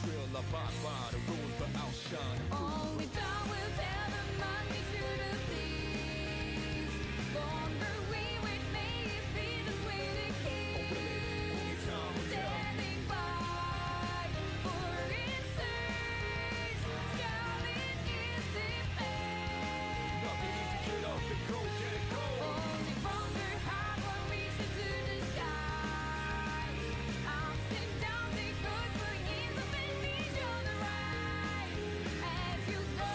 drill, abide by the rules but outshine the rules. Only time will tell the mind makes you to please. Longer we wait, may it be the way to keep. Only time will tell. Standing by for answers. Scouting is defense. Nothing easy, get up and go, get it, go. Only from the heart one reaches to the sky. Ups and downs it goes, but ends up and means you're the right. As you go,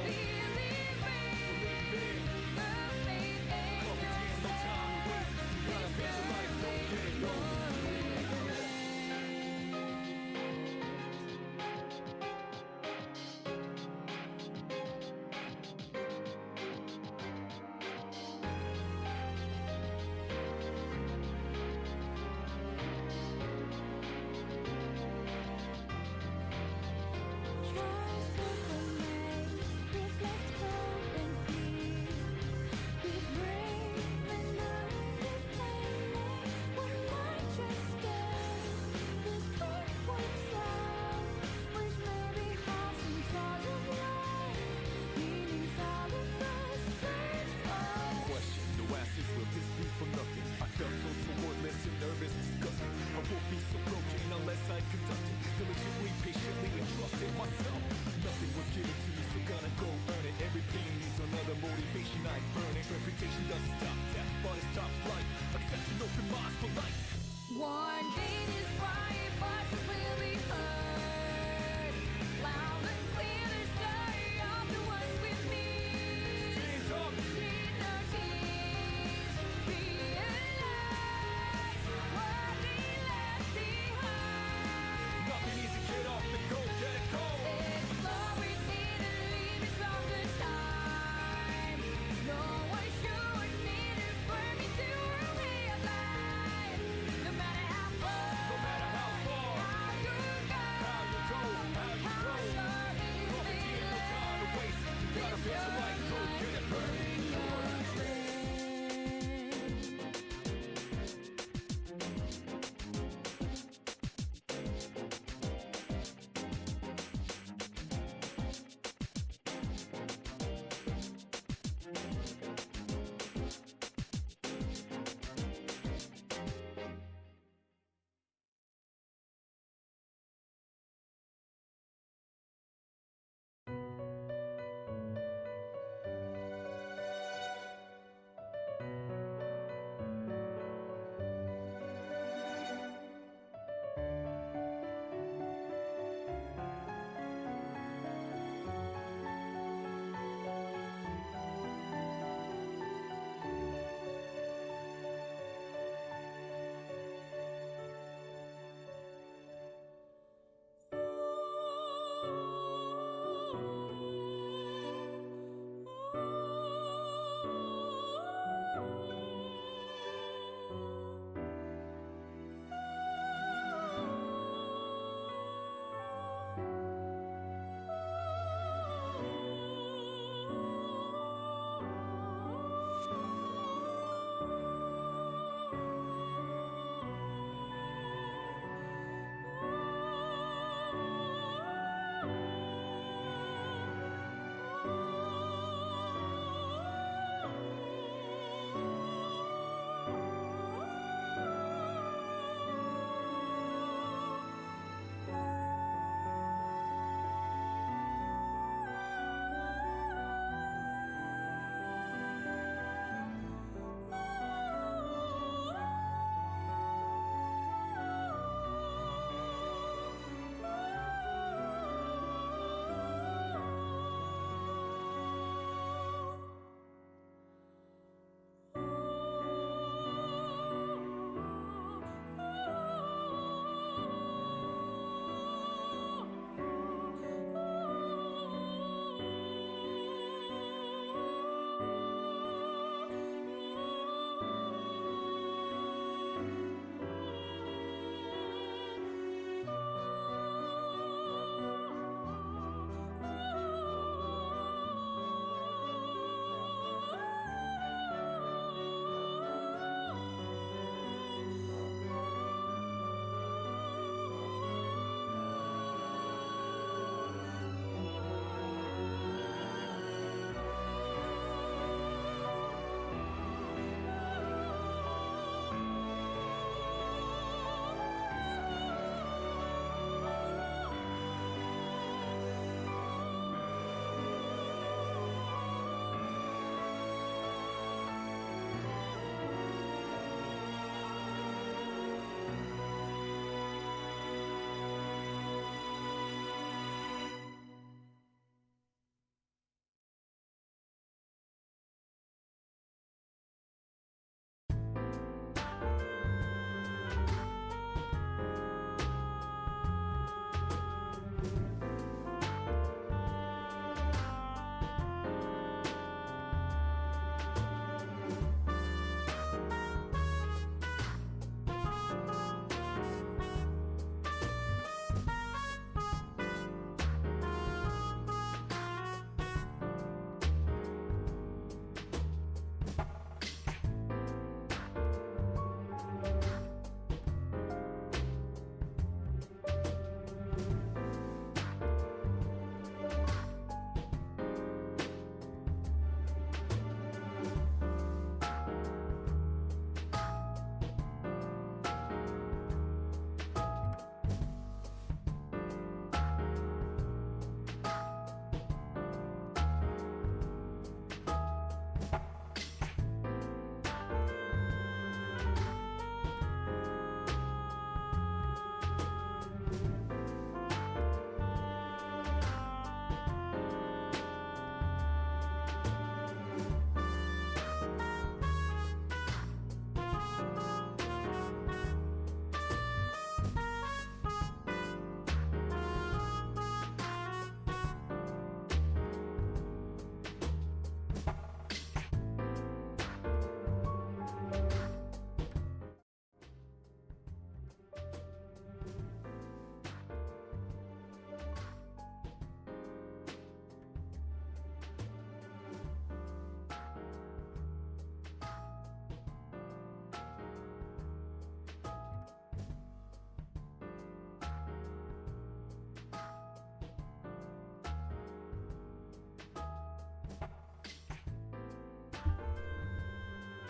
be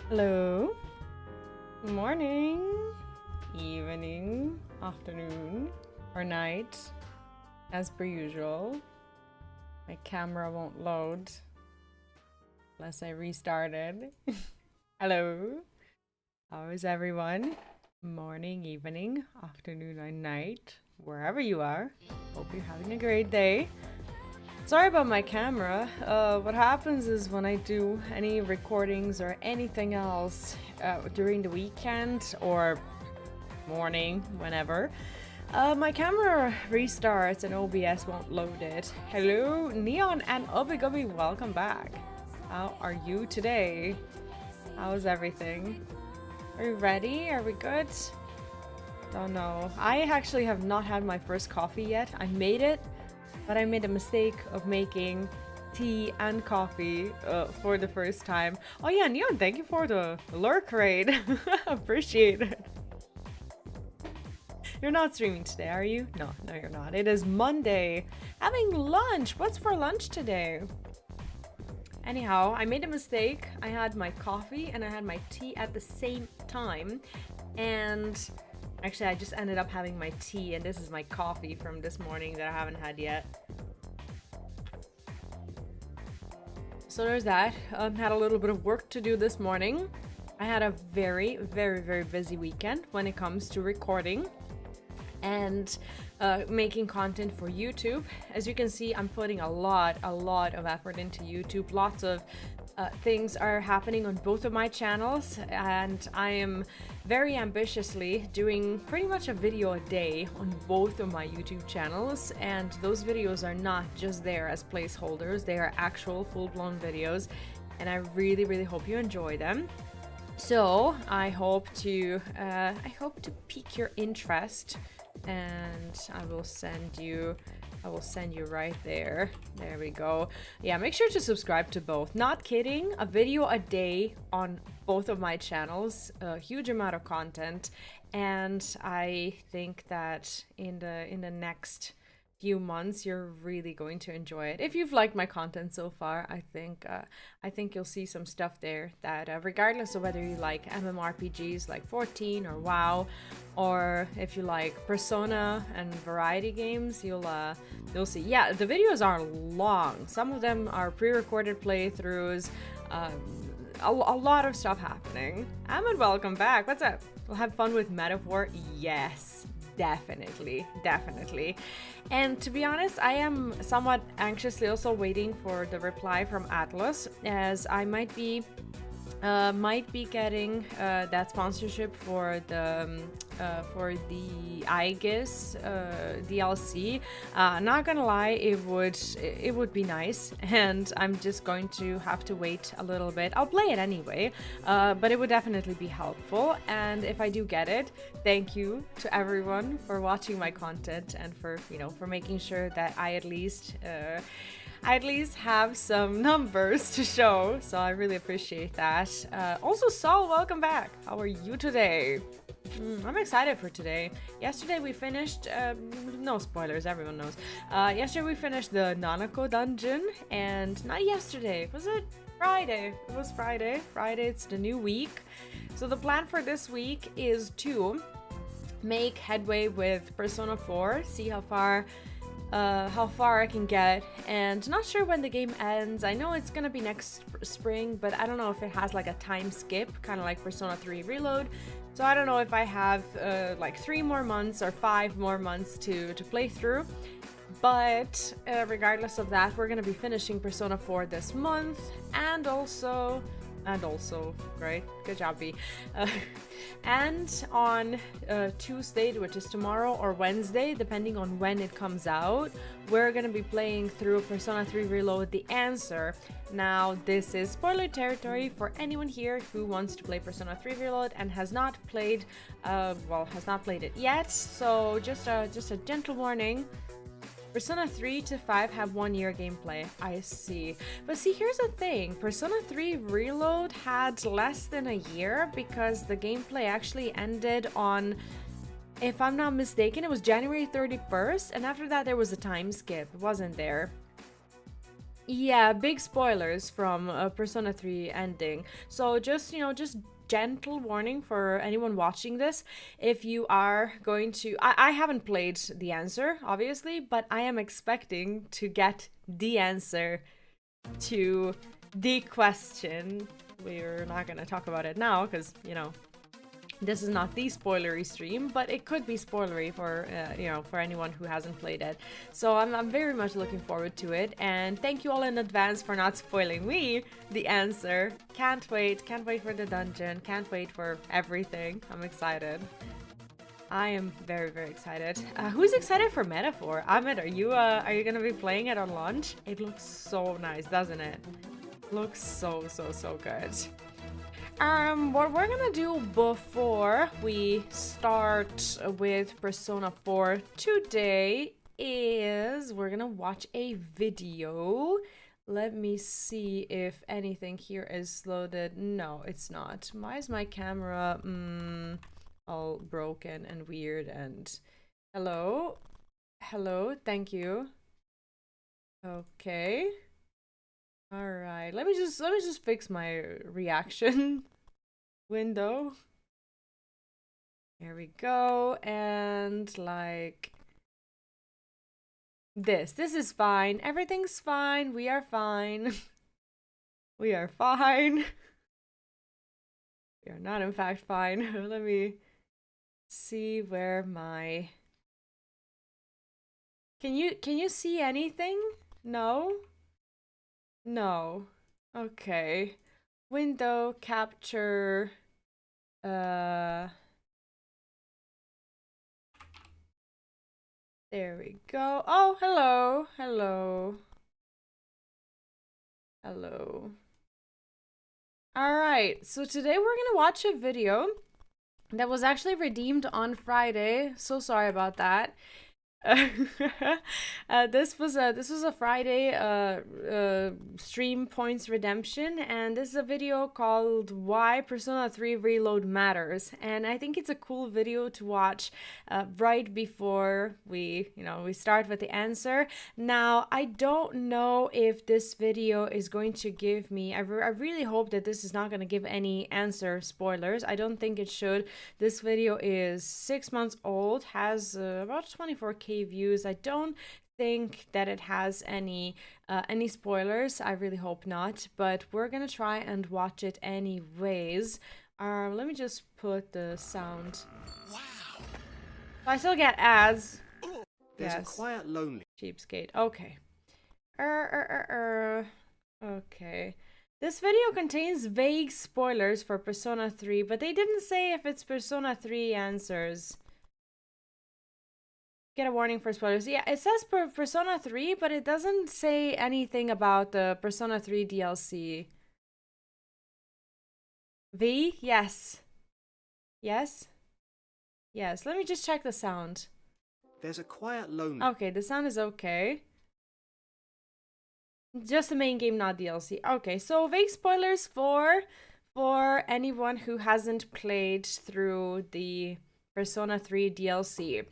Hello. Morning, evening, afternoon, or night, as per usual. My camera won't load unless I restarted. Hello. How is everyone? Morning, evening, afternoon, or night, wherever you are. Hope you're having a great day. Sorry about my camera. What happens is when I do any recordings or anything else during the weekend or morning, whenever, my camera restarts and OBS won't load it. Hello, Neon and Ubby Gubby, welcome back. How are you today? How's everything? Are you ready? Are we good? Don't know. I actually have not had my first coffee yet. I made it, but I made a mistake of making tea and coffee for the first time. Oh yeah, Neon, thank you for the lurk raid. Appreciate it. You're not streaming today, are you? No, you're not. It is Monday. Having lunch. What's for lunch today? Anyhow, I made a mistake. I had my coffee and I had my tea at the same time. And actually, I just ended up having my tea, and this is my coffee from this morning that I haven't had yet. So there's that. Had a little bit of work to do this morning. I had a very, very, very busy weekend when it comes to recording and making content for YouTube. As you can see, I'm putting a lot of effort into YouTube. Lots of things are happening on both of my channels, and I am very ambitiously doing pretty much a video a day on both of my YouTube channels, and those videos are not just there as placeholders. They are actual full-blown videos, and I really hope you enjoy them. So I hope to pique your interest, and I will send you right there. There we go. Yeah, make sure to subscribe to both. Not kidding, a video a day on both of my channels, a huge amount of content, and I think that in the next few months you're really going to enjoy it. If you've liked my content so far, I think you'll see some stuff there that regardless of whether you like MMORPGs like 14 or WoW, or if you like Persona and variety games, you'll see. Yeah, the videos are long. Some of them are pre-recorded playthroughs. A lot of stuff happening. Ahmed, welcome back. What's up? We'll have fun with Metaphor. Yes, definitely. And to be honest, I am somewhat anxiously also waiting for the reply from Atlus, as I might be getting that sponsorship for the Aegis DLC. Not gonna lie, it would be nice, and I'm just going to have to wait a little bit. I'll play it anyway, but it would definitely be helpful. And if I do get it, thank you to everyone for watching my content and for making sure that I at least have some numbers to show. So I really appreciate that. Also, Saul, welcome back. How are you today? I'm excited for today. Yesterday we finished, no spoilers, everyone knows. Yesterday we finished the Nanako dungeon, and not yesterday, was it Friday? It was Friday. Friday, it's the new week. So the plan for this week is to make headway with Persona 4, see how far I can get, and not sure when the game ends. I know it's gonna be next spring, but I don't know if it has like a time skip, kind of like Persona 3 Reload. So I don't know if I have like 3 more months or 5 more months to play through. But regardless of that, we're gonna be finishing Persona 4 this month, and also, right? Good job, B. And on Tuesday, which is tomorrow, or Wednesday, depending on when it comes out, we're gonna be playing through Persona 3 Reload: The Answer. Now, this is spoiler territory for anyone here who wants to play Persona 3 Reload and has not played it yet. So just a gentle warning. Persona 3 to 5 have 1 year gameplay. I see. But see, here's the thing. Persona 3 Reload had less than a year because the gameplay actually ended on, if I'm not mistaken, it was January 31st, and after that there was a time skip, wasn't there? Yeah, big spoilers from Persona 3 ending. So just, just gentle warning for anyone watching this. If you are going to... I haven't played the answer, obviously, but I am expecting to get the answer to the question. We're not going to talk about it now because, this is not the spoilery stream, but it could be spoilery for for anyone who hasn't played it. So I'm very much looking forward to it, and thank you all in advance for not spoiling me the answer. Can't wait for the dungeon, can't wait for everything. I'm excited. I am very, very excited. Who's excited for Metaphor? Ahmed, are you gonna be playing it on launch? It looks so nice, doesn't it? Looks so good. What we're gonna do before we start with Persona 4 today is we're gonna watch a video. Let me see if anything here is loaded. No, it's not. Why is my camera all broken and weird and... Hello? Hello, thank you. Okay. All right, let me just fix my reaction window. Here we go, and like this is fine. Everything's fine. We are fine. We are fine. We are not, in fact, fine. Let me see where my... Can you see anything? No? No. Okay. Window capture. There we go. Oh, hello. Hello. Hello. Alright, so today we're gonna watch a video that was actually redeemed on Friday. So sorry about that. This was a Friday stream points redemption, and this is a video called Why Persona 3 Reload Matters, and I think it's a cool video to watch right before we start with the answer. Now, I don't know if this video is going to give me... I really hope that this is not going to give any answer spoilers. I don't think it should. This video is 6 months old, has about 24k views. I don't think that it has any spoilers. I really hope not, but we're gonna try and watch it anyways. Let me just put the sound. Wow. I still get ads. There's yes. a quiet lonely. Cheapskate. Okay. Okay. This video contains vague spoilers for Persona 3, but they didn't say if it's Persona 3 answers. Get a warning for spoilers. Yeah, it says Persona 3, but it doesn't say anything about the Persona 3 DLC. V? Yes. Yes? Yes. Let me just check the sound. There's a quiet lonely. Okay, the sound is okay. Just the main game, not DLC. Okay, so vague spoilers for anyone who hasn't played through the Persona 3 DLC.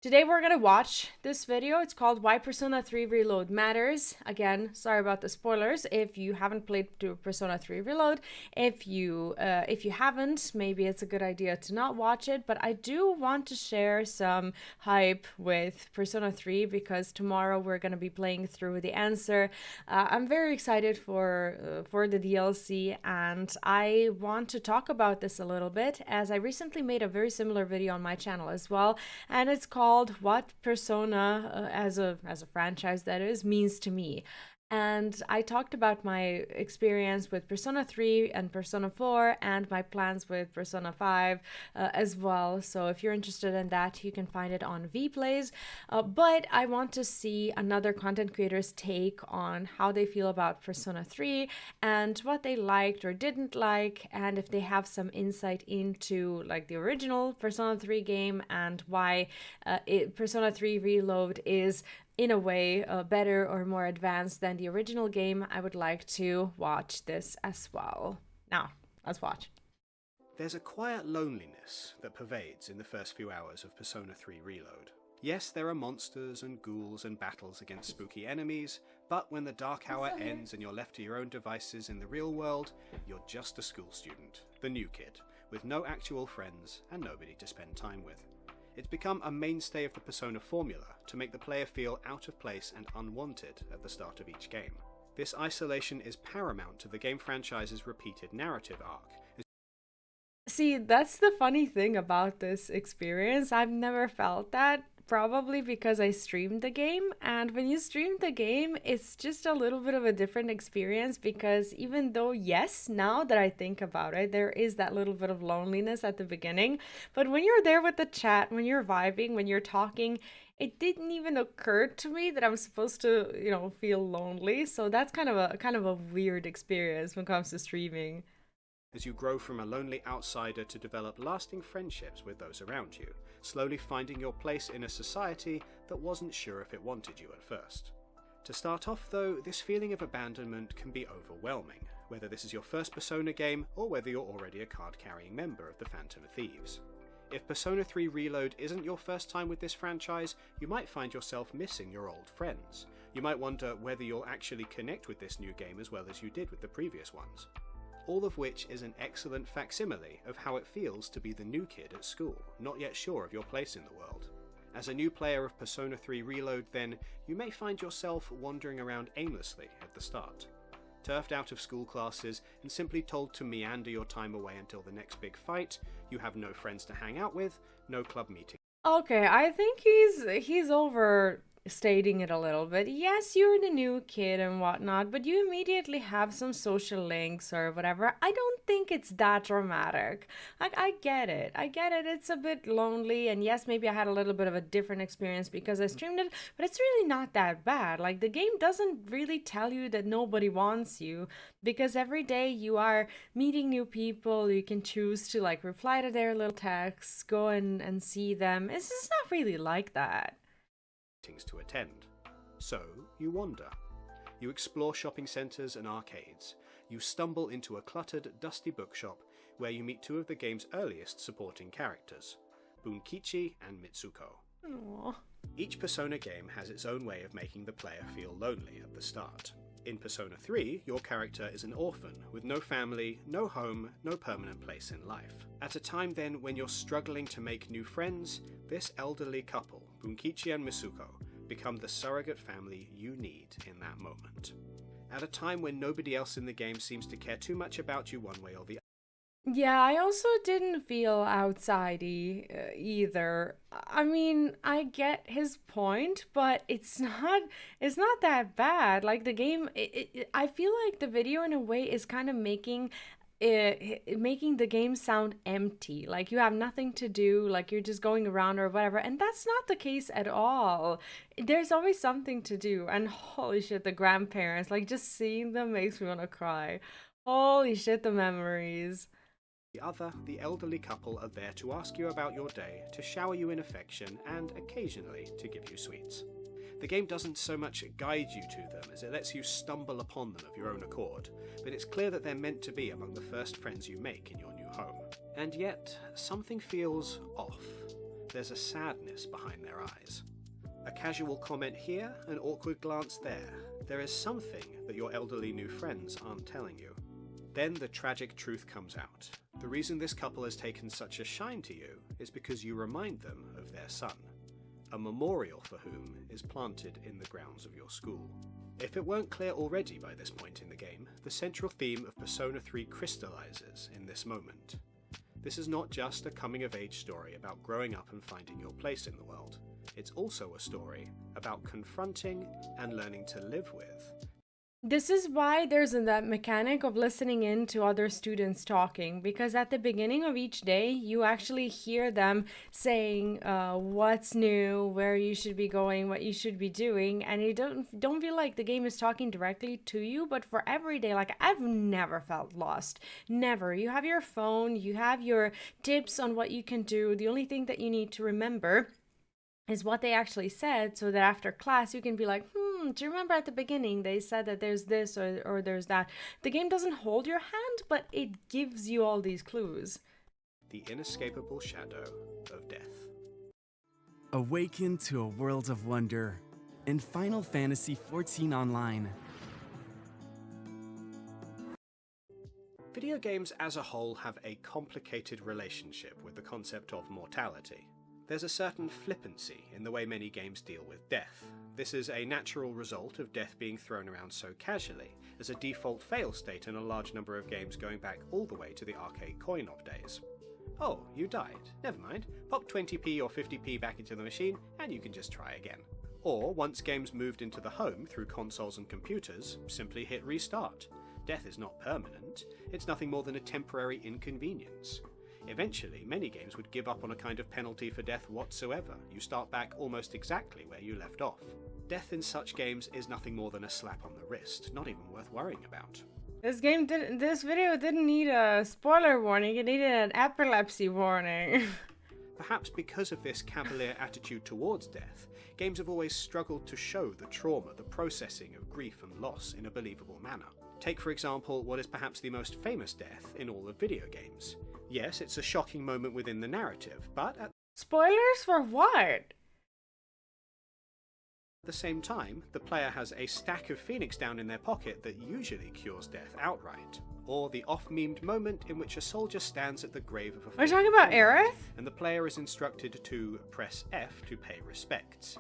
Today we're gonna watch this video. It's called Why Persona 3 Reload Matters. Again, sorry about the spoilers if you haven't played through Persona 3 Reload. If you haven't, maybe it's a good idea to not watch it, but I do want to share some hype with Persona 3 because tomorrow we're gonna be playing through the answer. I'm very excited for the DLC, and I want to talk about this a little bit as I recently made a very similar video on my channel as well, and it's called What Persona as a franchise, that is, means to me. And I talked about my experience with Persona 3 and Persona 4 and my plans with Persona 5 as well. So if you're interested in that, you can find it on Vplays. But I want to see another content creator's take on how they feel about Persona 3 and what they liked or didn't like, and if they have some insight into like the original Persona 3 game and why Persona 3 Reload is in a way better or more advanced than the original game. I would like to watch this as well. Now, let's watch. There's a quiet loneliness that pervades in the first few hours of Persona 3 Reload. Yes, there are monsters and ghouls and battles against spooky enemies, but when the dark hour ends and you're left to your own devices in the real world, you're just a school student, the new kid, with no actual friends and nobody to spend time with. It's become a mainstay of the Persona formula to make the player feel out of place and unwanted at the start of each game. This isolation is paramount to the game franchise's repeated narrative arc. See, that's the funny thing about this experience. I've never felt that, probably because I streamed the game. And when you stream the game, it's just a little bit of a different experience because even though, yes, now that I think about it, there is that little bit of loneliness at the beginning. But when you're there with the chat, when you're vibing, when you're talking, it didn't even occur to me that I'm supposed to, feel lonely. So that's kind of a weird experience when it comes to streaming. As you grow from a lonely outsider to develop lasting friendships with those around you, slowly finding your place in a society that wasn't sure if it wanted you at first. To start off though, this feeling of abandonment can be overwhelming, whether this is your first Persona game or whether you're already a card-carrying member of the Phantom Thieves. If Persona 3 Reload isn't your first time with this franchise, you might find yourself missing your old friends. You might wonder whether you'll actually connect with this new game as well as you did with the previous ones. All of which is an excellent facsimile of how it feels to be the new kid at school, not yet sure of your place in the world. As a new player of Persona 3 Reload then, you may find yourself wandering around aimlessly at the start. Turfed out of school classes and simply told to meander your time away until the next big fight, you have no friends to hang out with, no club meeting. Okay, I think he's overstating it a little bit. Yes, you're the new kid and whatnot, but you immediately have some social links or whatever. I don't think it's that dramatic. Like, I get it. It's a bit lonely, and yes, maybe I had a little bit of a different experience because I streamed it, but it's really not that bad. Like, the game doesn't really tell you that nobody wants you because every day you are meeting new people. You can choose to like reply to their little texts, go and see them. It's just not really like that. To attend. So, you wander. You explore shopping centres and arcades. You stumble into a cluttered, dusty bookshop where you meet two of the game's earliest supporting characters, Bunkichi and Mitsuko. Aww. Each Persona game has its own way of making the player feel lonely at the start. In Persona 3, your character is an orphan with no family, no home, no permanent place in life. At a time then when you're struggling to make new friends, this elderly couple, Bunkichi and Mitsuko, become the surrogate family you need in that moment. At a time when nobody else in the game seems to care too much about you one way or the other. Yeah, I also didn't feel outsidey either. I mean, I get his point, but it's not that bad. Like the game, I feel like the video in a way is kind of making the game sound empty, like you have nothing to do, like you're just going around or whatever, and that's not the case at all. There's always something to do, and holy shit, the grandparents, like just seeing them makes me want to cry. Holy shit, the memories. The other, the elderly couple are there to ask you about your day, to shower you in affection, and occasionally to give you sweets. The game doesn't so much guide you to them as it lets you stumble upon them of your own accord, but it's clear that they're meant to be among the first friends you make in your new home. And yet, something feels off. There's a sadness behind their eyes. A casual comment here, an awkward glance there. There is something that your elderly new friends aren't telling you. Then the tragic truth comes out. The reason this couple has taken such a shine to you is because you remind them of their son, a memorial for whom is planted in the grounds of your school. If it weren't clear already by this point in the game, the central theme of Persona 3 crystallizes in this moment. This is not just a coming-of-age story about growing up and finding your place in the world. It's also a story about confronting and learning to live with. This is why there's that mechanic of listening in to other students talking, because at the beginning of each day, you actually hear them saying what's new, where you should be going, what you should be doing, and you don't feel like the game is talking directly to you, but for every day, like I've never felt lost. Never. You have your phone, you have your tips on what you can do. The only thing that you need to remember is what they actually said, so that after class you can be like, do you remember at the beginning they said that there's this or there's that? The game doesn't hold your hand, but it gives you all these clues. The inescapable shadow of death. Awaken to a world of wonder in Final Fantasy XIV Online. Video games as a whole have a complicated relationship with the concept of mortality. There's a certain flippancy in the way many games deal with death. This is a natural result of death being thrown around so casually, as a default fail state in a large number of games going back all the way to the arcade coin-op days. Oh, you died. Never mind. Pop 20p or 50p back into the machine and you can just try again. Or, once games moved into the home through consoles and computers, simply hit restart. Death is not permanent, it's nothing more than a temporary inconvenience. Eventually, many games would give up on a kind of penalty for death whatsoever. You start back almost exactly where you left off. Death in such games is nothing more than a slap on the wrist, not even worth worrying about. This video didn't need a spoiler warning, it needed an epilepsy warning. Perhaps because of this cavalier attitude towards death, games have always struggled to show the trauma, the processing of grief and loss in a believable manner. Take, for example, what is perhaps the most famous death in all of video games. Yes, it's a shocking moment within the narrative, but at Spoilers for what? the same time, the player has a stack of Phoenix down in their pocket that usually cures death outright. Or the oft-memed moment in which a soldier stands at the grave of a Are you talking about fallen Aerith? and the player is instructed to press F to pay respects.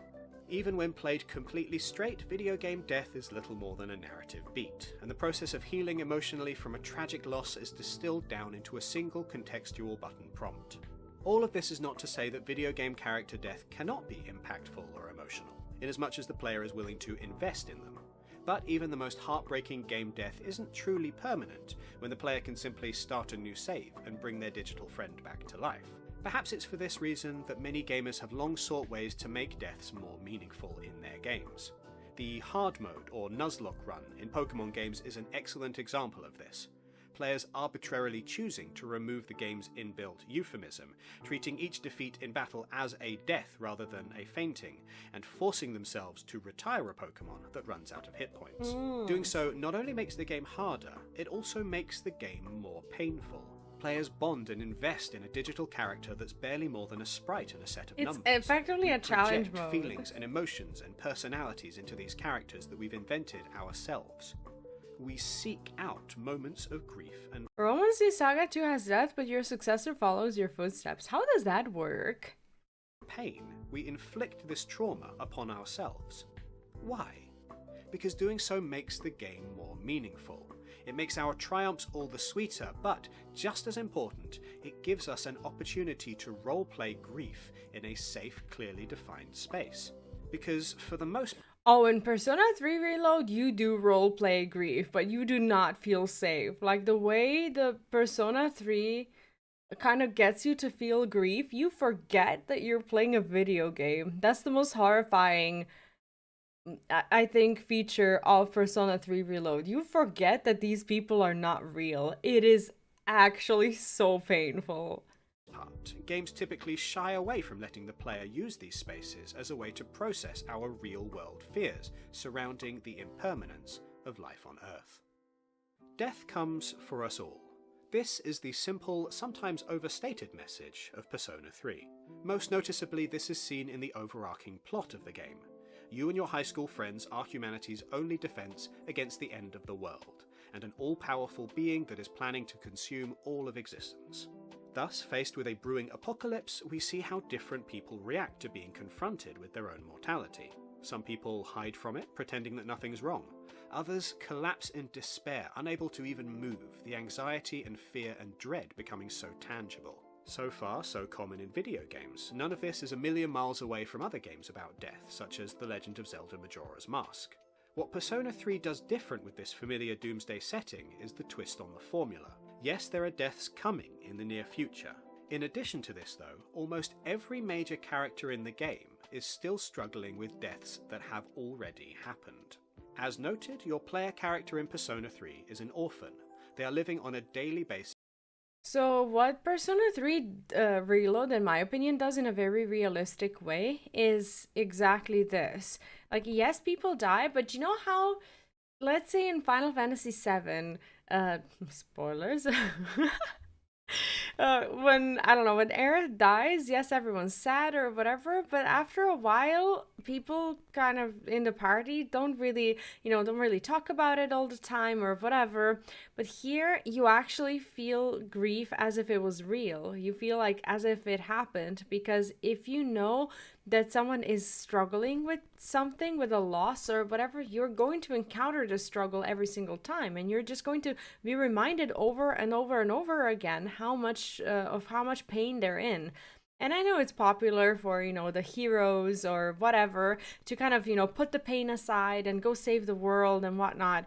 Even when played completely straight, video game death is little more than a narrative beat, and the process of healing emotionally from a tragic loss is distilled down into a single contextual button prompt. All of this is not to say that video game character death cannot be impactful or emotional, inasmuch as the player is willing to invest in them. But even the most heartbreaking game death isn't truly permanent when the player can simply start a new save and bring their digital friend back to life. Perhaps it's for this reason that many gamers have long sought ways to make deaths more meaningful in their games. The hard mode, or Nuzlocke run, in Pokemon games is an excellent example of this. Players arbitrarily choosing to remove the game's inbuilt euphemism, treating each defeat in battle as a death rather than a fainting, and forcing themselves to retire a Pokemon that runs out of hit points. Doing so not only makes the game harder, it also makes the game more painful. Players bond and invest in a digital character that's barely more than a sprite and a set of It's numbers. effectively a We challenge project mode. feelings and emotions and personalities into these characters that we've invented ourselves. We seek out moments of grief and Romance D Saga 2 has death, but your successor follows your footsteps. How does that work? pain. We inflict this trauma upon ourselves. Why? Because doing so makes the game more meaningful. It makes our triumphs all the sweeter, but, just as important, it gives us an opportunity to roleplay grief in a safe, clearly defined space. Because, for the most Oh, in Persona 3 Reload, you do roleplay grief, but you do not feel safe. Like, the way the Persona 3 kind of gets you to feel grief, you forget that you're playing a video game. That's the most horrifying, I think, feature of Persona 3 Reload. You forget that these people are not real. It is actually so painful. part, games typically shy away from letting the player use these spaces as a way to process our real-world fears surrounding the impermanence of life on Earth. Death comes for us all. This is the simple, sometimes overstated message of Persona 3. Most noticeably, this is seen in the overarching plot of the game. You and your high school friends are humanity's only defense against the end of the world, and an all-powerful being that is planning to consume all of existence. Thus, faced with a brewing apocalypse, we see how different people react to being confronted with their own mortality. Some people hide from it, pretending that nothing's wrong. Others collapse in despair, unable to even move, the anxiety and fear and dread becoming so tangible. So far, so common in video games. None of this is a million miles away from other games about death, such as The Legend of Zelda Majora's Mask. What Persona 3 does different with this familiar Doomsday setting is the twist on the formula. Yes, there are deaths coming in the near future. In addition to this though, almost every major character in the game is still struggling with deaths that have already happened. As noted, your player character in Persona 3 is an orphan. They are living on a daily basis. So what Persona 3 Reload, in my opinion, does in a very realistic way is exactly this. Like, yes, people die, but you know how, let's say in Final Fantasy VII, spoilers, when I don't know, when Aerith dies, yes, everyone's sad or whatever, but after a while, people kind of in the party don't really talk about it all the time or whatever. But here, you actually feel grief as if it was real. You feel like as if it happened, because if you know that someone is struggling with something, with a loss or whatever, you're going to encounter the struggle every single time, and you're just going to be reminded over and over and over again how much pain they're in. And I know it's popular for, the heroes or whatever to kind of, put the pain aside and go save the world and whatnot.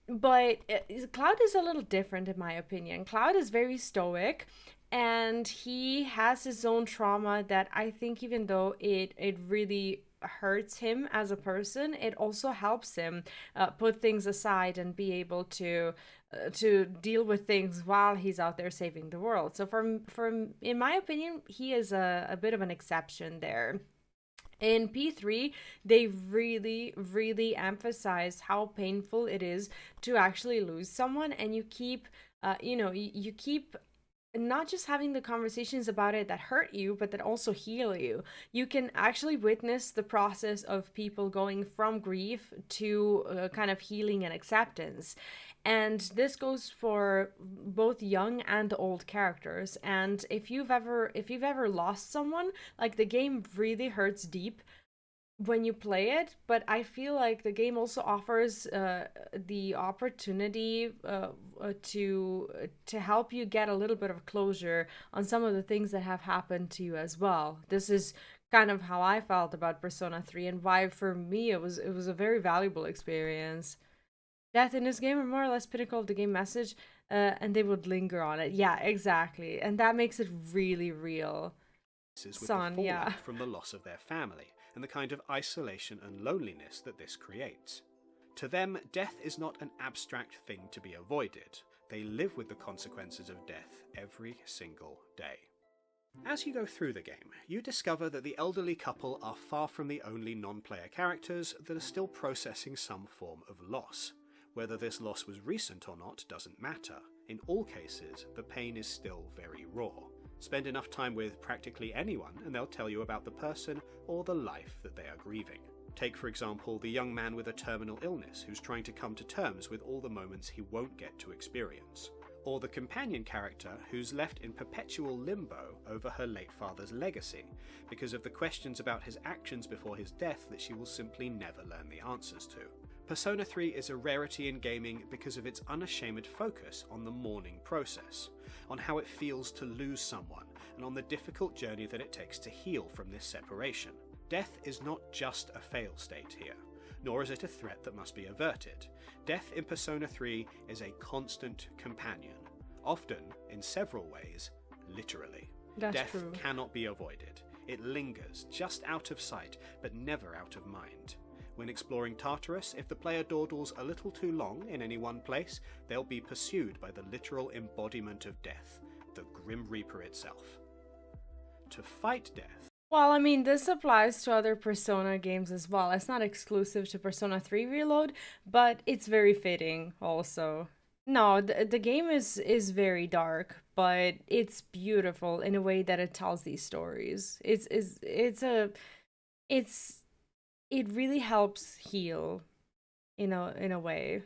But Cloud is a little different, in my opinion. Cloud is very stoic, and he has his own trauma that I think, even though it really hurts him as a person, it also helps him put things aside and be able to deal with things while he's out there saving the world. So from in my opinion, he is a bit of an exception there. In P3, they really, really emphasize how painful it is to actually lose someone, and you keep, you keep not just having the conversations about it that hurt you, but that also heal you. You can actually witness the process of people going from grief to kind of healing and acceptance. And this goes for both young and old characters. And if you've ever lost someone, like, the game really hurts deep when you play it, but I feel like the game also offers the opportunity to help you get a little bit of closure on some of the things that have happened to you as well. This is kind of how I felt about Persona 3, and why for me it was a very valuable experience. Death in this game are more or less pinnacle of the game message, and they would linger on it. Yeah, exactly, and that makes it really real. With the fallout from the loss of their family, and the kind of isolation and loneliness that this creates. To them, death is not an abstract thing to be avoided. They live with the consequences of death every single day. As you go through the game, you discover that the elderly couple are far from the only non-player characters that are still processing some form of loss. Whether this loss was recent or not doesn't matter. In all cases, the pain is still very raw. Spend enough time with practically anyone and they'll tell you about the person or the life that they are grieving. Take, for example, the young man with a terminal illness who's trying to come to terms with all the moments he won't get to experience. Or the companion character who's left in perpetual limbo over her late father's legacy because of the questions about his actions before his death that she will simply never learn the answers to. Persona 3 is a rarity in gaming because of its unashamed focus on the mourning process, on how it feels to lose someone, and on the difficult journey that it takes to heal from this separation. Death is not just a fail state here, nor is it a threat that must be averted. Death in Persona 3 is a constant companion, often, in several ways, literally. Death cannot be avoided. It lingers, just out of sight, but never out of mind. When exploring Tartarus, if the player dawdles a little too long in any one place, they'll be pursued by the literal embodiment of death, the Grim Reaper itself. To fight death... Well, I mean, this applies to other Persona games as well. It's not exclusive to Persona 3 Reload, but it's very fitting also. No, the game is very dark, but it's beautiful in a way that it tells these stories. It really helps heal in a way.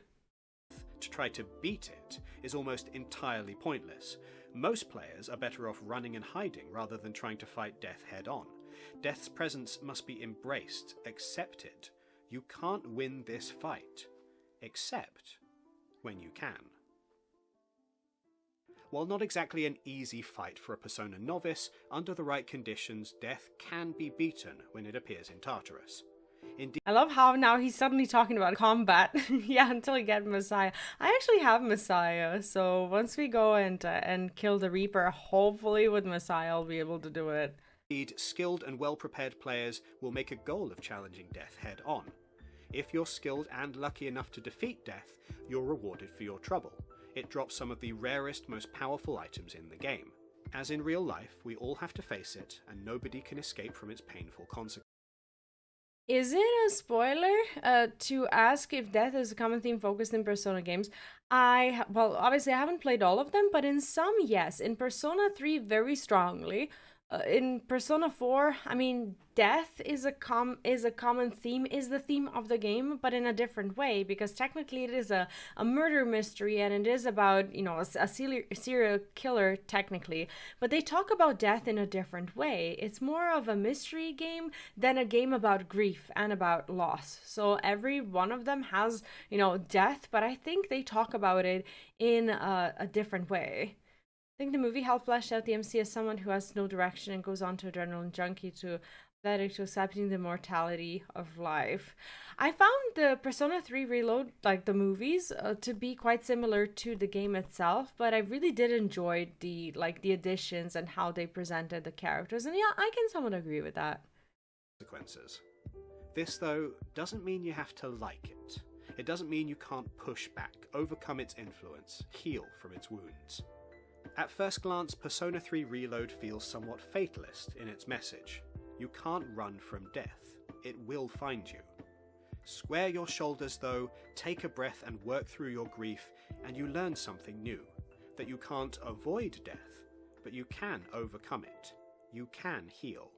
To try to beat it is almost entirely pointless. Most players are better off running and hiding rather than trying to fight death head on. Death's presence must be embraced, accepted. You can't win this fight, except when you can. While not exactly an easy fight for a Persona novice, under the right conditions, death can be beaten when it appears in Tartarus. Indeed, I love how now he's suddenly talking about combat. Yeah, until we get Messiah. I actually have Messiah, so once we go and kill the Reaper, hopefully with Messiah I'll be able to do it. Skilled and well-prepared players will make a goal of challenging death head on. If you're skilled and lucky enough to defeat death, you're rewarded for your trouble. It drops some of the rarest, most powerful items in the game. As in real life, we all have to face it, and nobody can escape from its painful consequences. Is it a spoiler to ask if death is a common theme focused in Persona games? Well, obviously I haven't played all of them, but in some, yes. In Persona 3, very strongly. In Persona 4, I mean, death is a common theme, is the theme of the game, but in a different way, because technically it is a murder mystery and it is about, a serial killer technically, but they talk about death in a different way. It's more of a mystery game than a game about grief and about loss. So every one of them has, death, but I think they talk about it in a different way. I think the movie helped flesh out the MC as someone who has no direction and goes on to adrenaline junkie to athletic to accepting the mortality of life. I found the Persona 3 Reload, like the movies, to be quite similar to the game itself, but I really did enjoy the additions and how they presented the characters. And yeah, I can somewhat agree with that. Consequences. This, though, doesn't mean you have to like it. It doesn't mean you can't push back, overcome its influence, heal from its wounds. At first glance, Persona 3 Reload feels somewhat fatalist in its message. You can't run from death. It will find you. Square your shoulders though, take a breath and work through your grief, and you learn something new. That you can't avoid death, but you can overcome it. You can heal.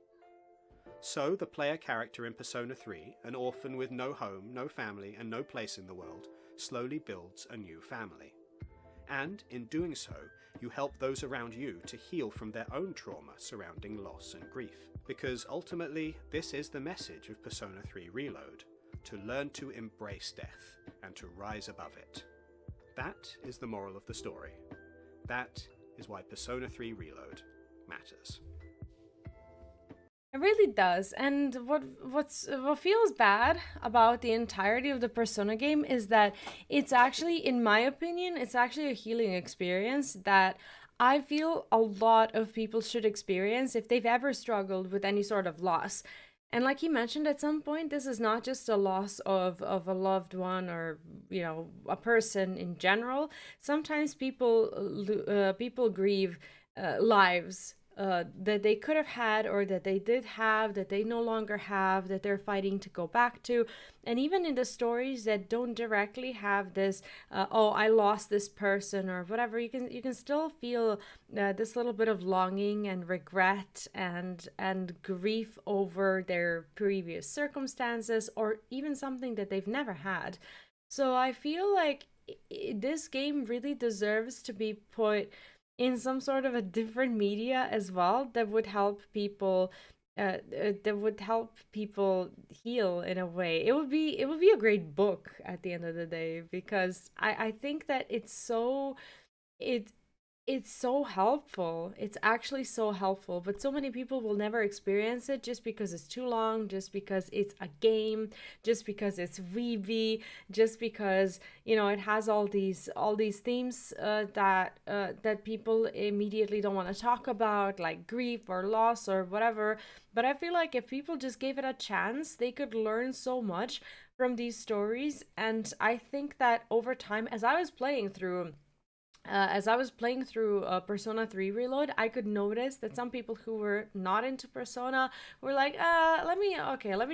So, the player character in Persona 3, an orphan with no home, no family, and no place in the world, slowly builds a new family. And, in doing so, you help those around you to heal from their own trauma surrounding loss and grief. Because ultimately, this is the message of Persona 3 Reload: to learn to embrace death and to rise above it. That is the moral of the story. That is why Persona 3 Reload matters. It really does. And what feels bad about the entirety of the Persona game is that it's actually, in my opinion, it's actually a healing experience that I feel a lot of people should experience if they've ever struggled with any sort of loss. And like you mentioned at some point, this is not just a loss of a loved one or, a person in general. Sometimes people grieve lives that they could have had or that they did have that they no longer have, that they're fighting to go back to. And even in the stories that don't directly have this oh, I lost this person or whatever, you can still feel this little bit of longing and regret and grief over their previous circumstances or even something that they've never had. So I feel like this game really deserves to be put in some sort of a different media as well that would help people heal in a way. It would be a great book at the end of the day, because I think that it it's so helpful. It's actually so helpful, but so many people will never experience it just because it's too long, just because it's a game, just because it's weeby, just because it has all these themes that people immediately don't want to talk about, like grief or loss or whatever. But I feel like if people just gave it a chance, they could learn so much from these stories. And I think that over time, as I was playing through Persona 3 Reload, I could notice that some people who were not into Persona were like, let me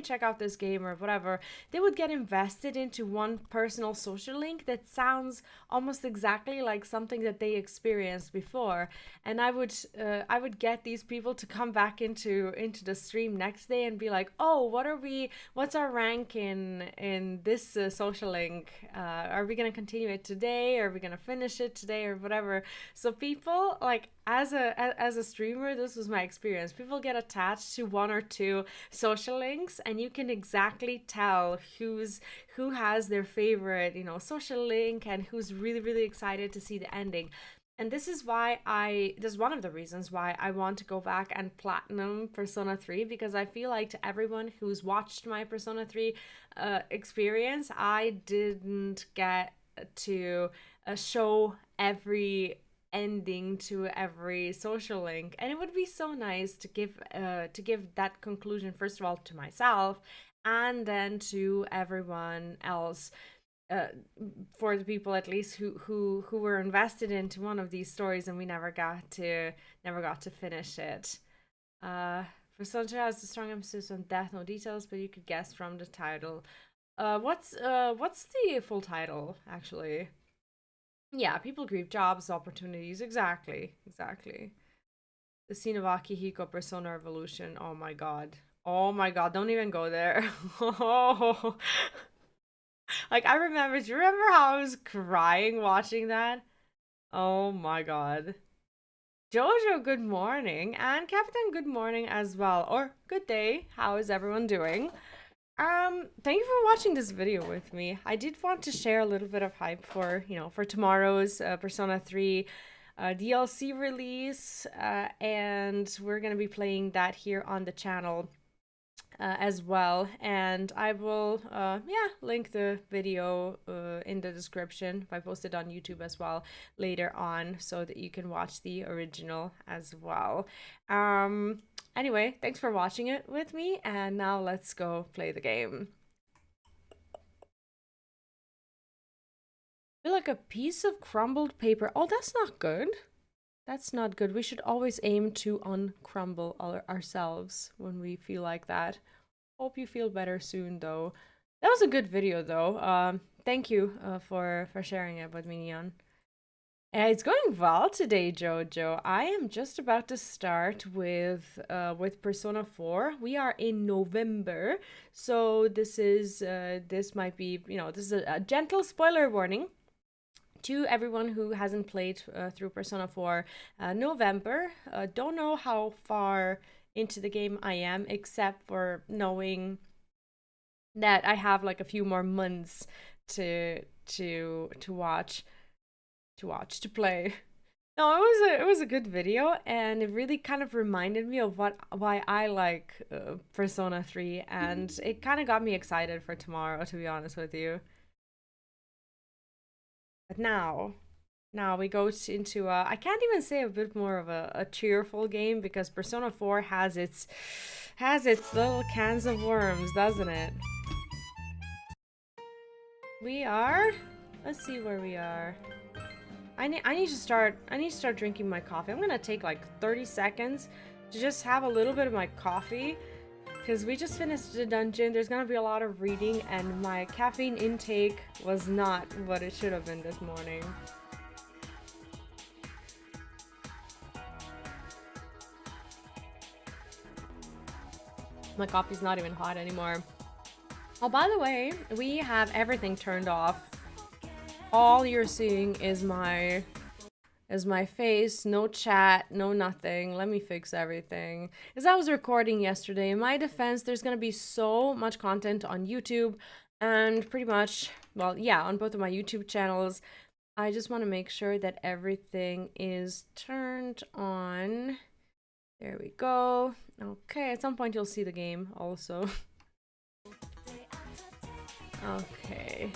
check out this game or whatever. They would get invested into one personal social link that sounds almost exactly like something that they experienced before, and I would get these people to come back into the stream next day and be like, oh, what's our rank in this social link? Are we gonna continue it today? Are we gonna finish it today or whatever? So people, like, as a streamer, this was my experience. People get attached to one or two social links, and you can exactly tell who has their favorite social link and who's really, really excited to see the ending. And this is one of the reasons why I want to go back and platinum Persona 3, because I feel like to everyone who's watched my Persona 3 experience, I didn't get to show every ending to every social link, and it would be so nice to give that conclusion, first of all, to myself and then to everyone else, uh, for the people at least who were invested into one of these stories and we never got to finish it. Persona has a strong emphasis on death, no details, but you could guess from the title. What's the full title actually? Yeah, people grieve jobs, opportunities. Exactly. The scene of Akihiko Persona Revolution. Oh my god. Oh my god, don't even go there. Oh. Like, I remember, do you remember how I was crying watching that? Oh my god. Jojo, good morning. And Captain, good morning as well. Or good day. How is everyone doing? Thank you for watching this video with me. I did want to share a little bit of hype for, for tomorrow's Persona 3 DLC release, and we're gonna be playing that here on the channel as well. And I will, link the video in the description if I post it on YouTube as well later on, so that you can watch the original as well. Anyway, thanks for watching it with me, and now let's go play the game. I feel like a piece of crumbled paper. Oh, that's not good. That's not good. We should always aim to uncrumble ourselves when we feel like that. Hope you feel better soon, though. That was a good video, though. Thank you for sharing it with me, Neon. It's going well today, Jojo. I am just about to start with Persona 4. We are in November, so this might be, this is a gentle spoiler warning to everyone who hasn't played through Persona 4 November. Don't know how far into the game I am, except for knowing that I have like a few more months to play. No, it was a good video, and it really kind of reminded me of why I like Persona 3, and it kind of got me excited for tomorrow, to be honest with you. But now we go into I can't even say a bit more of a cheerful game, because Persona 4 has its little cans of worms, doesn't it? Let's see where we are. I need to start drinking my coffee. I'm gonna take like 30 seconds to just have a little bit of my coffee, because we just finished the dungeon. There's gonna be a lot of reading, and my caffeine intake was not what it should have been this morning. My coffee's not even hot anymore. Oh, by the way, we have everything turned off. All you're seeing is my face, no chat, no nothing. Let me fix everything. As I was recording yesterday, in my defense, there's gonna be so much content on YouTube, and pretty much, well, yeah, on both of my YouTube channels. I just want to make sure that everything is turned on. There we go. Okay, at some point you'll see the game also. Okay.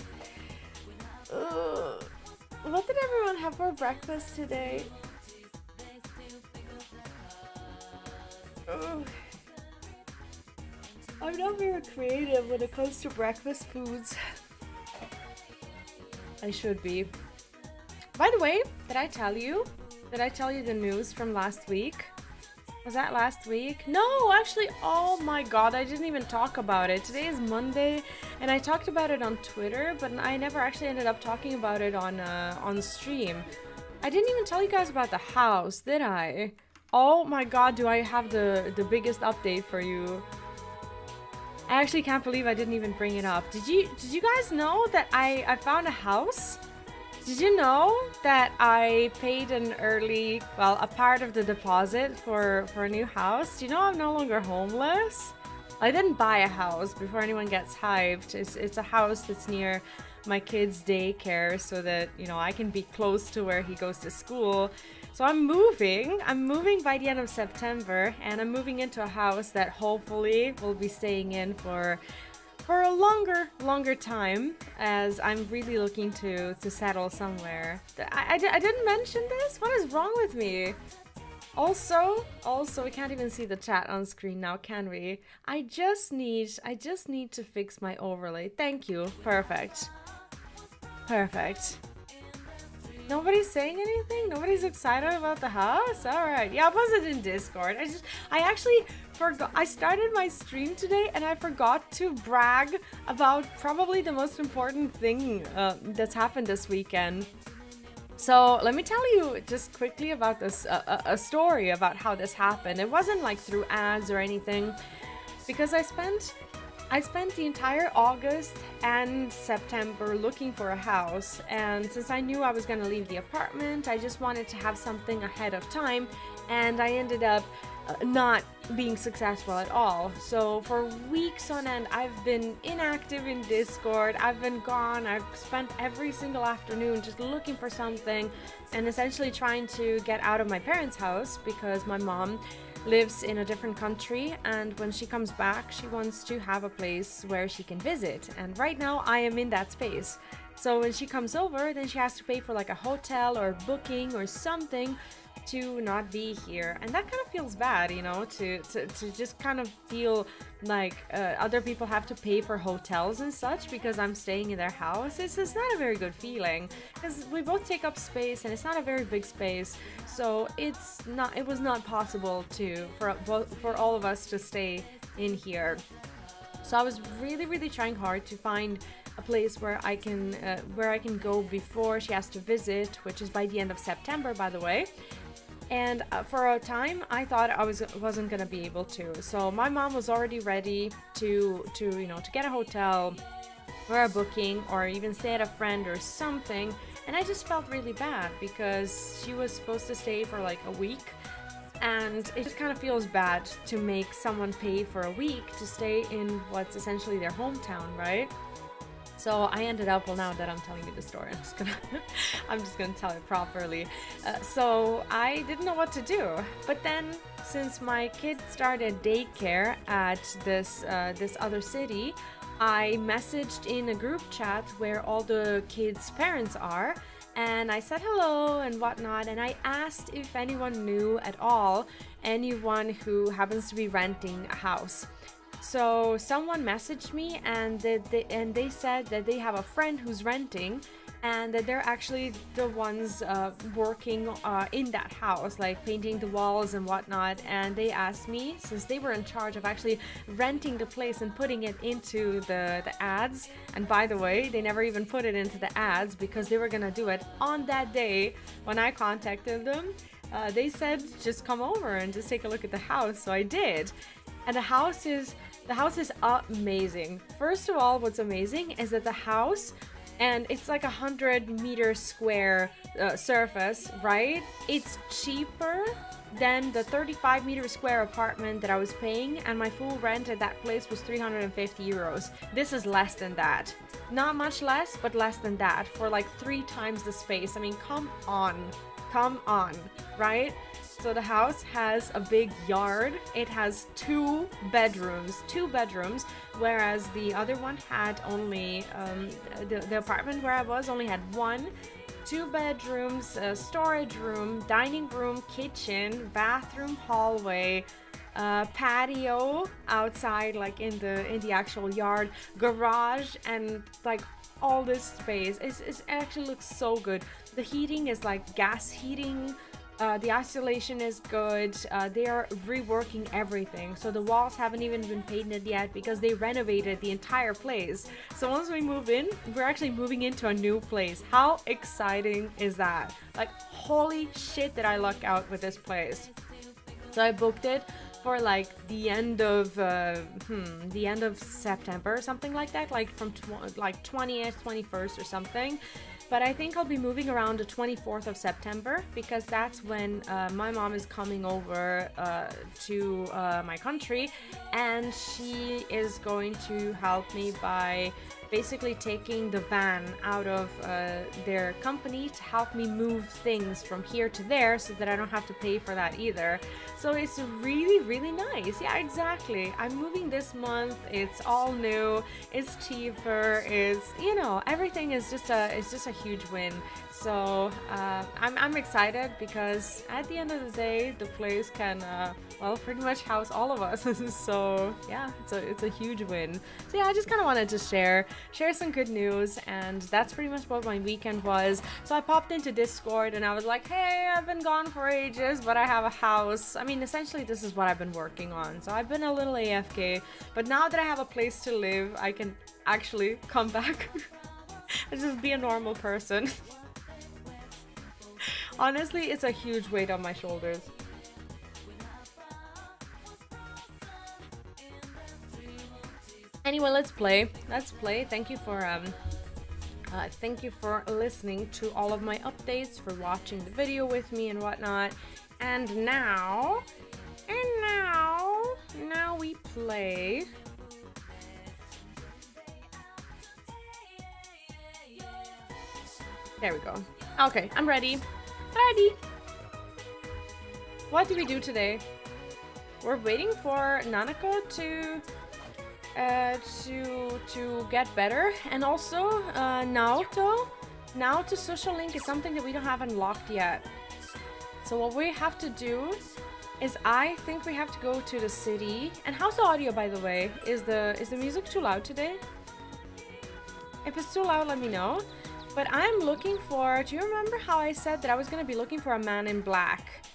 What did everyone have for breakfast today? I'm not very creative when it comes to breakfast foods. I should be. By the way, did I tell you the news from last week? Was that last week? No, actually, oh my god, I didn't even talk about it. Today is Monday, and I talked about it on Twitter, but I never actually ended up talking about it on stream. I didn't even tell you guys about the house, did I? Oh my god, do I have the biggest update for you. I actually can't believe I didn't even bring it up. Did you guys know that I found a house? Did you know that I paid a part of the deposit for a new house? Do you know I'm no longer homeless? I didn't buy a house, before anyone gets hyped. It's a house that's near my kid's daycare, so that, I can be close to where he goes to school. So I'm moving by the end of September, and I'm moving into a house that hopefully will be staying in for a longer time, as I'm really looking to settle somewhere. I didn't mention this? What is wrong with me? Also, we can't even see the chat on screen now, can we? I just need to fix my overlay. Thank you. Perfect. Nobody's saying anything? Nobody's excited about the house? Alright. Yeah, I posted in Discord. I actually forgot. I started my stream today, and I forgot to brag about probably the most important thing that's happened this weekend. So let me tell you just quickly about this, a story about how this happened. It wasn't like through ads or anything, because I spent the entire August and September looking for a house, and since I knew I was gonna leave the apartment, I just wanted to have something ahead of time, and I ended up not being successful at all. So for weeks on end, I've been inactive in Discord. I've been gone. I've spent every single afternoon just looking for something and essentially trying to get out of my parents' house, because my mom lives in a different country, and when she comes back she wants to have a place where she can visit, and right now I am in that space. So when she comes over, then she has to pay for like a hotel or booking or something to not be here, and that kind of feels bad, you know, to just kind of feel like other people have to pay for hotels and such because I'm staying in their house. It's not a very good feeling, because we both take up space and it's not a very big space, so it was not possible for all of us to stay in here. So I was really trying hard to find a place where I can go before she has to visit, which is by the end of September, by the way. And for a time, I thought I wasn't gonna be able to. So my mom was already ready to get a hotel or a booking or even stay at a friend or something. And I just felt really bad because she was supposed to stay for like a week. And it just kind of feels bad to make someone pay for a week to stay in what's essentially their hometown, right? So I ended up, well, now that I'm telling you the story, I'm just gonna tell it properly. So I didn't know what to do. But then, since my kid started daycare at this other city, I messaged in a group chat where all the kids' parents are, and I said hello and whatnot, and I asked if anyone knew at all anyone who happens to be renting a house. So someone messaged me, and they said that they have a friend who's renting, and that they're actually the ones working in that house, like painting the walls and whatnot. And they asked me, since they were in charge of actually renting the place and putting it into the ads, and by the way, they never even put it into the ads because they were gonna do it on that day when I contacted them. They said just come over and just take a look at the house, so I did. And the house is amazing. First of all, what's amazing is that the house, and it's like 100-meter square surface, right? It's cheaper than the 35-meter square apartment that I was paying, and my full rent at that place was 350 euros. This is less than that. Not much less, but less than that for like 3 times the space. I mean, come on, right? So the house has a big yard. It has two bedrooms, whereas the other one had only, the apartment where I was only had 1. 2 bedrooms, a storage room, dining room, kitchen, bathroom, hallway, patio outside, like in the actual yard, garage, and like all this space. It actually looks so good. The heating is like gas heating. The isolation is good. They are reworking everything. So the walls haven't even been painted yet because they renovated the entire place. So once we move in, we're actually moving into a new place. How exciting is that? Like, holy shit, did I luck out with this place. So I booked it for like the end of September or something like that, like from 20th, 21st or something. But I think I'll be moving around the 24th of September because that's when my mom is coming over to my country, and she is going to help me by basically taking the van out of their company to help me move things from here to there so that I don't have to pay for that either. So it's really nice. Yeah, exactly. I'm moving this month. It's all new. It's cheaper. It's, you know, everything is just a huge win. So I'm excited because at the end of the day, the place can pretty much house all of us. So yeah, it's a huge win. So yeah, I just kind of wanted to share some good news, and that's pretty much what my weekend was. So I popped into Discord and I was like, hey, I've been gone for ages, but I have a house. I mean, essentially this is what I've been working on. So I've been a little AFK, but now that I have a place to live, I can actually come back and just be a normal person. Honestly, it's a huge weight on my shoulders. Anyway, let's play. Let's play. Thank you for listening to all of my updates, for watching the video with me and whatnot. And now we play. There we go. Okay, I'm ready. Ready. What do we do today? We're waiting for Nanako to get better, and also Naoto social link is something that we don't have unlocked yet. So what we have to do is, I think we have to go to the city. And how's the audio, by the way? Is the music too loud today? If it's too loud, let me know. But I'm looking for, do you remember how I said that I was gonna be looking for a man in black?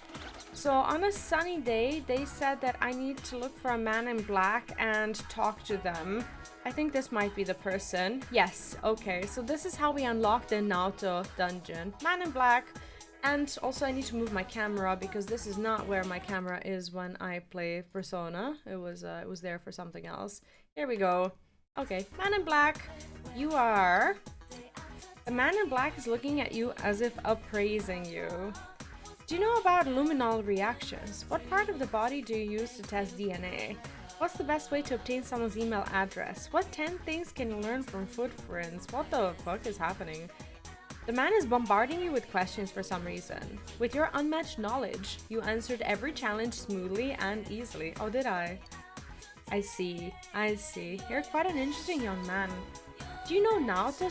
So on a sunny day, they said that I need to look for a man in black and talk to them. I think this might be the person. Yes, okay, so this is how we unlock the Naoto dungeon. Man in black. And also I need to move my camera because this is not where my camera is when I play Persona. It was there for something else. Here we go. Okay, man in black. You are... The man in black is looking at you as if appraising you. Do you know about luminol reactions? What part of the body do you use to test DNA? What's the best way to obtain someone's email address? What 10 things can you learn from footprints? What the fuck is happening? The man is bombarding you with questions for some reason. With your unmatched knowledge, you answered every challenge smoothly and easily. Oh, did I? I see. I see. You're quite an interesting young man. Do you know Naoto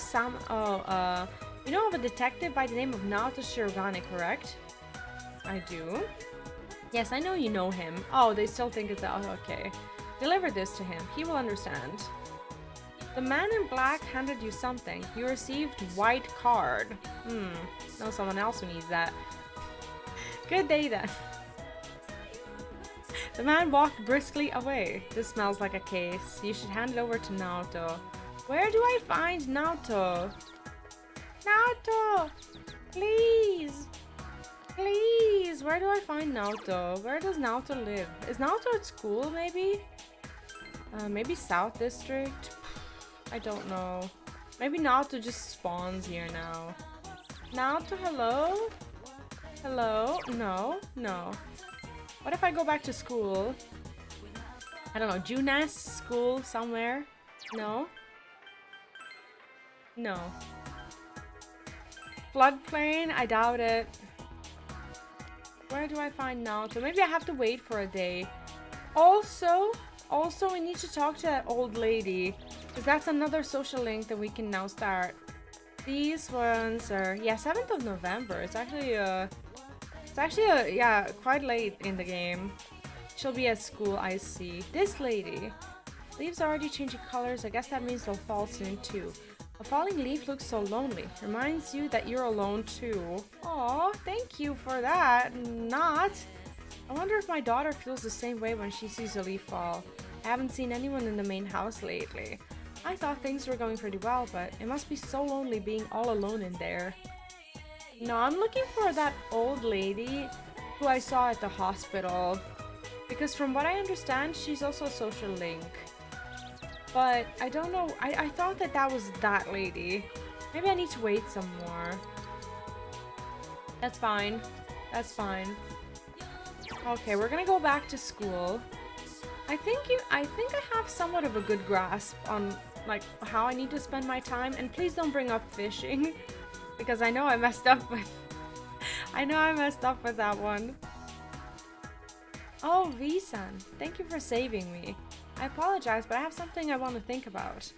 you know of a detective by the name of Naoto Shirogane, correct? I do. Yes, I know you know him. Oh, they still think it's... Oh, okay. Deliver this to him. He will understand. The man in black handed you something. You received white card. Know someone else who needs that. Good day then. The man walked briskly away. This smells like a case. You should hand it over to Naoto. Where do I find Naoto? Naoto! Please! Please! Where do I find Naoto? Where does Naoto live? Is Naoto at school, maybe? Maybe South District? I don't know. Maybe Naoto just spawns here now. Naoto, hello? Hello? No? No. What if I go back to school? I don't know, Junas school somewhere? No? No. Floodplain? I doubt it. Where do I find Naoto? Maybe I have to wait for a day. Also, we need to talk to that old lady, because that's another social link that we can now start. These ones are, yeah, 7th of November. It's actually yeah, quite late in the game. She'll be at school, I see. This lady. Leaves are already changing colors. I guess that means they'll fall soon too. A falling leaf looks so lonely. Reminds you that you're alone too. Aw, thank you for that. Not. I wonder if my daughter feels the same way when she sees a leaf fall. I haven't seen anyone in the main house lately. I thought things were going pretty well, but it must be so lonely being all alone in there. No, I'm looking for that old lady who I saw at the hospital. Because from what I understand, she's also a social link. But I don't know, I thought that was that lady. Maybe I need to wait some more. That's fine. That's fine. Okay, we're gonna go back to school. I think I have somewhat of a good grasp on like how I need to spend my time, and please don't bring up fishing because I know I messed up with that one. Oh, V-san, thank you for saving me. I apologize, but I have something I want to think about.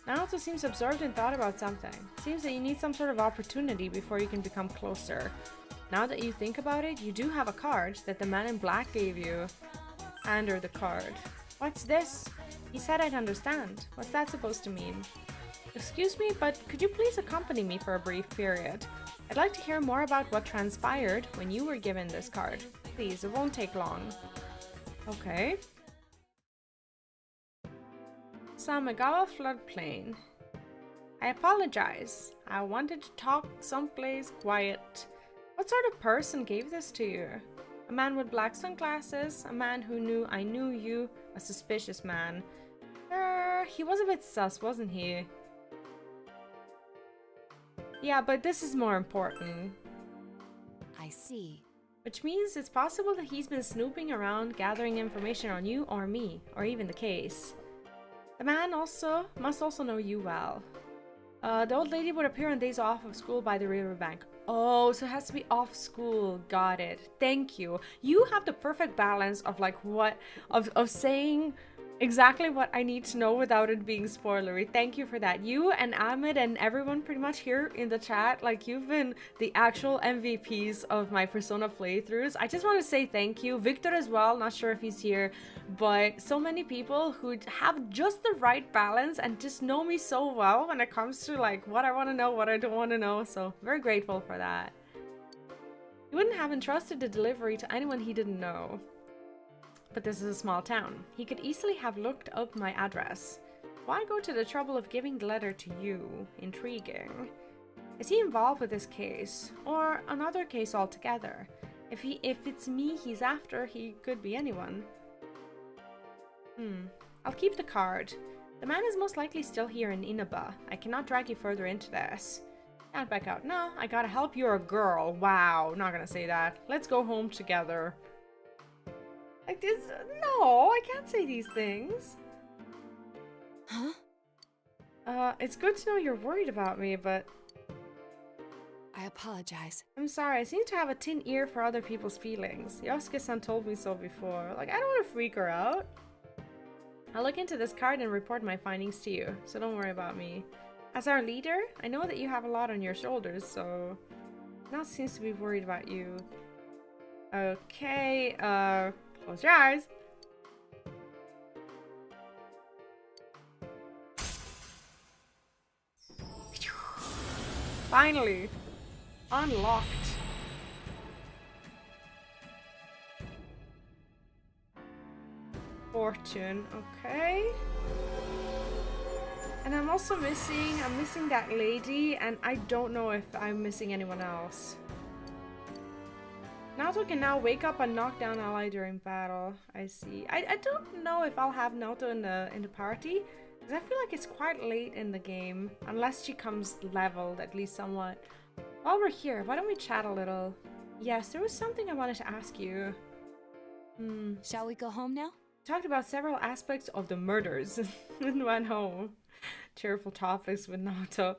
Naoto seems absorbed in thought about something. Seems that you need some sort of opportunity before you can become closer. Now that you think about it, you do have a card that the man in black gave you. Hand her the card. What's this? He said I'd understand. What's that supposed to mean? Excuse me, but could you please accompany me for a brief period? I'd like to hear more about what transpired when you were given this card. Please, it won't take long. Okay. Samegawa floodplain. I apologize. I wanted to talk someplace quiet. sort of person gave this to you? A man with black sunglasses, a man who knew I knew you, a suspicious man. He was a bit sus, wasn't he? Yeah, but this is more important. I see. Which means it's possible that he's been snooping around, gathering information on you or me, or even the case. The man must also know you well. The old lady would appear on days off of school by the riverbank. Oh, so it has to be off school. Got it. Thank you. You have the perfect balance of like of saying exactly what I need to know without it being spoilery. Thank you for that. You and Ahmed and everyone pretty much here in the chat, like you've been the actual MVPs of my Persona playthroughs. I just want to say thank you. Victor as well, not sure if he's here, but so many people who have just the right balance and just know me so well when it comes to like what I want to know, what I don't want to know. So very grateful for that. He wouldn't have entrusted the delivery to anyone he didn't know. But this is a small town. He could easily have looked up my address. Why go to the trouble of giving the letter to you? Intriguing. Is he involved with this case? Or another case altogether? If it's me he's after, he could be anyone. I'll keep the card. The man is most likely still here in Inaba. I cannot drag you further into this. Can't back out. No, I gotta help. You're a girl. Wow, not gonna say that. Let's go home together. Like this? No, I can't say these things. Huh? It's good to know you're worried about me, but I apologize. I'm sorry. I seem to have a tin ear for other people's feelings. Yosuke-san told me so before. Like, I don't want to freak her out. I'll look into this card and report my findings to you, so don't worry about me. As our leader, I know that you have a lot on your shoulders, so now seems to be worried about you. Okay, close your eyes. Finally, unlocked. Fortune, okay. And I'm also missing that lady, and I don't know if I'm missing anyone else. Naoto can now wake up and knock down ally during battle. I see. I don't know if I'll have Naoto in the party, because I feel like it's quite late in the game, unless she comes leveled at least somewhat. While we're here, why don't we chat a little? Yes, there was something I wanted to ask you. Shall we go home now? Talked about several aspects of the murders and went home. Cheerful topics with Naoto.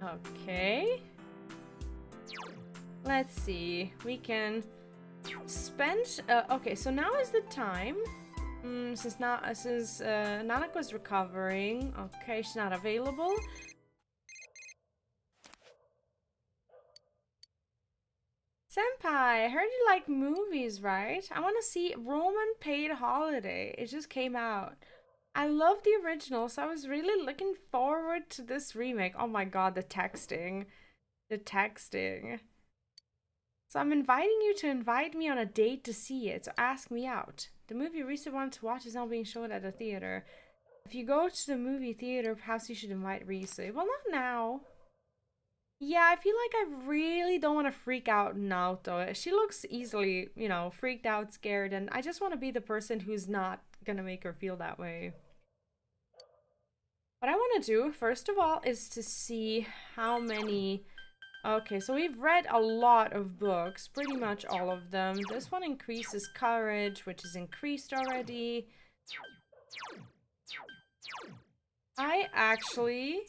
Okay. Let's see. We can spend. Okay, so now is the time. Since Nanako's recovering. Okay, she's not available. Senpai, I heard you like movies, right? I want to see Roman Paid Holiday. It just came out. I love the original, so I was really looking forward to this remake. Oh my god, the texting. The texting. So I'm inviting you to invite me on a date to see it, so ask me out. The movie you recently wanted to watch is now being shown at the theater. If you go to the movie theater, perhaps you should invite Risu. Well, not now. Yeah, I feel like I really don't want to freak out Naoto. She looks easily, you know, freaked out, scared, and I just want to be the person who's not gonna make her feel that way. What I want to do, first of all, is to see how many... Okay, so we've read a lot of books, pretty much all of them. This one increases courage, which is increased already. I actually...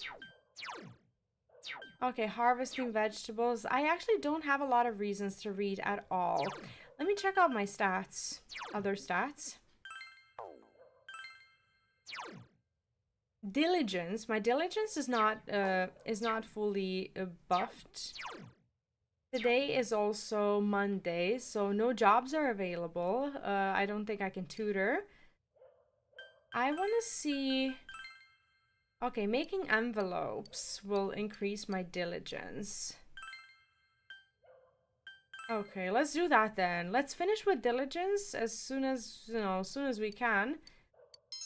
Okay, harvesting vegetables. I actually don't have a lot of reasons to read at all. Let me check out my stats. Other stats. Diligence. My diligence is not fully buffed. Today is also Monday, so no jobs are available. I don't think I can tutor. I want to see... Okay, making envelopes will increase my diligence. Okay, let's do that then. Let's finish with diligence as soon as, you know, as soon as we can.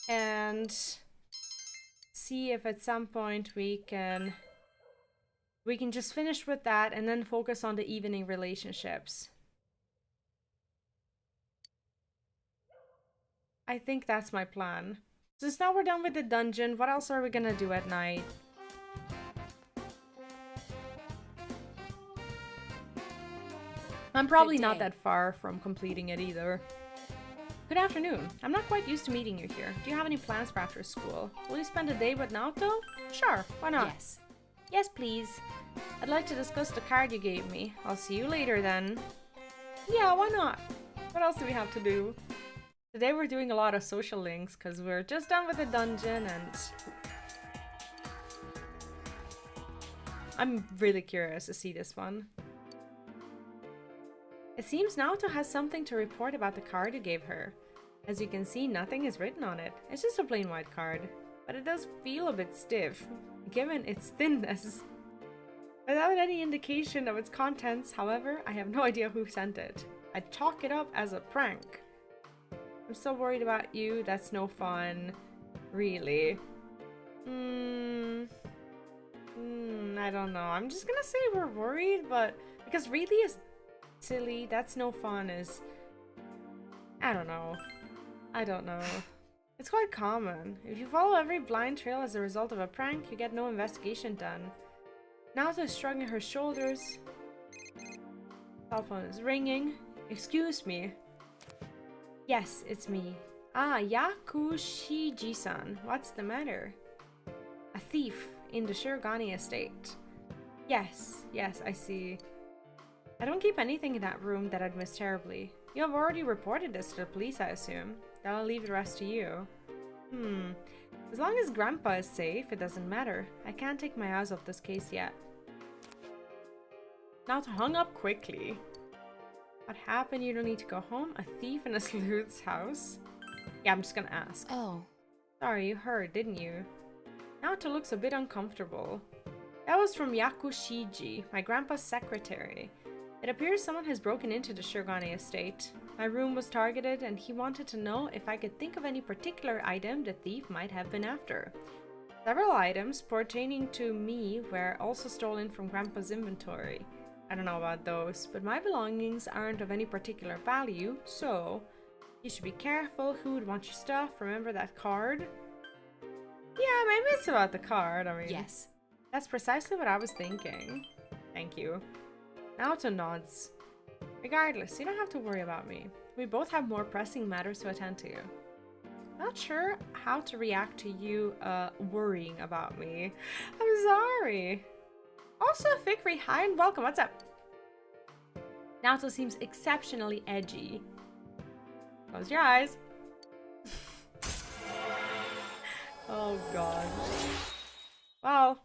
And see if at some point we can We can just finish with that and then focus on the evening relationships. I think that's my plan. Since now we're done with the dungeon, what else are we gonna do at night? I'm probably not that far from completing it either. Good afternoon. I'm not quite used to meeting you here. Do you have any plans for after school? Will you spend a day with Naoto? Sure, why not? Yes. Yes, please. I'd like to discuss the card you gave me. I'll see you later then. Yeah, why not? What else do we have to do? Today we're doing a lot of social links because we're just done with the dungeon and I'm really curious to see this one. It seems Naoto has something to report about the card you gave her. As you can see, nothing is written on it. It's just a plain white card. But it does feel a bit stiff, given its thinness. Without any indication of its contents, however, I have no idea who sent it. I'd chalk it up as a prank. I'm so worried about you, that's no fun. Really. I don't know. I'm just gonna say we're worried, but because really is silly, that's no fun is... I don't know. It's quite common. If you follow every blind trail as a result of a prank, you get no investigation done. Naoto is shrugging her shoulders. Cell phone is ringing. Excuse me. Yes, it's me. Ah, Yakushiji-san. What's the matter? A thief in the Shirogane estate. Yes, I see. I don't keep anything in that room that I'd miss terribly. You have already reported this to the police, I assume. Then I'll leave the rest to you. As long as Grandpa is safe, it doesn't matter. I can't take my eyes off this case yet. Naoto hung up quickly. What happened? You don't need to go home? A thief in a sleuth's house? Yeah, I'm just gonna ask. Oh. Sorry, you heard, didn't you? Naoto looks a bit uncomfortable. That was from Yakushiji, my grandpa's secretary. It appears someone has broken into the Shirogane estate. My room was targeted and he wanted to know if I could think of any particular item the thief might have been after. Several items pertaining to me were also stolen from Grandpa's inventory. I don't know about those, but my belongings aren't of any particular value, so you should be careful who would want your stuff. Remember that card? Yeah, maybe it's about the card. I mean, Yes. that's precisely what I was thinking. Thank you. Naoto nods. Regardless, you don't have to worry about me. We both have more pressing matters to attend to. Not sure how to react to you worrying about me. I'm sorry. Also, Fikri, hi and welcome. What's up? Naoto seems exceptionally edgy. Close your eyes. Oh god. Well,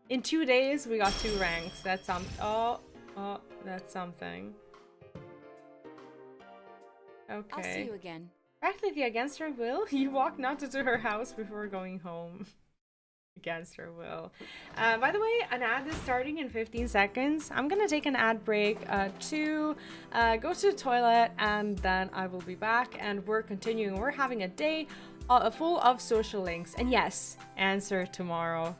in 2 days we got 2 ranks. That's oh, that's something. Okay. I'll see you again. Practically against her will, you walk Naoto to her house before going home. Against her will. By the way, an ad is starting in 15 seconds. I'm gonna take an ad break to go to the toilet, and then I will be back and we're continuing. We're having a day full of social links. And yes, answer tomorrow.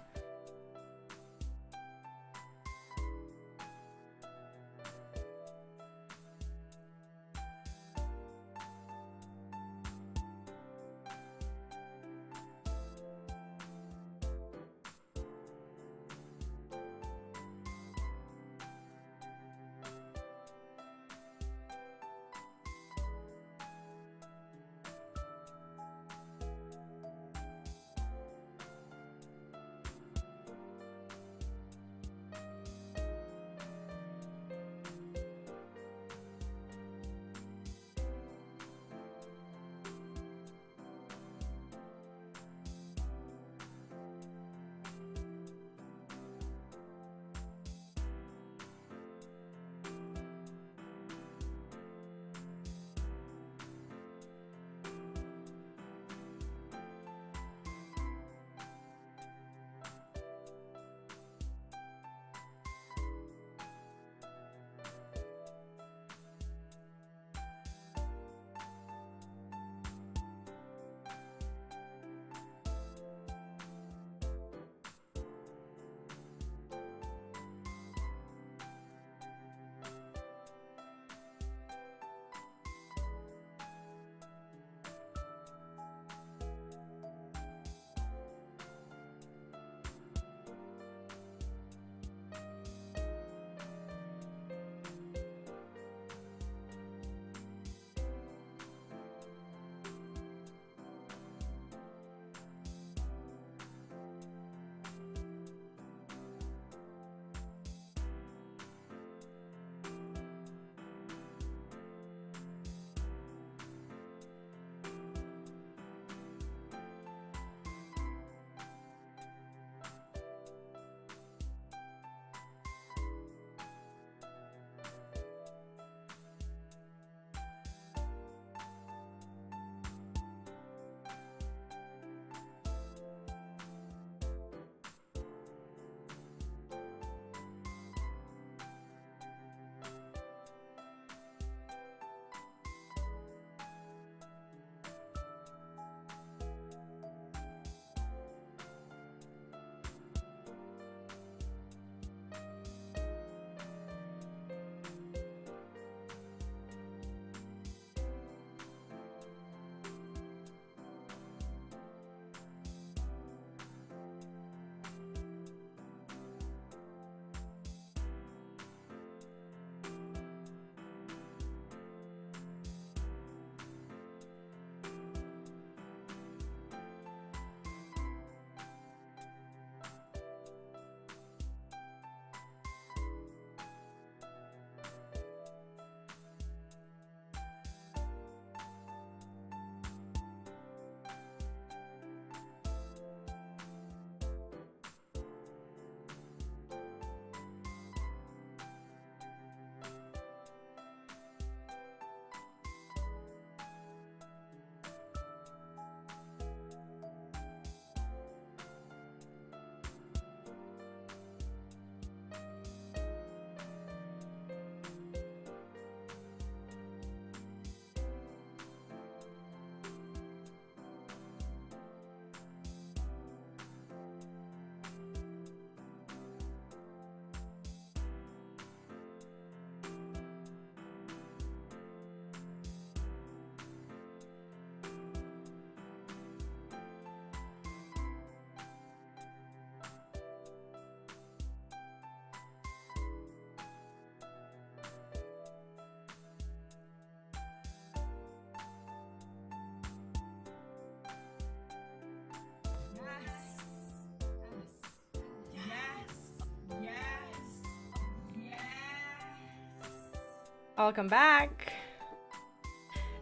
Welcome back.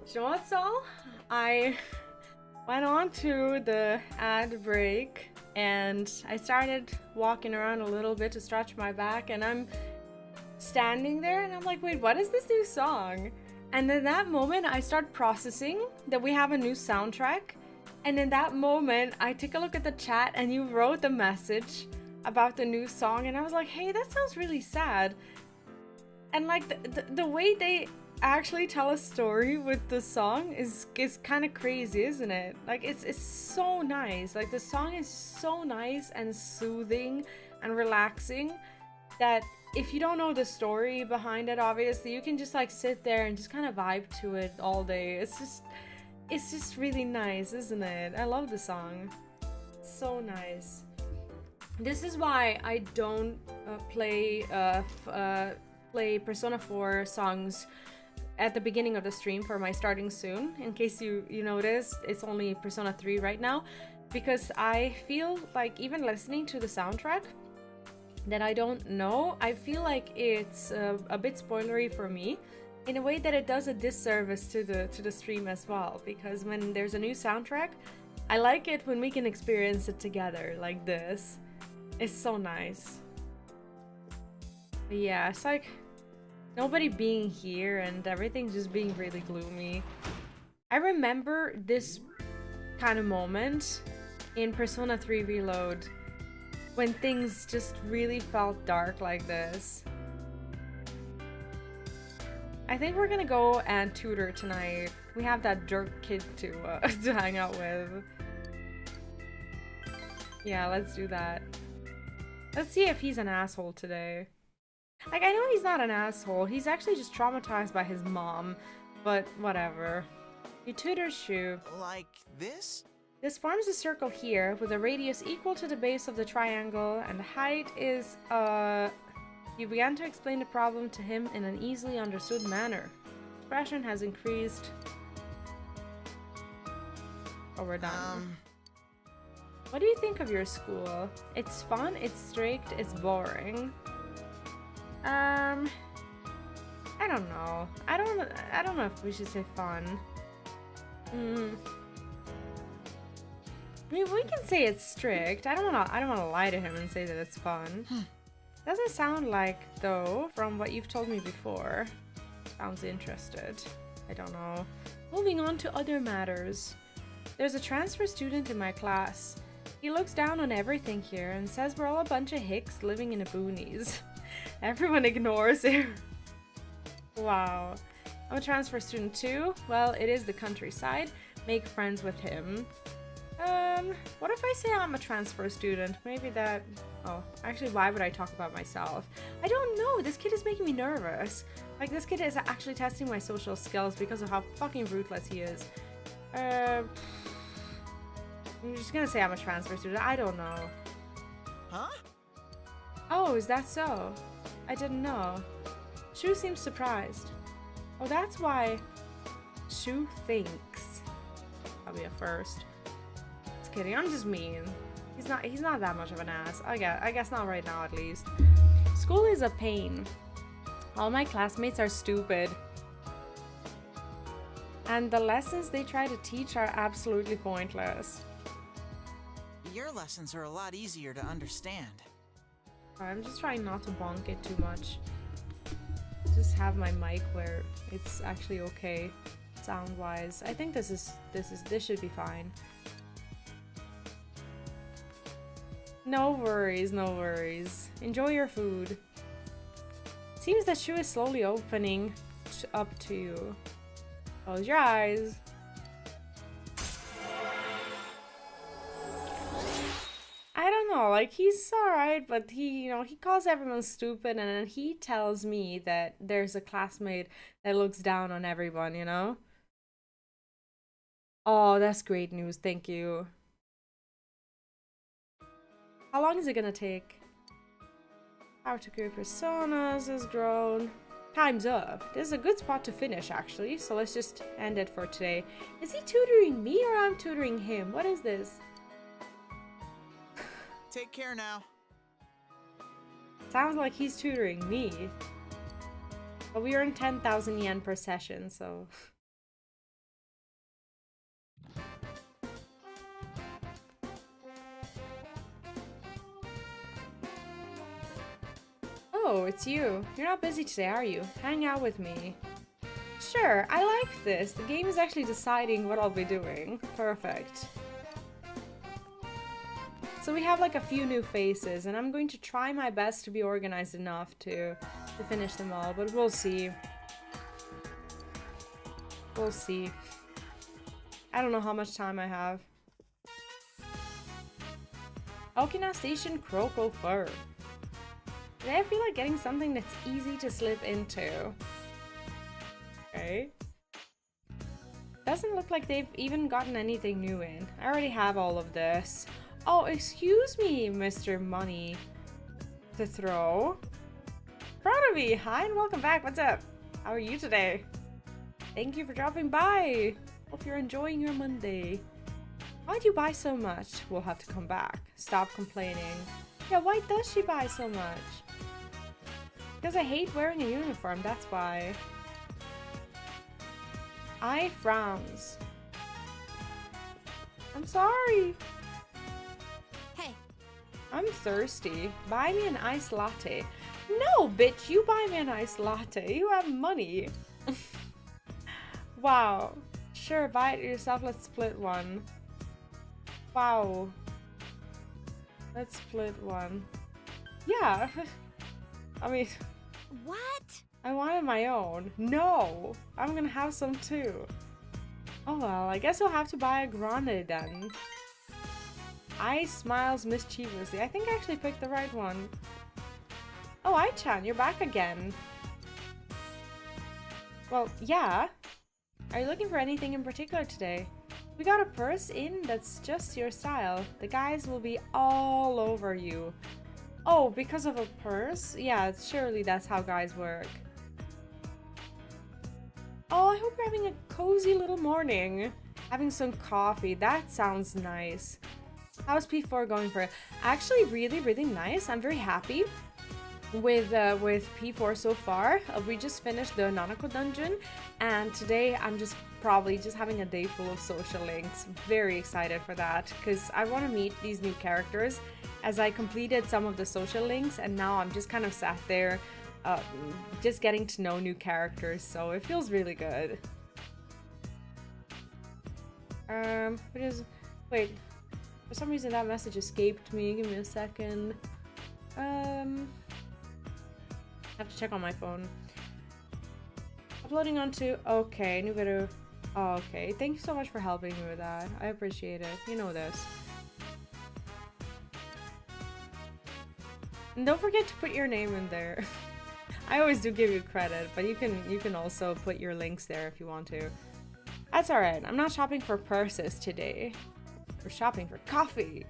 You know what, Saul? I went on to the ad break and I started walking around a little bit to stretch my back, and I'm standing there and I'm like, wait, what is this new song? And in that moment I start processing that we have a new soundtrack, and in that moment I take a look at the chat and you wrote the message about the new song, and I was like, hey, that sounds really sad. And like the way they actually tell a story with the song is kind of crazy, isn't it? Like it's so nice. Like the song is so nice and soothing and relaxing that if you don't know the story behind it, obviously you can just like sit there and just kind of vibe to it all day. It's just really nice, isn't it? I love the song. So nice. This is why I don't play Persona 4 songs at the beginning of the stream for my starting soon. In case you noticed, it's only Persona 3 right now, because I feel like even listening to the soundtrack that I don't know, I feel like it's a bit spoilery for me, in a way that it does a disservice to the stream as well, because when there's a new soundtrack, I like it when we can experience it together like this. It's so nice. But yeah, it's like nobody being here and everything just being really gloomy. I remember this kind of moment in Persona 3 Reload when things just really felt dark like this. I think we're gonna go and tutor tonight. We have that jerk kid to hang out with. Yeah, let's do that. Let's see if he's an asshole today. Like, I know he's not an asshole. He's actually just traumatized by his mom. But whatever. You tutor Shu. Like this? This forms a circle here with a radius equal to the base of the triangle, and the height is, You began to explain the problem to him in an easily understood manner. Expression has increased. Oh, we're done. What do you think of your school? It's fun, it's strict, it's boring. I don't know. I don't know if we should say fun. I mean, we can say it's strict. I don't wanna lie to him and say that it's fun. Doesn't sound like, though, from what you've told me before. Sounds interested. I don't know. Moving on to other matters. There's a transfer student in my class. He looks down on everything here and says we're all a bunch of hicks living in the boonies. Everyone ignores him. Wow. I'm a transfer student too. Well, it is the countryside. Make friends with him. What if I say I'm a transfer student? Maybe that... Oh, actually, why would I talk about myself? I don't know. This kid is making me nervous. Like, this kid is actually testing my social skills because of how fucking ruthless he is. I'm just gonna say I'm a transfer student. I don't know. Huh? Oh, is that so? I didn't know. Shu seems surprised. Oh, that's why Shu thinks. Probably a first. Just kidding. I'm just mean. He's not that much of an ass. I guess not right now, at least. School is a pain. All my classmates are stupid. And the lessons they try to teach are absolutely pointless. Your lessons are a lot easier to understand. I'm just trying not to bonk it too much. Just have my mic where it's actually okay sound-wise. I think this should be fine. No worries, no worries. Enjoy your food. Seems that Shu is slowly opening up to you. Close your eyes. I don't know, like, he's alright, but he calls everyone stupid, and then he tells me that there's a classmate that looks down on everyone, you know? Oh, that's great news, thank you. How long is it gonna take? Power to create personas has grown. Time's up. This is a good spot to finish, actually, so let's just end it for today. Is he tutoring me or I'm tutoring him? What is this? Take care now. Sounds like he's tutoring me. But we earn 10,000 yen per session, so... Oh, it's you. You're not busy today, are you? Hang out with me. Sure, I like this. The game is actually deciding what I'll be doing. Perfect. So we have like a few new faces, and I'm going to try my best to be organized enough to finish them all, but we'll see. We'll see. I don't know how much time I have. Okina Station Croco Fur. Today I feel like getting something that's easy to slip into. Okay. Doesn't look like they've even gotten anything new in. I already have all of this. Oh, excuse me, Mr. Money to throw. Proud of me. Hi and welcome back. What's up? How are you today? Thank you for dropping by. Hope you're enjoying your Monday. Why'd you buy so much? We'll have to come back. Stop complaining. Yeah, why does she buy so much? Because I hate wearing a uniform, that's why. I frowns. I'm sorry. Hey. I'm thirsty. Buy me an iced latte. No, bitch, you buy me an iced latte. You have money. Wow. Sure, buy it yourself. Let's split one. Wow. Let's split one. Yeah. I mean... What? I wanted my own. No! I'm gonna have some too. Oh well, I guess I'll have to buy a grande then. I smiles mischievously. I think I actually picked the right one. Oh, Ai-chan, you're back again. Well, yeah. Are you looking for anything in particular today? We got a purse in that's just your style. The guys will be all over you. Oh, because of a purse? Yeah, surely that's how guys work. Oh, I hope you're having a cozy little morning. Having some coffee. That sounds nice. How's P4 going for it? Actually, really, really nice. I'm very happy with P4 so far. We just finished the Nanako dungeon, and today I'm just probably just having a day full of social links. Very excited for that because I want to meet these new characters as I completed some of the social links, and now I'm just kind of sat there just getting to know new characters, so it feels really good. Wait, for some reason that message escaped me. Give me a second. I have to check on my phone. Uploading onto... Okay, new video. Oh, okay. Thank you so much for helping me with that. I appreciate it. You know this. And don't forget to put your name in there. I always do give you credit, but you can also put your links there if you want to. That's alright. I'm not shopping for purses today. We're shopping for coffee.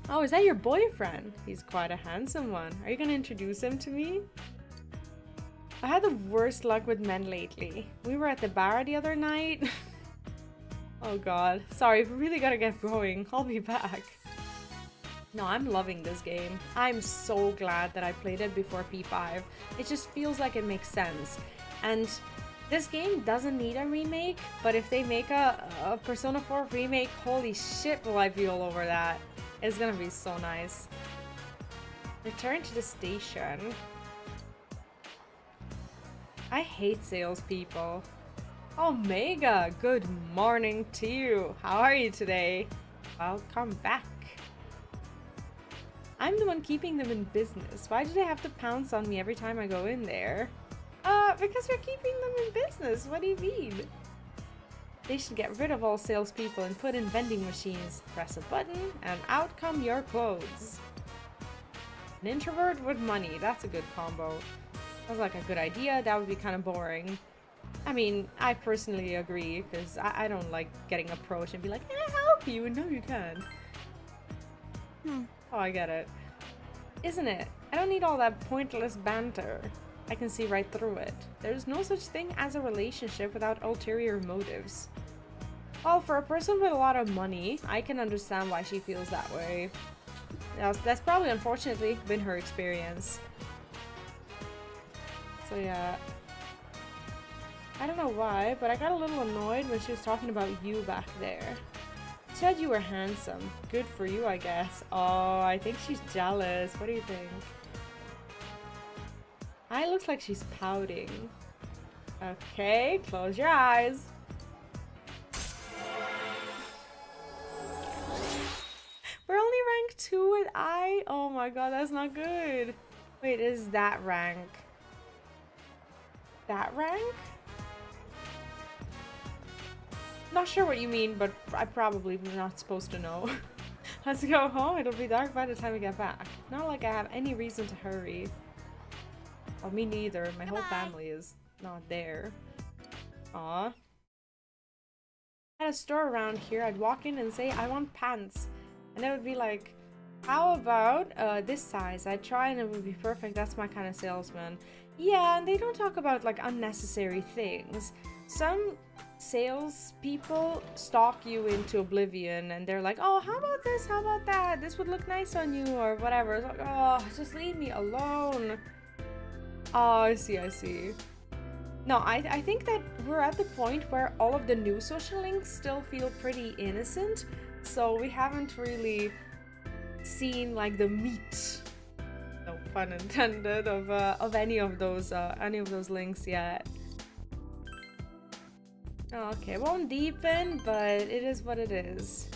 Oh, is that your boyfriend? He's quite a handsome one. Are you gonna introduce him to me? I had the worst luck with men lately. We were at the bar the other night. Oh god. Sorry, we really gotta get going. I'll be back. No, I'm loving this game. I'm so glad that I played it before P5. It just feels like it makes sense. And this game doesn't need a remake, but if they make a Persona 4 remake, holy shit will I be all over that. It's gonna be so nice. Return to the station. I hate salespeople. Omega, good morning to you. How are you today? Welcome back. I'm the one keeping them in business. Why do they have to pounce on me every time I go in there? Because we're keeping them in business. What do you mean? They should get rid of all salespeople and put in vending machines. Press a button and out come your clothes. An introvert with money. That's a good combo. Sounds like a good idea. That would be kind of boring. I mean, I personally agree because I don't like getting approached and be like, "Can I help you?" No, you can't. Oh, I get it. Isn't it? I don't need all that pointless banter. I can see right through it. There's no such thing as a relationship without ulterior motives. Well, for a person with a lot of money, I can understand why she feels that way. That's probably, unfortunately, been her experience. So yeah. I don't know why, but I got a little annoyed when she was talking about you back there. She said you were handsome. Good for you, I guess. Oh, I think she's jealous. What do you think? I looks like she's pouting. Okay, close your eyes. We're only rank 2 with I. Oh my god, that's not good. Wait, is that rank? That rank? Not sure what you mean, but I probably am not supposed to know. Let's go home. It'll be dark by the time we get back. Not like I have any reason to hurry. Well, me neither. My whole family is not there. Aw. At a store around here, I'd walk in and say, I want pants. And it would be like, how about this size? I'd try and it would be perfect. That's my kind of salesman. Yeah, and they don't talk about like unnecessary things. Some sales people stalk you into oblivion and they're like, oh, how about this? How about that? This would look nice on you or whatever. It's like, oh, just leave me alone. Oh, I see, I see. No, I think that we're at the point where all of the new social links still feel pretty innocent. So we haven't really seen like the meat, no pun intended, of any of those links yet. Okay, won't deepen, but it is what it is.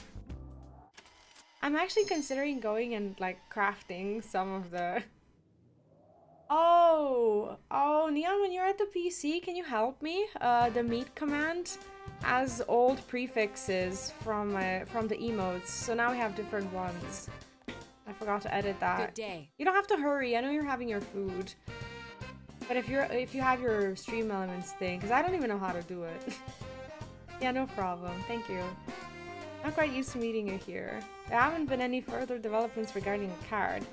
I'm actually considering going and like crafting some of the... Oh, Neon, when you're at the PC, can you help me? The meat command has old prefixes from the emotes, so now we have different ones. I forgot to edit that. Good day. You don't have to hurry. I know you're having your food, but if you have your stream elements thing, because I don't even know how to do it. Yeah, no problem. Thank you. Not quite used to meeting you here. There haven't been any further developments regarding a card.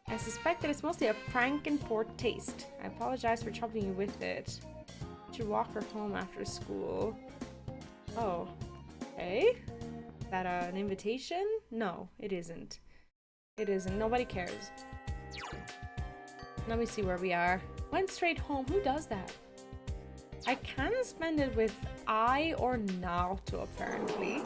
I suspect that it's mostly a prank in poor taste. I apologize for troubling you with it. You should walk her home after school. Oh, okay. Is that an invitation? No, it isn't. It isn't. Nobody cares. Let me see where we are. Went straight home. Who does that? I can spend it with I or Naruto, apparently.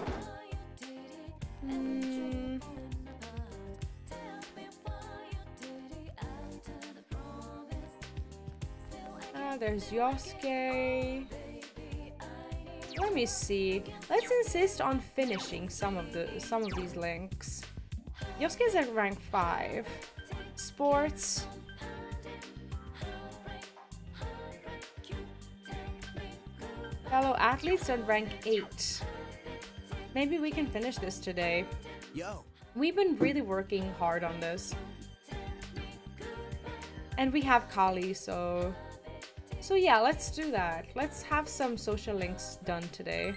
There's Yosuke. Let me see. Let's insist on finishing some of these links. Yosuke's at rank 5. Sports. Fellow athletes at rank 8. Maybe we can finish this today. Yo. We've been really working hard on this. And we have Kali, so yeah, let's do that. Let's have some social links done today.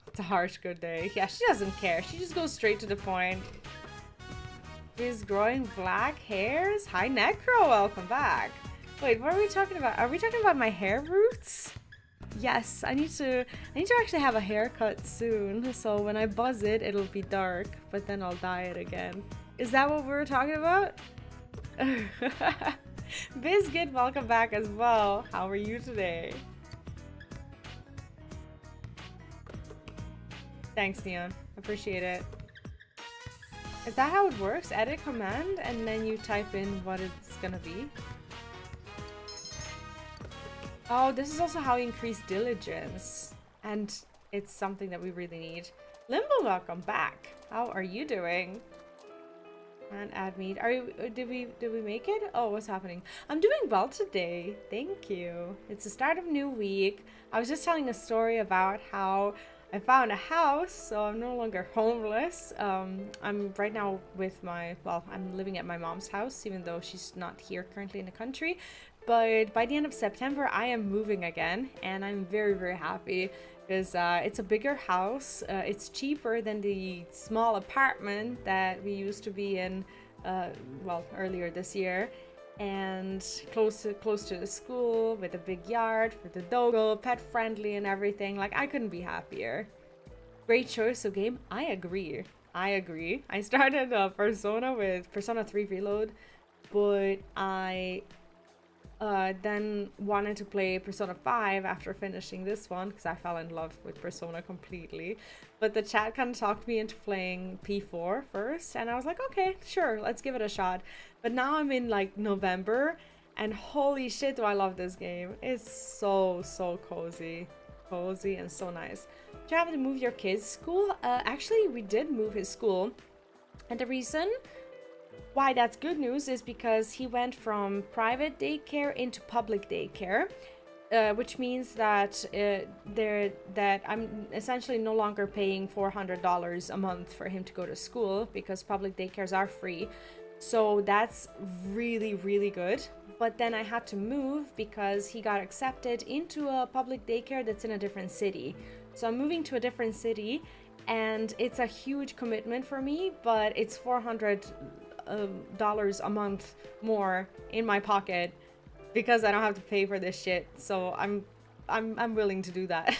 It's a harsh good day. Yeah, she doesn't care. She just goes straight to the point. She's growing black hairs? Hi Necro, welcome back. Wait, what are we talking about? Are we talking about my hair roots? Yes, I need to actually have a haircut soon. So when I buzz it, it'll be dark, but then I'll dye it again. Is that what we were talking about? Biscuit, welcome back as well. How are you today? Thanks, Neon. Appreciate it. Is that how it works? Edit command and then you type in what it's gonna be? Oh, this is also how you increase diligence. And it's something that we really need. Limbo, welcome back. How are you doing? And add meat. Did we make it? Oh, what's happening? I'm doing well today. Thank you. It's the start of a new week. I was just telling a story about how I found a house, so I'm no longer homeless. I'm right now with I'm living at my mom's house, even though she's not here currently in the country. But by the end of September, I am moving again, and I'm very, very happy because it's a bigger house. It's cheaper than the small apartment that we used to be in, earlier this year, and close to the school with a big yard for the doggo, pet friendly and everything. Like, I couldn't be happier. Great choice of game. I agree. I started Persona with Persona 3 Reload but I then wanted to play Persona 5 after finishing this one because I fell in love with Persona completely. But the chat kind of talked me into playing P4 first, and I was like, okay, sure, let's give it a shot. But now I'm in like November, and holy shit do I love this game. It's so cozy and so nice. Do you have to move your kid's school? Actually, we did move his school, and the reason why that's good news is because he went from private daycare into public daycare, which means that that I'm essentially no longer paying $400 a month for him to go to school because public daycares are free. So that's really good. But then I had to move because he got accepted into a public daycare that's in a different city. So I'm moving to a different city, and it's a huge commitment for me, but it's $400 a month more in my pocket because I don't have to pay for this shit. So I'm willing to do that.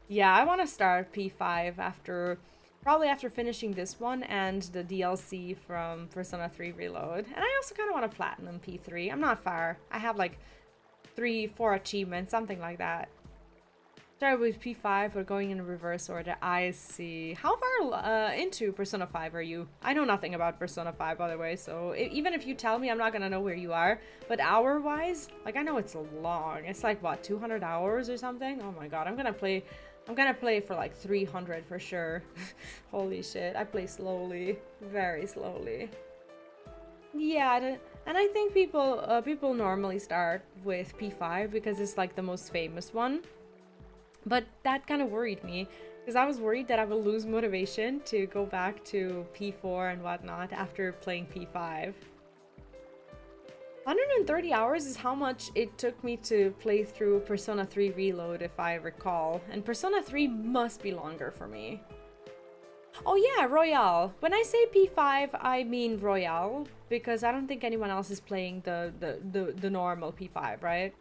Yeah, I want to start P5 probably after finishing this one and the DLC from Persona 3 Reload. And I also kind of want to platinum P3. I'm not far. I have like 3-4 achievements, something like that. Started with P5, but going in reverse order. I see. How far into Persona 5 are you? I know nothing about Persona 5, by the way, so even if you tell me, I'm not gonna know where you are. But hour-wise, like, I know it's long. It's like, what, 200 hours or something? Oh my god, I'm gonna play for like 300 for sure. Holy shit, I play slowly. Very slowly. Yeah, and I think people normally start with P5 because it's like the most famous one. But that kind of worried me because I was worried that I would lose motivation to go back to P4 and whatnot after playing P5. 130 hours is how much it took me to play through Persona 3 Reload, if I recall. And Persona 3 must be longer for me. Oh yeah, Royale. When I say P5, I mean Royale, because I don't think anyone else is playing the normal P5, right?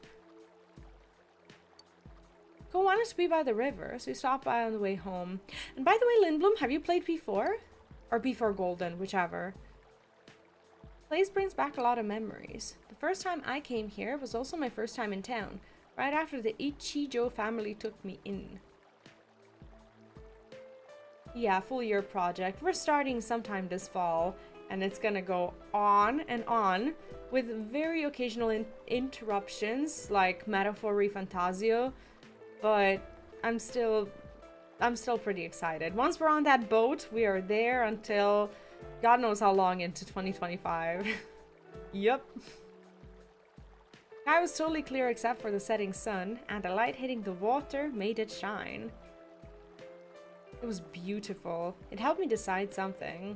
Go wanted to be by the river, so we stopped by on the way home. And by the way, Lindblom, have you played P4? Or P4 Golden, whichever. Place brings back a lot of memories. The first time I came here was also my first time in town, right after the Ichijo family took me in. Yeah, full year project. We're starting sometime this fall, and it's gonna go on and on with very occasional interruptions, like Metaphor Fantasio. But I'm still pretty excited. Once we're on that boat, we are there until God knows how long into 2025. Yep. Sky was totally clear except for the setting sun, and the light hitting the water made it shine. It was beautiful. It helped me decide something.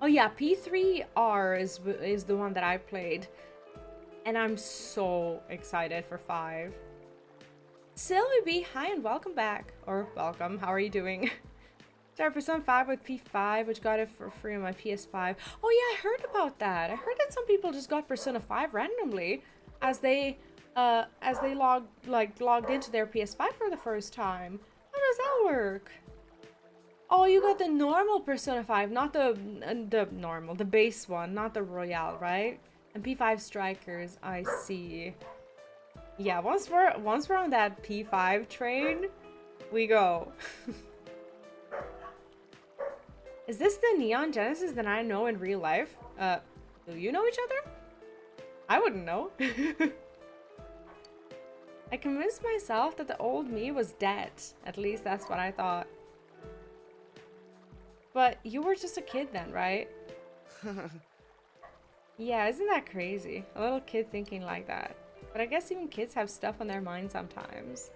Oh yeah, P3R is the one that I played. And I'm so excited for 5. Sylvie B, hi and welcome back. Or welcome, how are you doing? Started Persona 5 with P5, which got it for free on my PS5. Oh yeah, I heard about that. I heard that some people just got Persona 5 randomly as they logged into their PS5 for the first time. How does that work? Oh, you got the normal Persona 5, not the base one, not the Royale, right? And P5 Strikers, I see. Yeah, once we're on that P5 train, we go. Is this the Neon Genesis that I know in real life? Do you know each other? I wouldn't know. I convinced myself that the old me was dead. At least that's what I thought. But you were just a kid then, right? Yeah, isn't that crazy? A little kid thinking like that. But I guess even kids have stuff on their mind sometimes.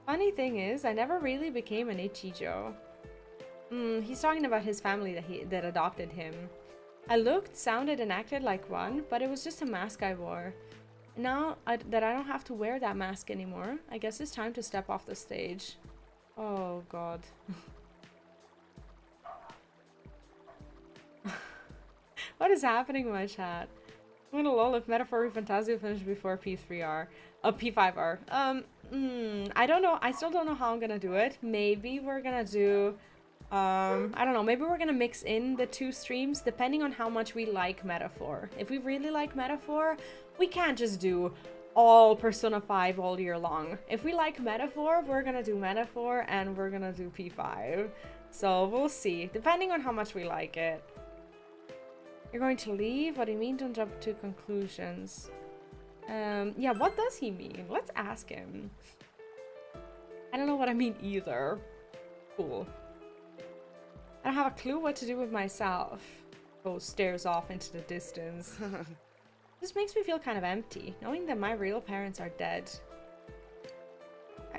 Funny thing is, I never really became an Ichijo. He's talking about his family that adopted him. I looked, sounded, and acted like one, but it was just a mask I wore. Now that I don't have to wear that mask anymore, I guess it's time to step off the stage. Oh god. What is happening in my chat? I'm gonna lol if Metaphor Fantasio finished before P3R. P5R. I don't know. I still don't know how I'm gonna do it. Maybe we're gonna do I don't know, maybe we're gonna mix in the two streams depending on how much we like Metaphor. If we really like Metaphor, we can't just do all Persona 5 all year long. If we like Metaphor, we're gonna do Metaphor and we're gonna do P5. So we'll see, depending on how much we like it. You're going to leave? What do you mean don't jump to conclusions? Yeah, what does he mean? Let's ask him. I don't know what I mean either. Cool. I don't have a clue what to do with myself. Bo stares off into the distance. This makes me feel kind of empty, knowing that my real parents are dead.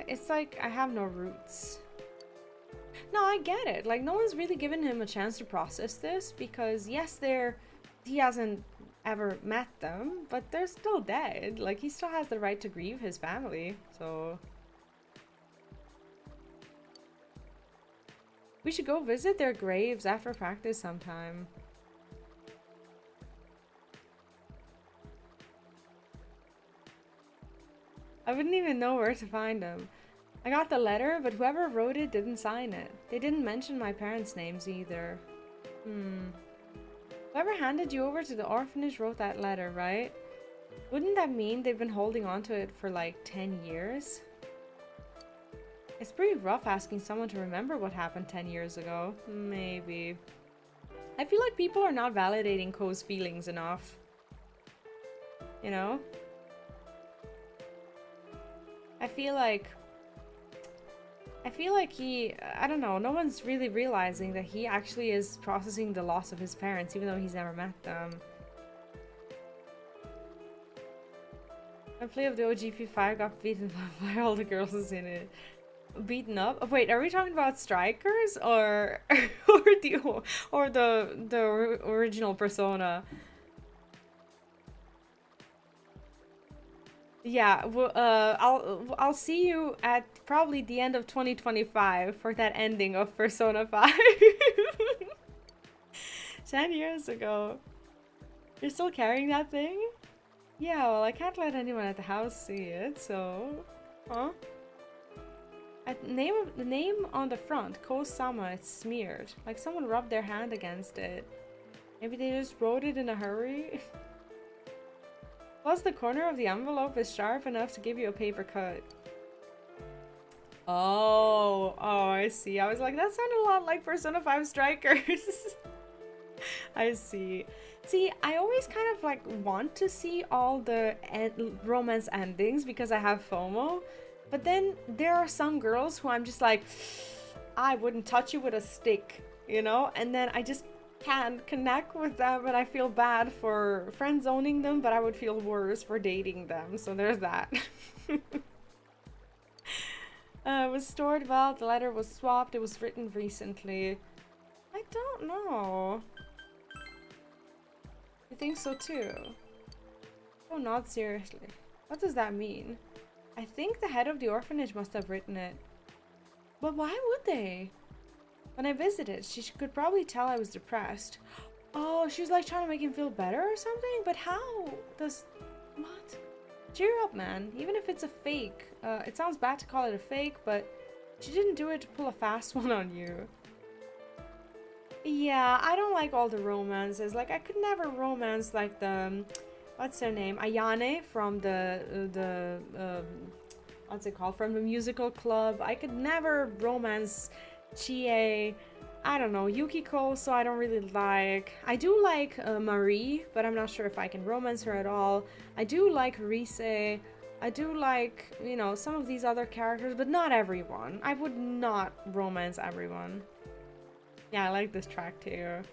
It's like I have no roots. No, I get it. Like, no one's really given him a chance to process this because, yes, he hasn't ever met them, but they're still dead. Like, he still has the right to grieve his family, so... We should go visit their graves after practice sometime. I wouldn't even know where to find them. I got the letter, but whoever wrote it didn't sign it. They didn't mention my parents' names either. Whoever handed you over to the orphanage wrote that letter, right? Wouldn't that mean they've been holding on to it for like 10 years? It's pretty rough asking someone to remember what happened 10 years ago. Maybe. I feel like people are not validating Ko's feelings enough. You know? I feel like he, I don't know, no one's really realizing that he actually is processing the loss of his parents, even though he's never met them. I play of the OGP5 got beaten by all the girls in it. Beaten up? Oh, wait, are we talking about strikers or the original Persona? Yeah, well, I'll see you at probably the end of 2025 for that ending of Persona 5. 10 years ago. You're still carrying that thing? Yeah, well, I can't let anyone at the house see it, so... Huh? The name on the front, Ko-sama, it's smeared. Like someone rubbed their hand against it. Maybe they just wrote it in a hurry? Plus, the corner of the envelope is sharp enough to give you a paper cut. Oh, I see. I was like, that sounded a lot like Persona 5 Strikers. I see. See, I always kind of like want to see all the romance endings because I have FOMO. But then there are some girls who I'm just like, I wouldn't touch you with a stick, you know? And then I just can't connect with them, and I feel bad for friend zoning them, but I would feel worse for dating them. So there's that. It was stored well, the letter was swapped, it was written recently. I don't know. I think so too. Oh, not seriously. What does that mean? I think the head of the orphanage must have written it. But why would they? When I visited, she could probably tell I was depressed. Oh, she was like trying to make him feel better or something? But how? What? Cheer up, man. Even if it's a fake. It sounds bad to call it a fake, but she didn't do it to pull a fast one on you. Yeah, I don't like all the romances. Like, I could never romance like the... What's her name? Ayane from the what's it called? From the musical club. I could never romance Chie. I don't know, Yukiko, so I don't really like. I do like Marie, but I'm not sure if I can romance her at all. I do like Rise. I do like, you know, some of these other characters, but not everyone. I would not romance everyone. Yeah, I like this track too.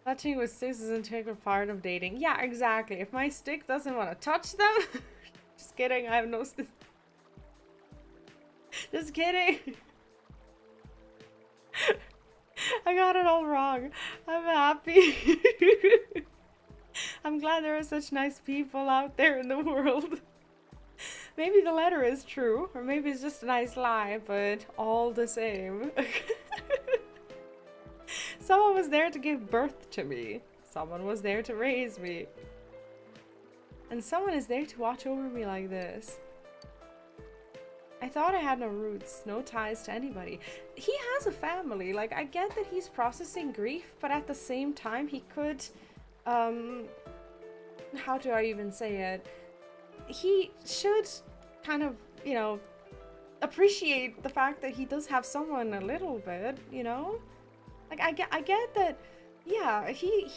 Touching with sticks is an integral part of dating. Yeah, exactly. If my stick doesn't want to touch them... Just kidding, I have no stick. Just kidding. I got it all wrong. I'm happy. I'm glad there are such nice people out there in the world. Maybe the letter is true, or maybe it's just a nice lie, but all the same. Someone was there to give birth to me. Someone was there to raise me. And someone is there to watch over me like this. I thought I had no roots, no ties to anybody. He has a family. Like, I get that he's processing grief, but at the same time, he could, how do I even say it? He should kind of, you know, appreciate the fact that he does have someone a little bit, you know? Like, I get that, yeah, he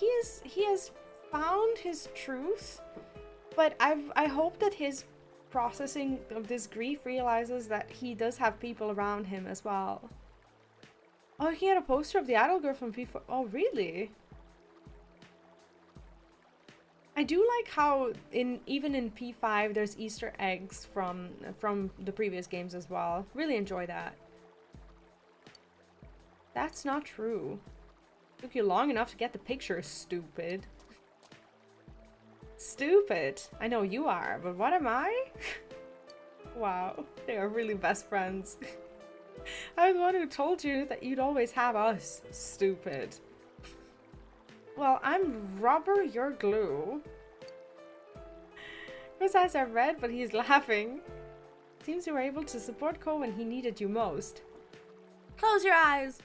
has found his truth, but I hope that his processing of this grief realizes that he does have people around him as well. Oh, he had a poster of the idol girl from P4. Oh, really? I do like how even in P5 there's Easter eggs from the previous games as well. Really enjoy that. That's not true. Took you long enough to get the picture, stupid. Stupid. I know you are, but what am I? Wow, they are really best friends. I was the one who told you that you'd always have us, stupid. Well, I'm rubber, you're glue. His eyes are red, but he's laughing. Seems you were able to support Cole when he needed you most. Close your eyes!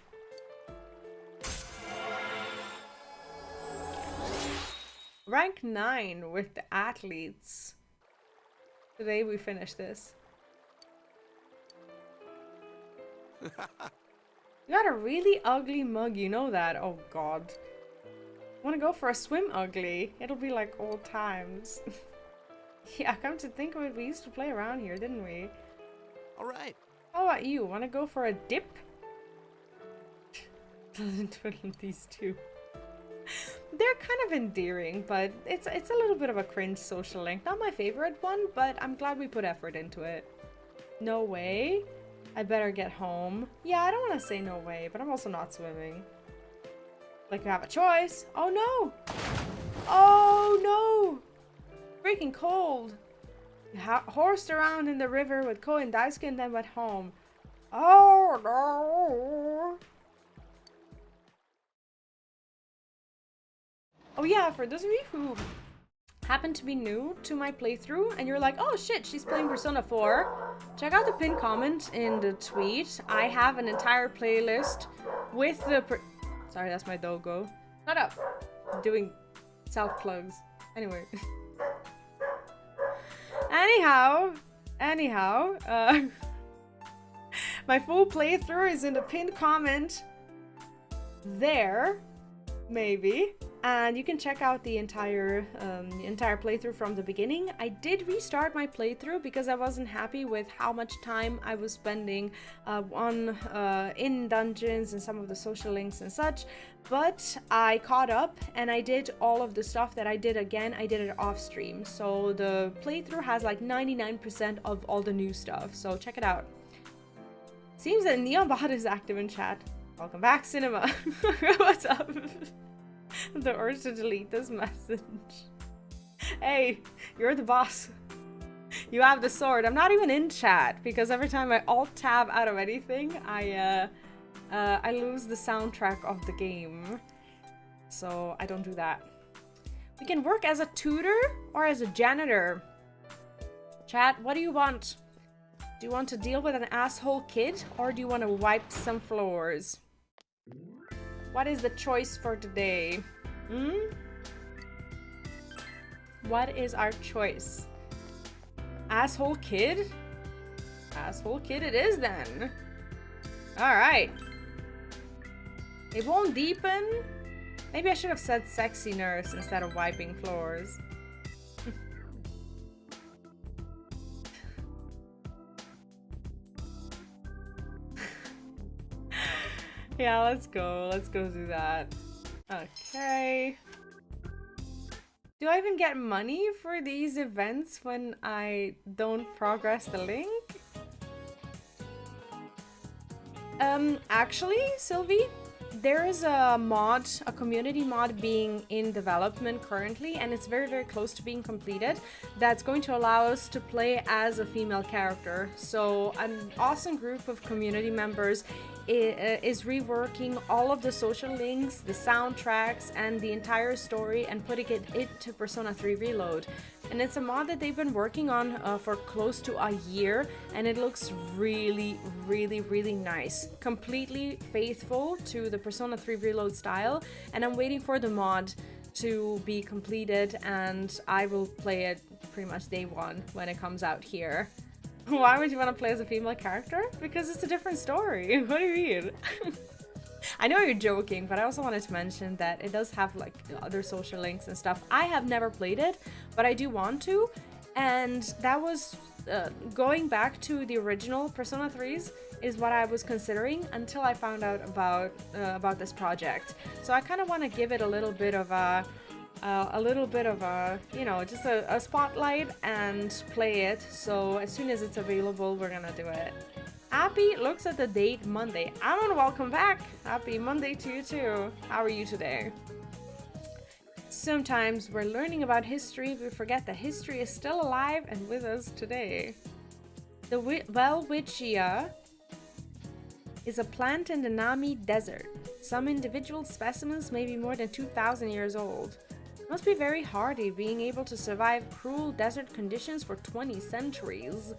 Rank 9 with the athletes. Today we finish this. You got a really ugly mug, you know that. Oh god. Wanna go for a swim ugly? It'll be like old times. Yeah, come to think of it, we used to play around here, didn't we? Alright. How about you? Wanna go for a dip? Twiddling these two. They're kind of endearing, but it's a little bit of a cringe social link. Not my favorite one, but I'm glad we put effort into it. No way. I better get home. Yeah, I don't want to say no way, but I'm also not swimming. Like you have a choice. Oh no! Oh no! Freaking cold. You horsed around in the river with Ko and Daisuke and then went home. Oh no! Oh yeah, for those of you who happen to be new to my playthrough and you're like, oh shit, she's playing Persona 4, check out the pinned comment in the tweet. I have an entire playlist with the sorry, that's my dogo. Shut up. I'm doing self-plugs. Anyway. Anyhow, my full playthrough is in the pinned comment there, maybe. And you can check out the entire playthrough from the beginning. I did restart my playthrough because I wasn't happy with how much time I was spending in dungeons and some of the social links and such. But I caught up and I did all of the stuff that I did again. I did it off stream. So the playthrough has like 99% of all the new stuff. So check it out. Seems that Neonbot is active in chat. Welcome back, Cinema. What's up? The urge to delete this message. Hey, you're the boss. You have the sword. I'm not even in chat because every time I alt tab out of anything, I lose the soundtrack of the game. So I don't do that. We can work as a tutor or as a janitor. Chat, what do you want? Do you want to deal with an asshole kid or do you want to wipe some floors? What is the choice for today? What is our choice? Asshole kid? Asshole kid it is then. Alright. It won't deepen. Maybe I should have said sexy nurse instead of wiping floors. Yeah, let's go. Let's go do that. Okay. Do I even get money for these events when I don't progress the link? Actually, Sylvie, there is a mod, a community mod being in development currently, and it's very, very close to being completed. That's going to allow us to play as a female character. So an awesome group of community members is reworking all of the social links, the soundtracks, and the entire story and putting it into Persona 3 Reload. And it's a mod that they've been working on for close to a year, and it looks really, really, really nice. Completely faithful to the Persona 3 Reload style, and I'm waiting for the mod to be completed, and I will play it pretty much day one when it comes out here. Why would you want to play as a female character? Because it's a different story. What do you mean? I know you're joking, but I also wanted to mention that it does have like other social links and stuff. I have never played it, but I do want to. And that was going back to the original Persona 3s is what I was considering until I found out about this project. So I kind of want to give it a little bit of a you know, just a spotlight and play it. So as soon as it's available, we're gonna do it. Happy looks at the date Monday. Ammon, welcome back. Happy Monday to you too. How are you today? Sometimes we're learning about history, we forget that history is still alive and with us today. The Welwitschia is a plant in the Nami Desert. Some individual specimens may be more than 2,000 years old. It must be very hardy being able to survive cruel desert conditions for 20 centuries.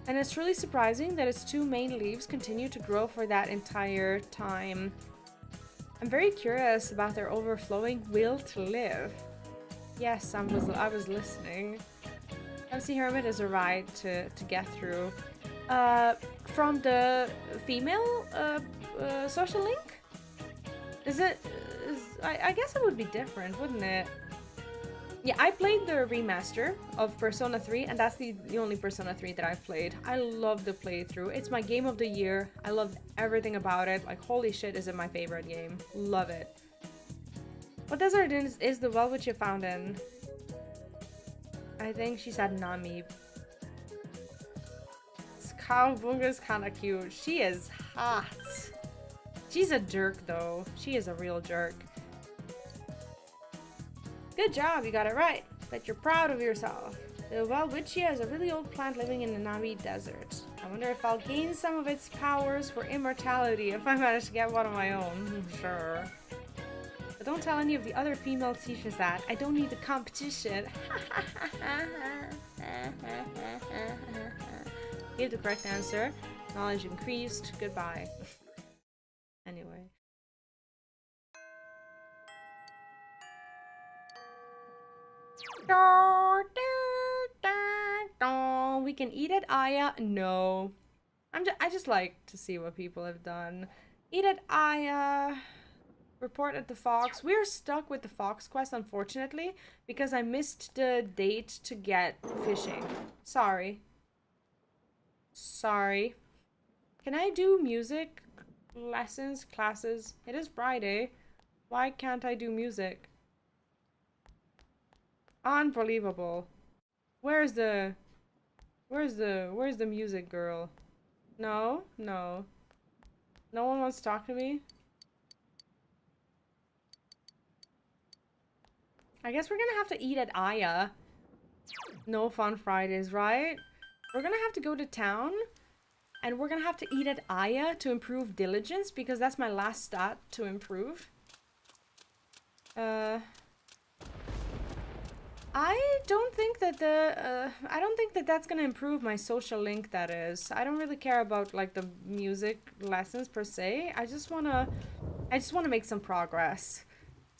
And it's truly surprising that its two main leaves continue to grow for that entire time. I'm very curious about their overflowing will to live. Yes, I was listening. MC Hermit is a ride to get through. From the female social link? I guess it would be different, wouldn't it? Yeah, I played the remaster of Persona 3, and that's the only Persona 3 that I've played. I love the playthrough. It's my game of the year. I love everything about it. Like, holy shit, is it my favorite game. Love it. What desert is the Welwitschia found in? I think she said Nami. Cowabunga's kinda cute. She is hot. She's a jerk, though. She is a real jerk. Good job, you got it right. Bet you're proud of yourself. The Welwitschia is a really old plant living in the Nami Desert. I wonder if I'll gain some of its powers for immortality if I manage to get one of my own. Sure. But don't tell any of the other female teachers that. I don't need the competition. Give the correct answer. Knowledge increased. Goodbye. Anyway. We can eat at Aya. No. I just like to see what people have done. Eat at Aya. Report at the Fox. We're stuck with the Fox quest, unfortunately, because I missed the date to get fishing. Sorry. Sorry. Can I do music lessons, classes? It is Friday. Why can't I do music? Unbelievable. Where's the music girl? No? No. No one wants to talk to me? I guess we're gonna have to eat at Aya. No fun Fridays, right? We're gonna have to go to town, and we're gonna have to eat at Aya to improve diligence, because that's my last stat to improve. I don't think that that's gonna improve my social link, that is. I don't really care about like the music lessons per se. I just wanna make some progress.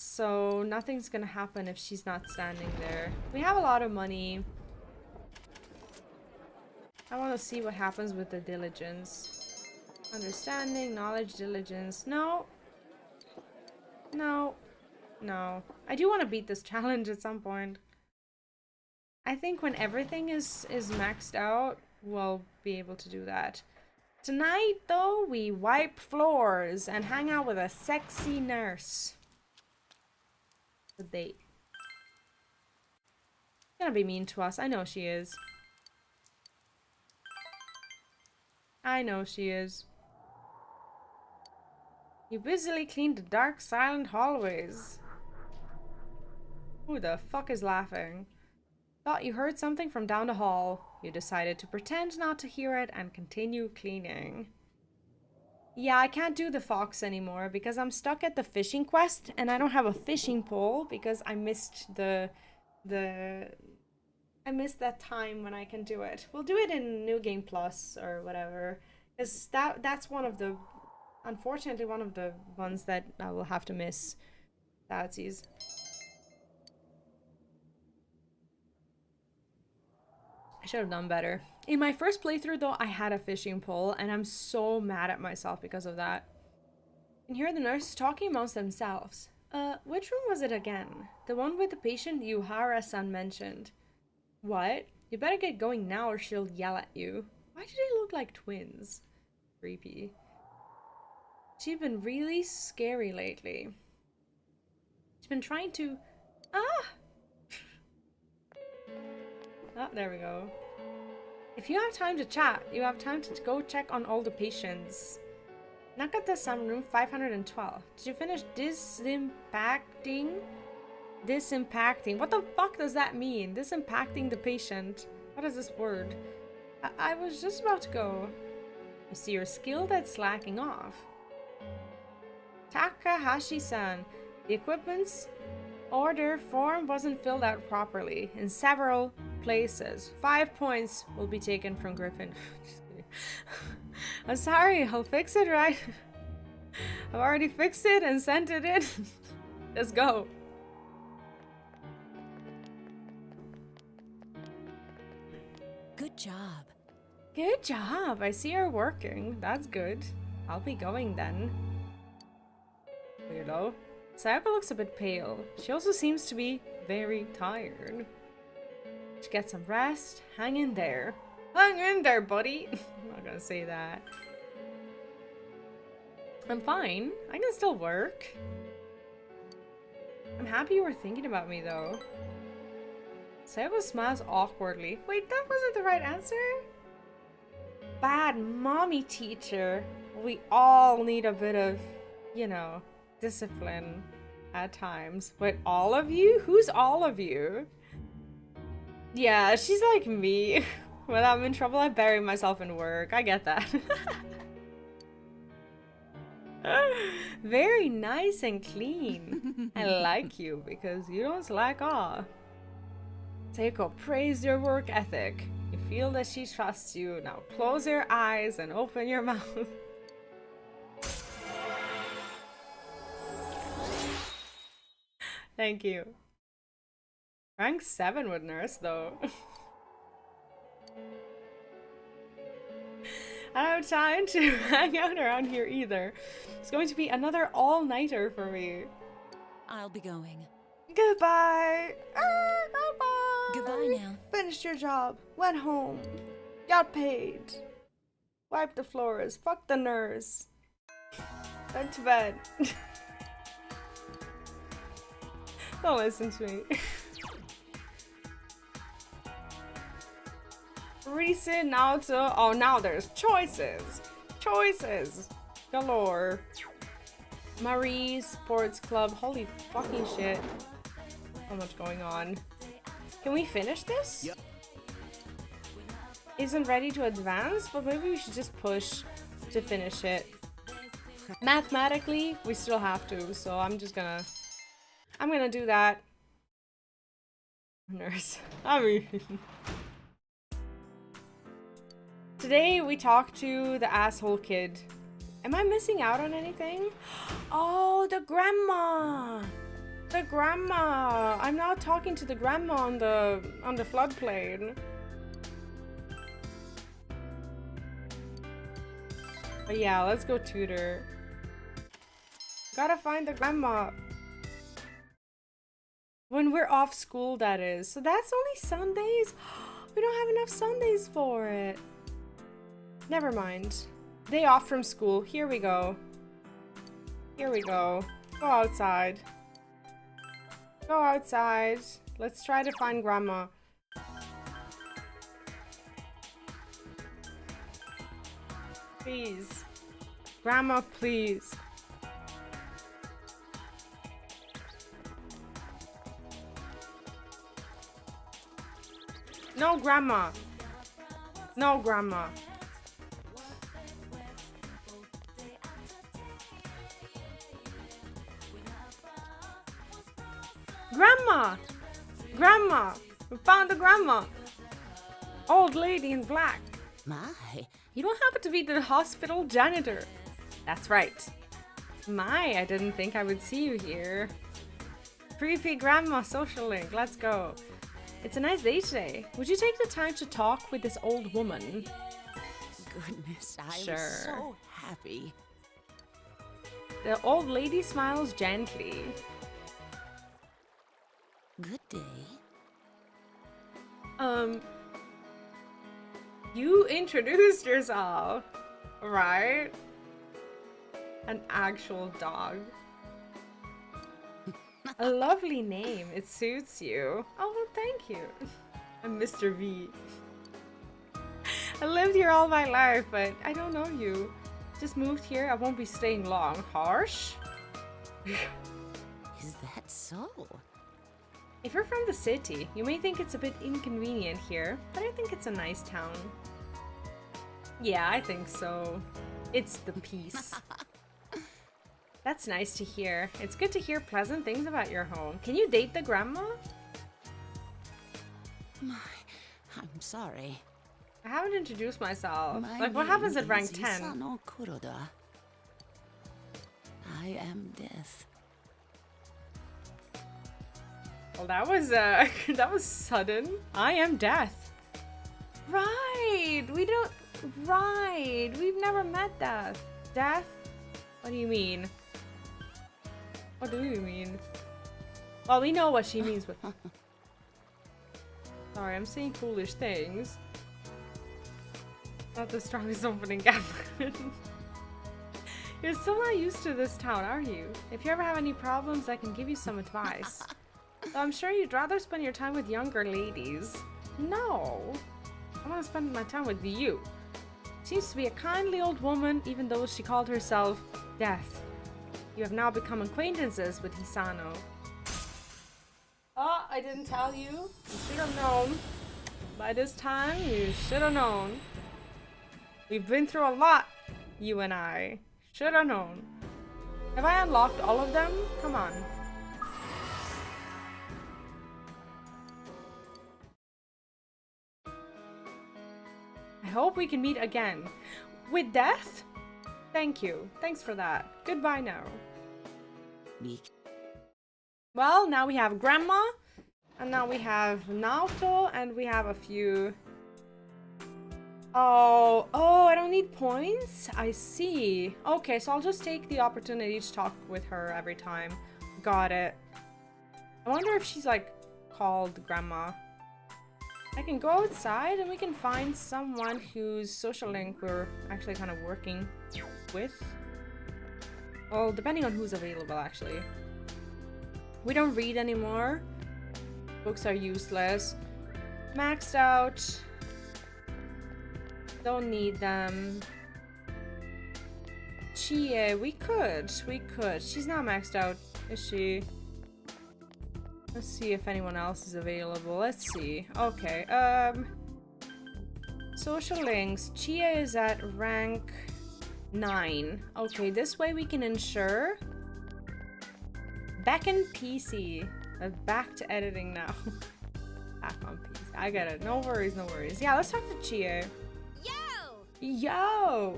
So nothing's gonna happen if she's not standing there. We have a lot of money. I want to see what happens with the diligence. Understanding, knowledge, diligence. No. No. No. I do want to beat this challenge at some point. I think when everything is maxed out, we'll be able to do that. Tonight, though, we wipe floors and hang out with a sexy nurse. The date. She's gonna be mean to us. I know she is. I know she is. You busily clean the dark, silent hallways. Who the fuck is laughing? Thought you heard something from down the hall. You decided to pretend not to hear it and continue cleaning. Yeah, I can't do the fox anymore because I'm stuck at the fishing quest and I don't have a fishing pole because I missed I missed that time when I can do it. We'll do it in New Game Plus or whatever. Because that's one of the, unfortunately, one of the ones that I will have to miss. Thatsies. I should have done better. In my first playthrough though, I had a fishing pole and I'm so mad at myself because of that. And here the nurses talking amongst themselves. Which room was it again? The one with the patient Yuhara-san mentioned. What? You better get going now or she'll yell at you. Why do they look like twins? Creepy. She's been really scary lately. She's been trying to... Ah! Oh, there we go. If you have time to chat, you have time to go check on all the patients. Nakata-san, room 512. Did you finish disimpacting? Disimpacting. What the fuck does that mean? Disimpacting the patient. What is this word? I was just about to go. I see your skill that's slacking off. Takahashi-san. The equipment's order form wasn't filled out properly in several places. 5 points will be taken from Griffin. Just kidding. I'm sorry, I'll fix it, right? I've already fixed it and sent it in. Let's go. Good job. Good job. I see you're working. That's good. I'll be going then. Weirdo. Sayaka looks a bit pale. She also seems to be very tired. Should get some rest. Hang in there. Hang in there, buddy. I'm not gonna say that. I'm fine. I can still work. I'm happy you were thinking about me, though. Sayaka smiles awkwardly. Wait, that wasn't the right answer? Bad mommy teacher. We all need a bit of, you know, discipline at times. Wait, all of you? Who's all of you? Yeah, she's like me. When I'm in trouble, I bury myself in work. I get that. Very nice and clean. I like you because you don't slack off. Seiko, praise your work ethic. You feel that she trusts you. Now close your eyes and open your mouth. Thank you. Rank 7 with nurse though. I don't have time to hang out around here either. It's going to be another all-nighter for me. I'll be going. Goodbye. Goodbye. Goodbye now. Finished your job. Went home. Got paid. Wiped the floors. Fucked the nurse. Went to bed. Don't listen to me. Recent now to... Oh, now there's choices. Choices. Galore. Marie Sports Club. Holy fucking shit. So much going on. Can we finish this? Yep. Isn't ready to advance, but maybe we should just push to finish it. Mathematically, we still have to, so I'm gonna do that. Nurse. I mean... Today we talked to the asshole kid. Am I missing out on anything? Oh, the grandma! The grandma! I'm now talking to the grandma on the floodplain. But yeah, let's go tutor. Gotta find the grandma. When we're off school, that is. So that's only Sundays? We don't have enough Sundays for it. Never mind. Day off from school. Here we go. Here we go. Go outside. Go outside. Let's try to find grandma. Please. Grandma, please. No, grandma. No, grandma. Grandma! Grandma! We found the grandma! Old lady in black. My, You don't happen to be the hospital janitor. That's right. My, I didn't think I would see you here. Creepy grandma social link, let's go. It's a nice day today. Would you take the time to talk with this old woman? goodness, I'm Sure. so happy. The old lady smiles gently. Good day. You introduced yourself, right? An actual dog. A lovely name. It suits you. Oh, well, thank you. I'm Mr. V. I lived here all my life, but I don't know you. Just moved here. I won't be staying long. Harsh? Is that so? If you're from the city, you may think it's a bit inconvenient here, but I think it's a nice town. Yeah, I think so. It's the peace. That's nice to hear. It's good to hear pleasant things about your home. Can you date the grandma? I'm sorry. I haven't introduced myself. My Like, what happens name at rank is 10? Isano Kuroda. I am death. Well, that was that was sudden. I am death. Right. Right. We've never met Death. Death? What do you mean? What do you mean? Well, we know what she means with. Sorry, I'm saying foolish things. Not the strongest opening ever. You're still not used to this town, are you? If you ever have any problems, I can give you some advice. Though I'm sure you'd rather spend your time with younger ladies. No. I want to spend my time with you. Seems to be a kindly old woman, even though she called herself Death. You have now become acquaintances with Hisano. Oh, I didn't tell you. You should have known. By this time, you should have known. We've been through a lot, you and I. Should have known. Have I unlocked all of them? Come on. I hope we can meet again. With Death? Thank you. Thanks for that. Goodbye now. Well, now we have Grandma, and now we have Naoto, and we have a few... Oh, I don't need points? I see. Okay, so I'll just take the opportunity to talk with her every time. Got it. I wonder if she's, like, called Grandma. I can go outside and we can find someone whose social link we're actually kind of working with. Well, depending on who's available, actually. We don't read anymore. Books are useless. Maxed out. Don't need them. Chie, we could. She's not maxed out, is she? Let's see if anyone else is available. Let's see. Okay, social links. Chie is at rank 9. Okay, this way we can ensure. Back in PC. Back to editing now. Back on PC. I get it. No worries, no worries. Yeah, let's talk to Chie. Yo!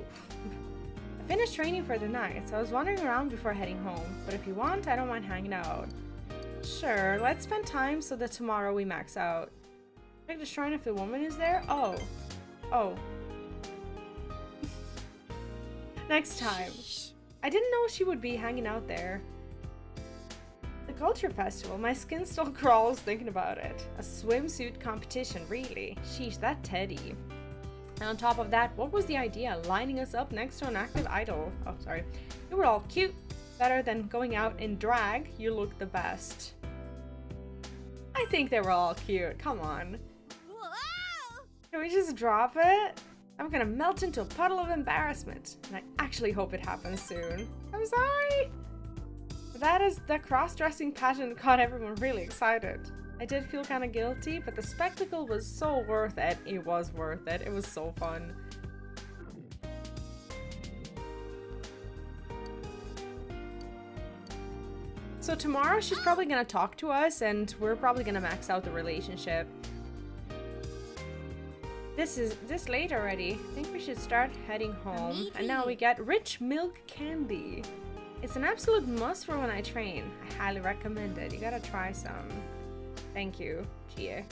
I finished training for the night, so I was wandering around before heading home. But if you want, I don't mind hanging out. Sure, let's spend time so that tomorrow we max out. Check the shrine if the woman is there. Oh. Next time. I didn't know she would be hanging out there. The culture festival, my skin still crawls thinking about it. A swimsuit competition, really. Sheesh, that Teddy. And on top of that, what was the idea? Lining us up next to an active idol. Oh, sorry. You were all cute. Better than going out in drag. You look the best. I think they were all cute. Come on. Can we just drop it? I'm gonna melt into a puddle of embarrassment. And I actually hope it happens soon. I'm sorry. That cross-dressing pageant got everyone really excited. I did feel kind of guilty, but the spectacle was so worth it. It was worth it. It was so fun. So tomorrow she's probably gonna talk to us and we're probably gonna max out the relationship. This is this late already. I think we should start heading home. And now we get rich milk candy. It's an absolute must for when I train. I highly recommend it. You gotta try some. Thank you, Chia.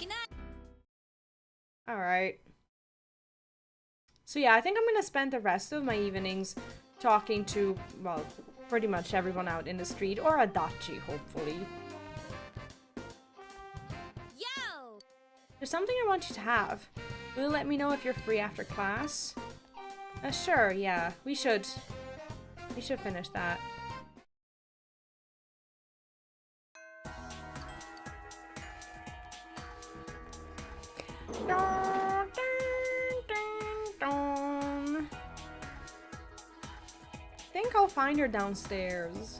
Alright. So yeah, I think I'm gonna spend the rest of my evenings talking to, well, pretty much everyone out in the street, or a dachi, hopefully. Yo! There's something I want you to have. Will you let me know if you're free after class? Sure, yeah. We should finish that. I think I'll find her downstairs.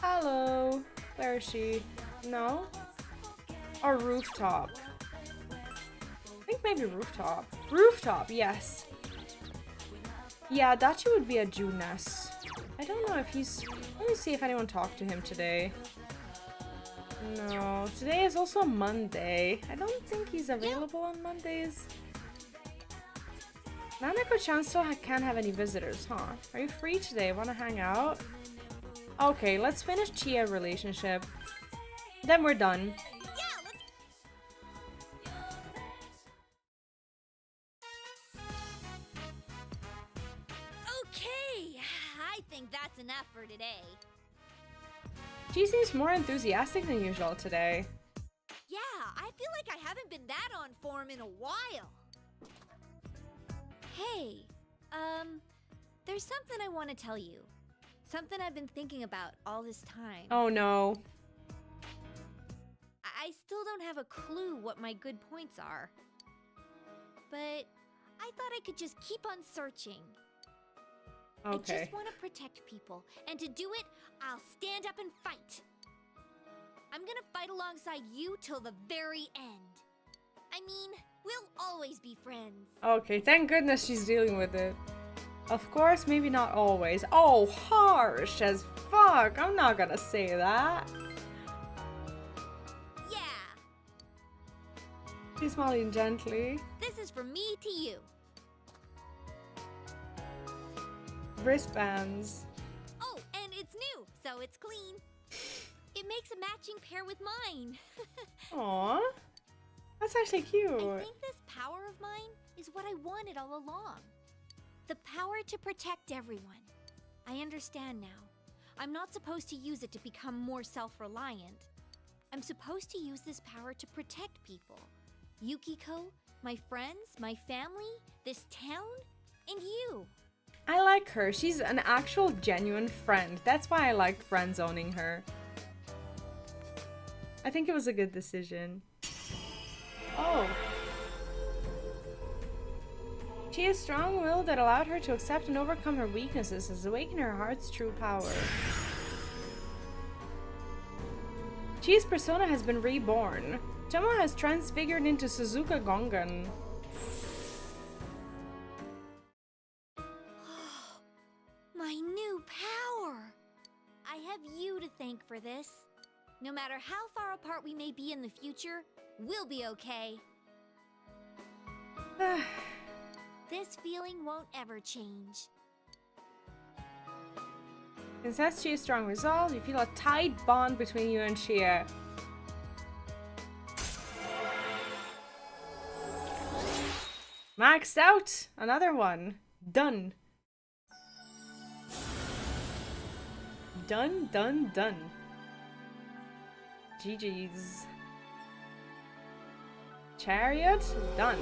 Hello. Where is she? No? Or rooftop? I think maybe rooftop. Rooftop, yes. Yeah, Dachi would be a Junes. I don't know if he's... Let me see if anyone talked to him today. No, today is also Monday. I don't think he's available on Mondays. Nanako-chan still can't have any visitors, huh? Are you free today? Wanna hang out? Okay, let's finish Chia relationship. Then we're done. Okay, I think that's enough for today. She seems more enthusiastic than usual today. Yeah, I feel like I haven't been that on form in a while. Hey, there's something I want to tell you. Something I've been thinking about all this time. Oh no. I still don't have a clue what my good points are. But I thought I could just keep on searching. I Okay. just want to protect people, and to do it, I'll stand up and fight. I'm gonna fight alongside you till the very end. I mean, we'll always be friends. Okay, thank goodness she's dealing with it. Of course, maybe not always. Oh, harsh as fuck. I'm not gonna say that. Yeah, She's smiling gently. this is from me to you. Wristbands. Oh, and it's new, so it's clean. It makes a matching pair with mine. Aww. That's actually cute. I think this power of mine is what I wanted all along. The power to protect everyone. I understand now. I'm not supposed to use it to become more self-reliant. I'm supposed to use this power to protect people. Yukiko, my friends, my family, this town, and you. I like her. She's an actual genuine friend. That's why I liked friend zoning her. I think it was a good decision. Oh. She has strong will that allowed her to accept and overcome her weaknesses has awakened her heart's true power. Chi's persona has been reborn. Chama has transfigured into Suzuka Gongan. My new power! I have you to thank for this. No matter how far apart we may be in the future, we'll be okay. This feeling won't ever change. Since Chia's strong resolve, you feel a tight bond between you and Chia. Maxed out! Another one. Done. Done, done, done. GG's. Chariot? Done.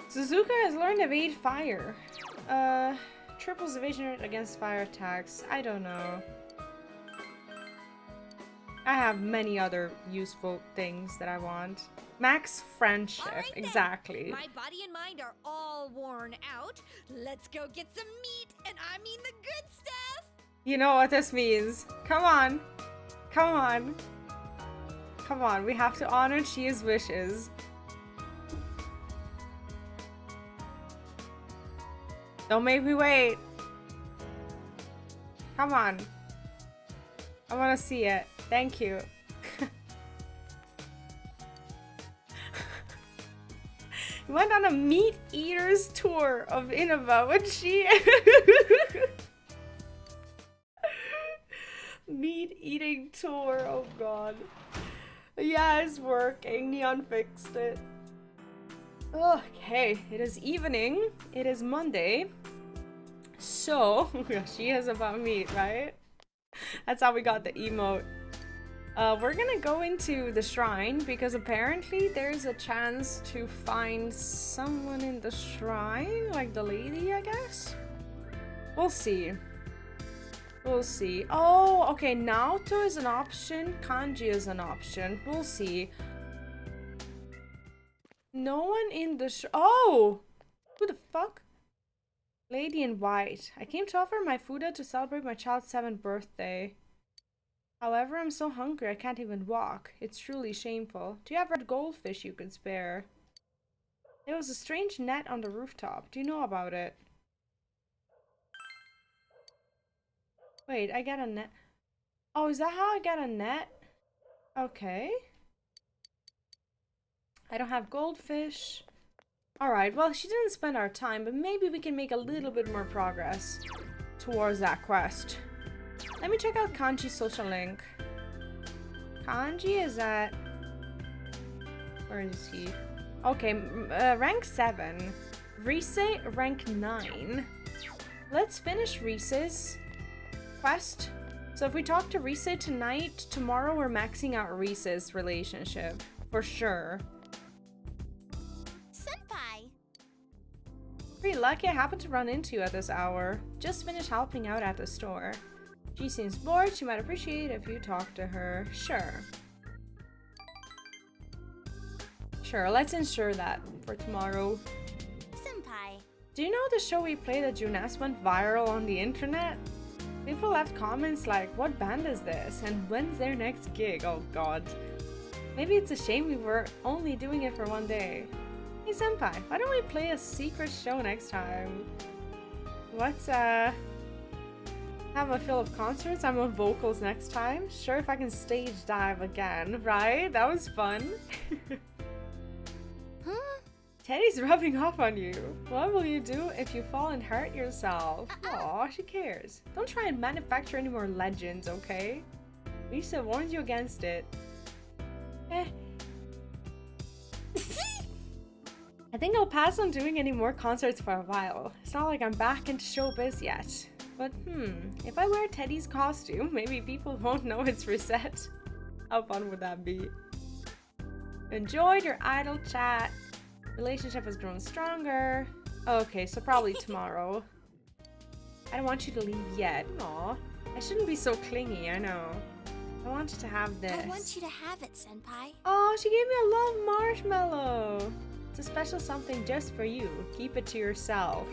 Suzuka has learned evade fire. Triples evasion rate against fire attacks. I don't know. I have many other useful things that I want. Max friendship, All right then. exactly. My body and mind are all worn out. Let's go get some meat, and I mean the good stuff. You know what this means. Come on. Come on. Come on, we have to honor Chia's wishes. Don't make me wait. Come on. I want to see it. Thank you. We went on a meat eater's tour of Innova with Chia. Meat eating tour, oh god. Yeah, it's working. Neon fixed it. Okay, it is evening. It is Monday. So, she is about meat, right? That's how we got the emote. We're gonna go into the shrine because apparently there's a chance to find someone in the shrine, like the lady, I guess. We'll see. We'll see. Oh, okay, Naoto is an option. Kanji is an option. We'll see. No one in the Oh! Who the fuck? Lady in white. I came to offer my Fuda to celebrate my child's 7th birthday. However, I'm so hungry I can't even walk. It's truly shameful. Do you have red goldfish you could spare? There was a strange net on the rooftop. Do you know about it? Wait, I got a net. Oh, is that how I got a net? Okay. I don't have goldfish. Alright, well, she didn't spend our time, but maybe we can make a little bit more progress towards that quest. Let me check out Kanji's social link. Kanji is at... Where is he? Okay, rank 7. Rise, rank 9. Let's finish Rise's quest. So if we talk to Rise tonight, tomorrow we're maxing out Rise's relationship. For sure. Pretty lucky I happened to run into you at this hour. Just finished helping out at the store. She seems bored. She might appreciate if you talk to her. Sure. Sure, let's ensure that for tomorrow. Senpai. Do you know the show we played at Junas went viral on the internet? People left comments like, what band is this? And when's their next gig? Oh god. Maybe it's a shame we were only doing it for one day. Hey senpai, why don't we play a secret show next time? Let's have a fill of concerts. I'm on vocals next time. Sure, if I can stage dive again, right? That was fun. Huh? Teddy's rubbing off on you. What will you do if you fall and hurt yourself? Aw, she cares. Don't try and manufacture any more legends, okay? Lisa warns you against it. I think I'll pass on doing any more concerts for a while. It's not like I'm back into showbiz yet. But if I wear Teddy's costume, maybe people won't know it's reset. How fun would that be? Enjoyed your idle chat. Relationship has grown stronger. Okay, so probably tomorrow. I don't want you to leave yet. Aw, I shouldn't be so clingy, I know. I want you to have this. I want you to have it, senpai. Oh, she gave me a love marshmallow. It's a special something just for you. Keep it to yourself.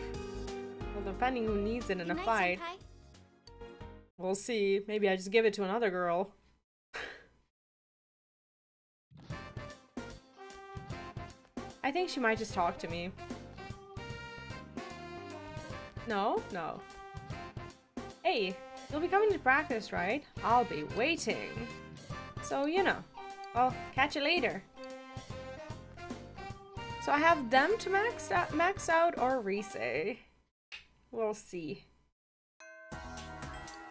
Well, depending who needs it in a Good night, fight. senpai. We'll see. Maybe I just give it to another girl. I think she might just talk to me. No? No. Hey, you'll be coming to practice, right? I'll be waiting. So, you know. Well, catch you later. So I have them to max out or Rise. We'll see.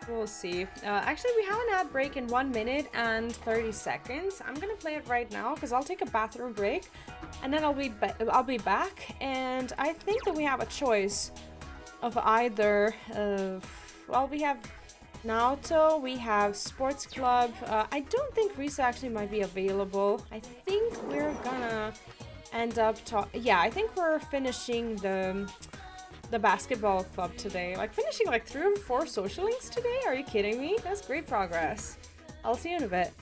We'll see. Actually, we have an ad break in 1 minute and 30 seconds. I'm gonna play it right now because I'll take a bathroom break, and then I'll be back. And I think that we have a choice of either. Well, we have Naoto, we have Sports Club. I don't think Risa actually might be available. I think we're gonna end up yeah, I think we're finishing the basketball club today. Like finishing like 3 or 4 social links today? Are you kidding me? That's great progress. I'll see you in a bit.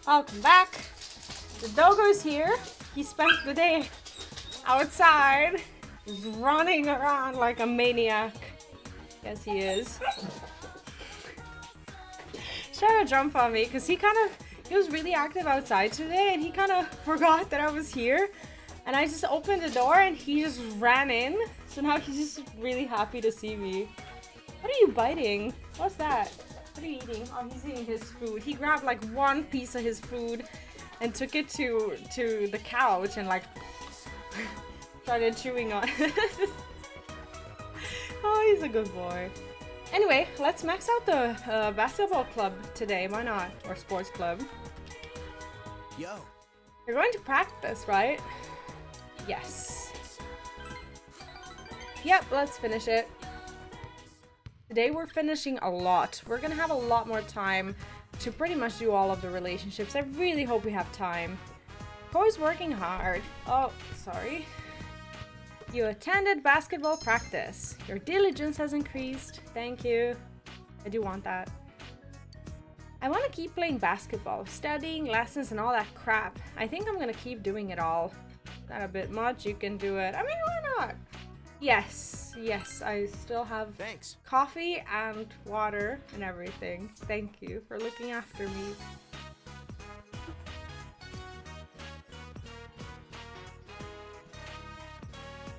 Welcome back. The doggo's here. He spent the day outside, running around like a maniac. Yes, he is. Trying to jump on me because he was really active outside today and he kind of forgot that I was here. And I just opened the door and he just ran in. So now he's just really happy to see me. What are you biting? What's that? What are you eating? Oh, he's eating his food. He grabbed like one piece of his food and took it to the couch and like started chewing on it. Oh, he's a good boy. Anyway, let's max out the basketball club today. Why not? Or sports club. Yo. You're going to practice, right? Yes. Yep, let's finish it. Today we're finishing a lot. We're gonna have a lot more time to pretty much do all of the relationships. I really hope we have time. Koi's working hard. Oh, sorry. You attended basketball practice. Your diligence has increased. Thank you. I do want that. I want to keep playing basketball, studying, lessons, and all that crap. I think I'm gonna keep doing it all. Not a bit much, you can do it. I mean, why not? Yes, I still have Thanks. coffee and water and everything. Thank you for looking after me.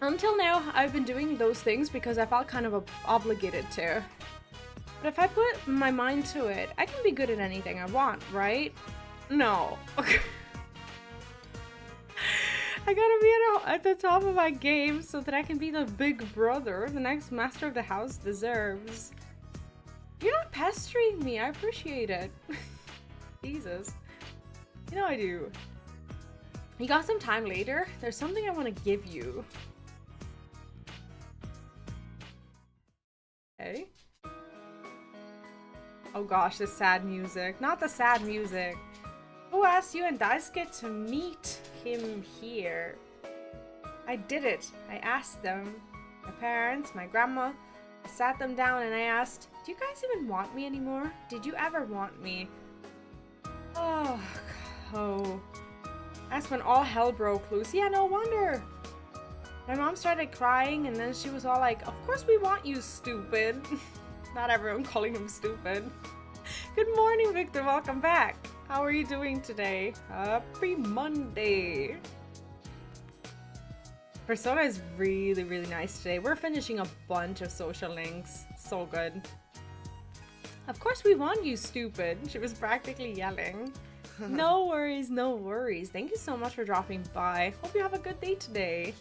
Until now, I've been doing those things because I felt kind of obligated to. But if I put my mind to it, I can be good at anything I want, right? No. I gotta be at the top of my game so that I can be the big brother the next master of the house deserves. You're not pestering me, I appreciate it. Jesus. You know I do. You got some time later? There's something I want to give you. Okay. Oh gosh, the sad music. Not the sad music. Who asked you and Daisuke to meet him here? I did it. I asked them. My parents, my grandma. I sat them down and I asked, do you guys even want me anymore? Did you ever want me? Oh. That's when all hell broke loose. Yeah, no wonder. My mom started crying and then she was all like, of course we want you, stupid. Not everyone calling him stupid. Good morning, Victor. Welcome back. How are you doing today? Happy Monday. Persona is really, really nice today. We're finishing a bunch of social links. So good. Of course we want you, stupid. She was practically yelling. No worries, no worries. Thank you so much for dropping by. Hope you have a good day today.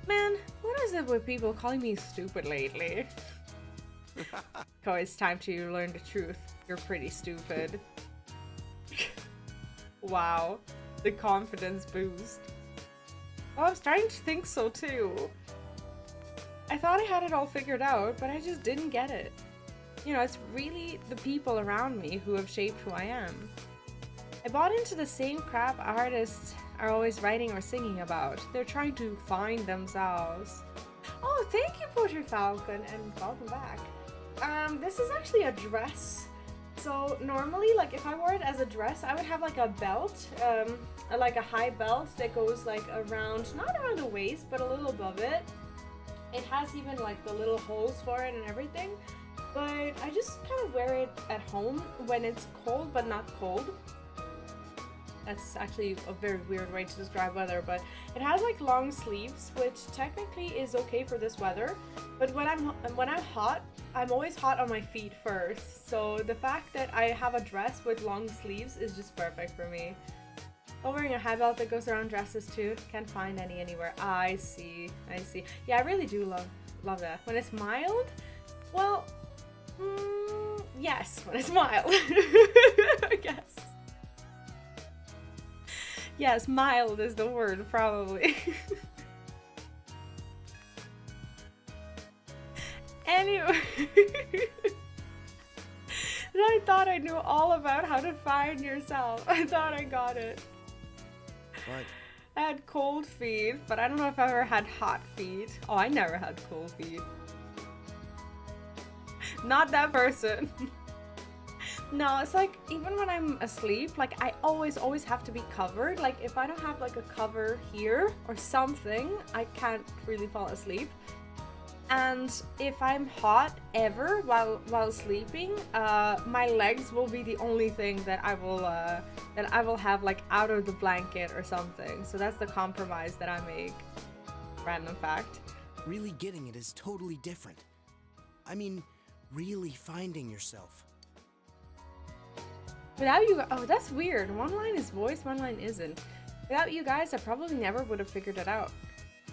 Man, what is it with people calling me stupid lately? Koi, it's time to learn the truth. You're pretty stupid. Wow, the confidence boost. Well, I'm starting to think so too. I thought I had it all figured out, but I just didn't get it. You know, it's really the people around me who have shaped who I am. I bought into the same crap artists are always writing or singing about. They're trying to find themselves. Oh, thank you, Poacher Falcon, and welcome back. This is actually a dress. So normally, like if I wore it as a dress, I would have like a belt, like a high belt that goes like around, not around the waist, but a little above it. It has even like the little holes for it and everything. But I just kind of wear it at home when it's cold, but not cold. That's actually a very weird way to describe weather, but it has like long sleeves, which technically is okay for this weather. But when I'm hot, I'm always hot on my feet first. So the fact that I have a dress with long sleeves is just perfect for me. Oh, wearing a high belt that goes around dresses too. Can't find any anywhere. I see. Yeah, I really do love that. When it's mild, well, yes, when it's mild, I guess. Yes, mild is the word, probably. Anyway, I thought I knew all about how to find yourself. I thought I got it. What? I had cold feet, but I don't know if I ever had hot feet. Oh, I never had cold feet. Not that person. No, it's like even when I'm asleep, like I always have to be covered. Like if I don't have like a cover here or something, I can't really fall asleep. And if I'm hot ever while sleeping, my legs will be the only thing that I will have like out of the blanket or something. So that's the compromise that I make. Random fact. Really getting it is totally different. I mean, really finding yourself. Without you, oh, that's weird. One line is voice, one line isn't. Without you guys, I probably never would have figured it out.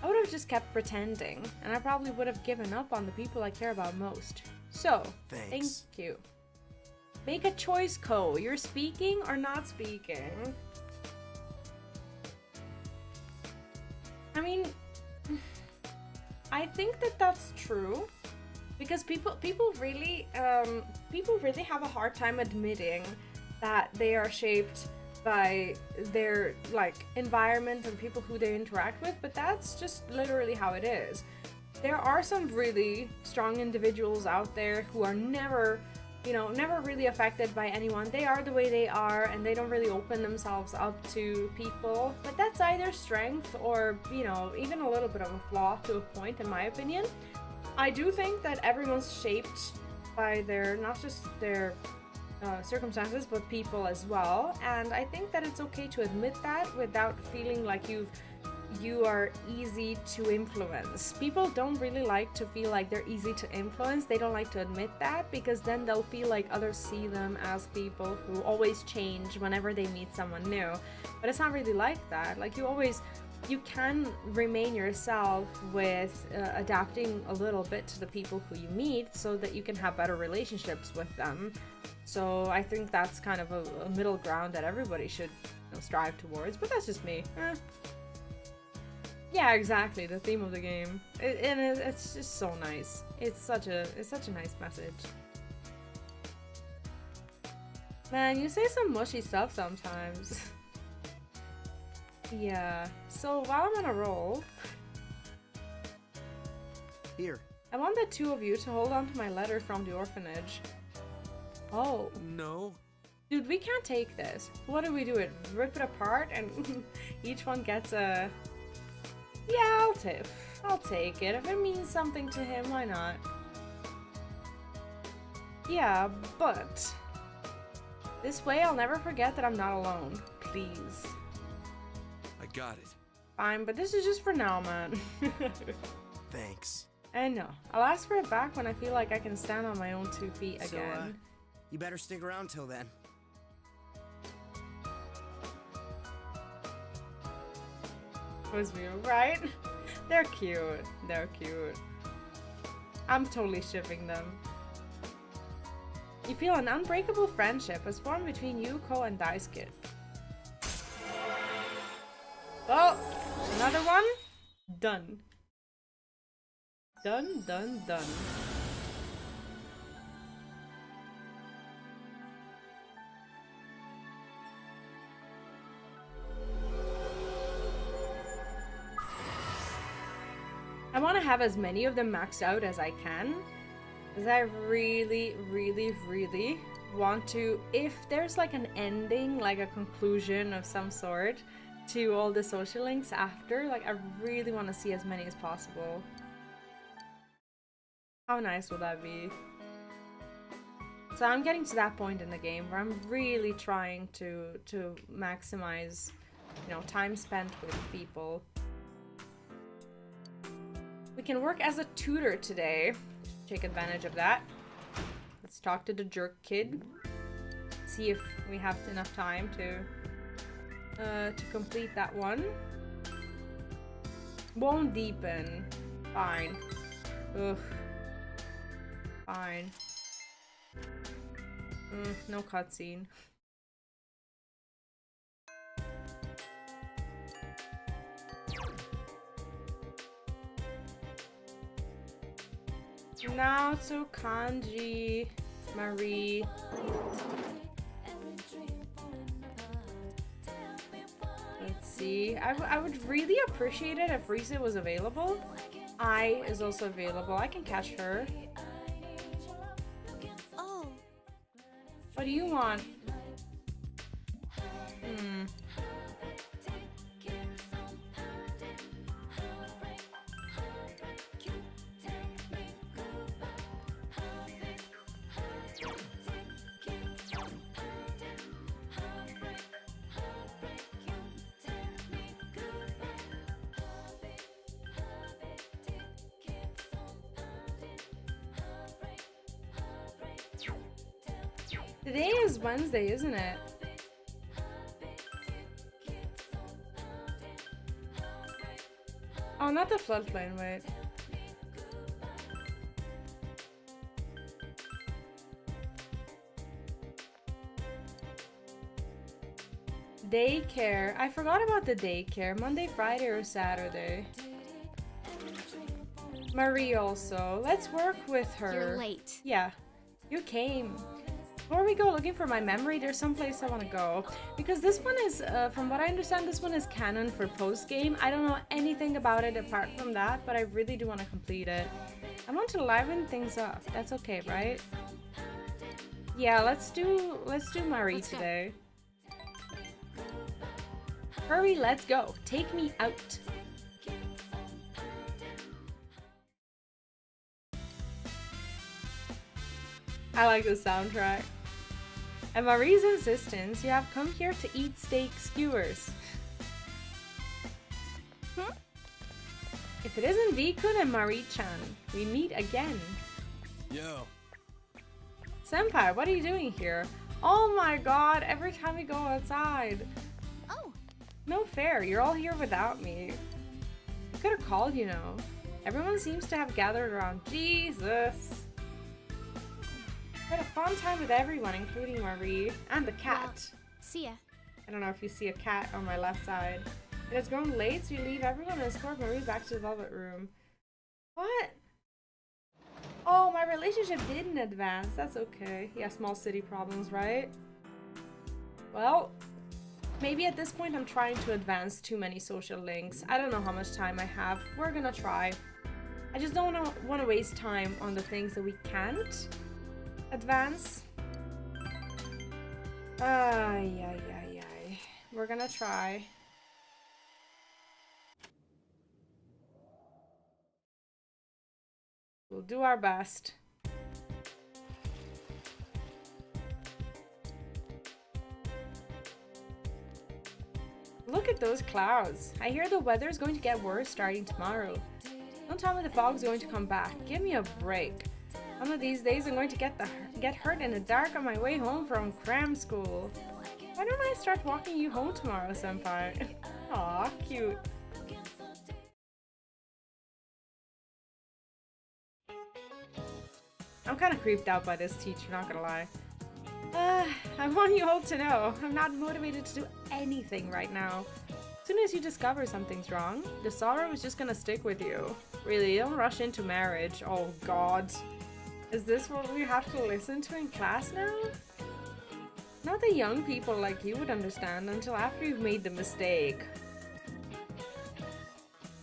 I would have just kept pretending, and I probably would have given up on the people I care about most. So, Thanks. Thank you. Make a choice, Ko. You're speaking or not speaking? I mean, I think that that's true, because people really have a hard time admitting that they are shaped by their like environment and people who they interact with, but that's just literally how it is. There are some really strong individuals out there who are never really affected by anyone. They are the way they are and they don't really open themselves up to people, but that's either strength or, you know, even a little bit of a flaw to a point, in my opinion. I do think that everyone's shaped by their, not just their circumstances, but people as well, and I think that it's okay to admit that without feeling like you are easy to influence. People don't really like to feel like they're easy to influence. They don't like to admit that, because then they'll feel like others see them as people who always change whenever they meet someone new. But it's not really like that. Like you can remain yourself with adapting a little bit to the people who you meet so that you can have better relationships with them. So I think that's kind of a middle ground that everybody should, you know, strive towards, but that's just me. Yeah, exactly, the theme of the game. It's just so nice. It's such a nice message. Man, you say some mushy stuff sometimes. Yeah, so while I'm on a roll, Here. I want the two of you to hold on to my letter from the orphanage. Oh. No. Dude, we can't take this. What do we do? Rip it apart and each one gets a... Yeah, I'll take it. If it means something to him, why not? Yeah, but... this way I'll never forget that I'm not alone. Please. I got it. Fine, but this is just for now, man. Thanks. I know. I'll ask for it back when I feel like I can stand on my own 2 feet So, again. you better stick around till then. Was you, right? They're cute. They're cute. I'm totally shipping them. You feel an unbreakable friendship has formed between you, Ko, and Dice Kid. Oh, another one? Done. Done, done, done. I want to have as many of them maxed out as I can, because I really, really, really want to, if there's like an ending, like a conclusion of some sort to all the social links after, like I really want to see as many as possible. How nice would that be? So I'm getting to that point in the game where I'm really trying to maximize, you know, time spent with people. We can work as a tutor today. Take advantage of that. Let's talk to the jerk kid. See if we have enough time to complete that one. Won't deepen. Fine. Ugh. Fine. No cutscene. Now to Kanji, Marie. Let's see. I would really appreciate it if Risa was available. I is also available. I can catch her. Oh, What do you want? Today is Wednesday, isn't it? Oh, not the floodplain, wait. Daycare. I forgot about the daycare. Monday, Friday, or Saturday. Marie also. Let's work with her. You're late. Yeah, you came. Before we go looking for my memory, there's some place I want to go. Because this one is, from what I understand, this one is canon for post-game. I don't know anything about it apart from that, but I really do want to complete it. I want to liven things up. That's okay, right? Yeah, let's do Marie today. Hurry, let's go. Take me out. I like the soundtrack. At Marie's insistence, you have come here to eat steak skewers. If it isn't V-kun and Marie-chan, we meet again. Yo. Senpai, what are you doing here? Oh my god, every time we go outside. Oh. No fair, you're all here without me. I could have called, you know. Everyone seems to have gathered around. Jesus. I had a fun time with everyone, including Marie and the cat. Well, see ya. I don't know if you see a cat on my left side. It has grown late, so you leave everyone and escort Marie back to the velvet room. What? Oh, my relationship didn't advance. That's okay. Yeah, small city problems, right? Well, maybe at this point I'm trying to advance too many social links. I don't know how much time I have. We're gonna try. I just don't want to waste time on the things that we can't advance. Ay. We're gonna try. We'll do our best. Look at those clouds. I hear the weather's going to get worse starting tomorrow. Don't tell me the fog's going to come back. Give me a break. One of these days I'm going to get hurt in the dark on my way home from cram school. Why don't I start walking you home tomorrow, senpai? Aw, cute. I'm kind of creeped out by this teacher, not gonna lie. I want you all to know, I'm not motivated to do anything right now. As soon as you discover something's wrong, the sorrow is just gonna stick with you. Really, don't rush into marriage. Oh god. Is this what we have to listen to in class now? Not the young people like you would understand until after you've made the mistake.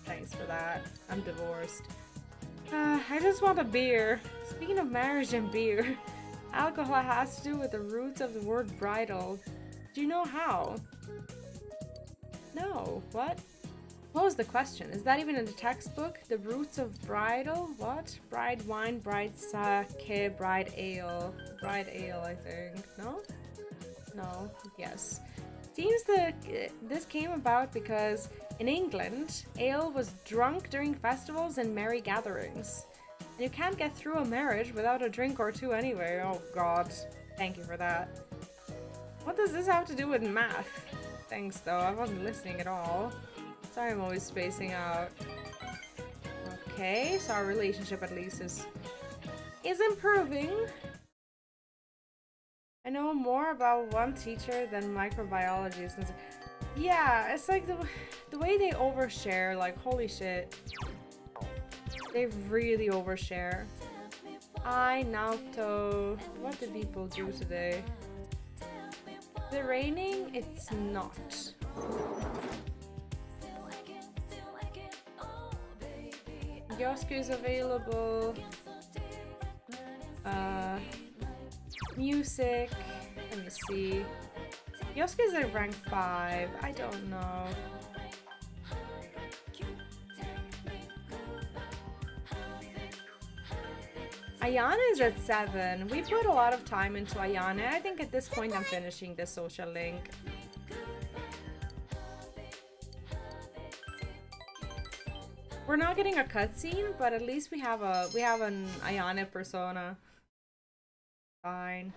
Thanks for that. I'm divorced. I just want a beer. Speaking of marriage and beer, alcohol has to do with the roots of the word bridal. Do you know how? No. What? What was the question? Is that even in the textbook? The roots of bridal? What? Bride wine, bride sake, bride ale. Bride ale, I think. No? No. Yes. Seems that this came about because in England, ale was drunk during festivals and merry gatherings. And you can't get through a marriage without a drink or two anyway. Oh god. Thank you for that. What does this have to do with math? Thanks though, I wasn't listening at all. Sorry, I'm always spacing out. Okay, so our relationship at least is improving. I know more about one teacher than microbiology is concerned. Yeah, it's like the way they overshare, like holy shit. They really overshare. Naoto. What did people do today? Is it raining? It's not. Yosku is available. Music. Let me see. Yosuke's at rank 5. I don't know. Ayana is at 7. We put a lot of time into Ayana. I think at this point I'm finishing the social link. We're not getting a cutscene, but at least we have an Ayana persona. Fine.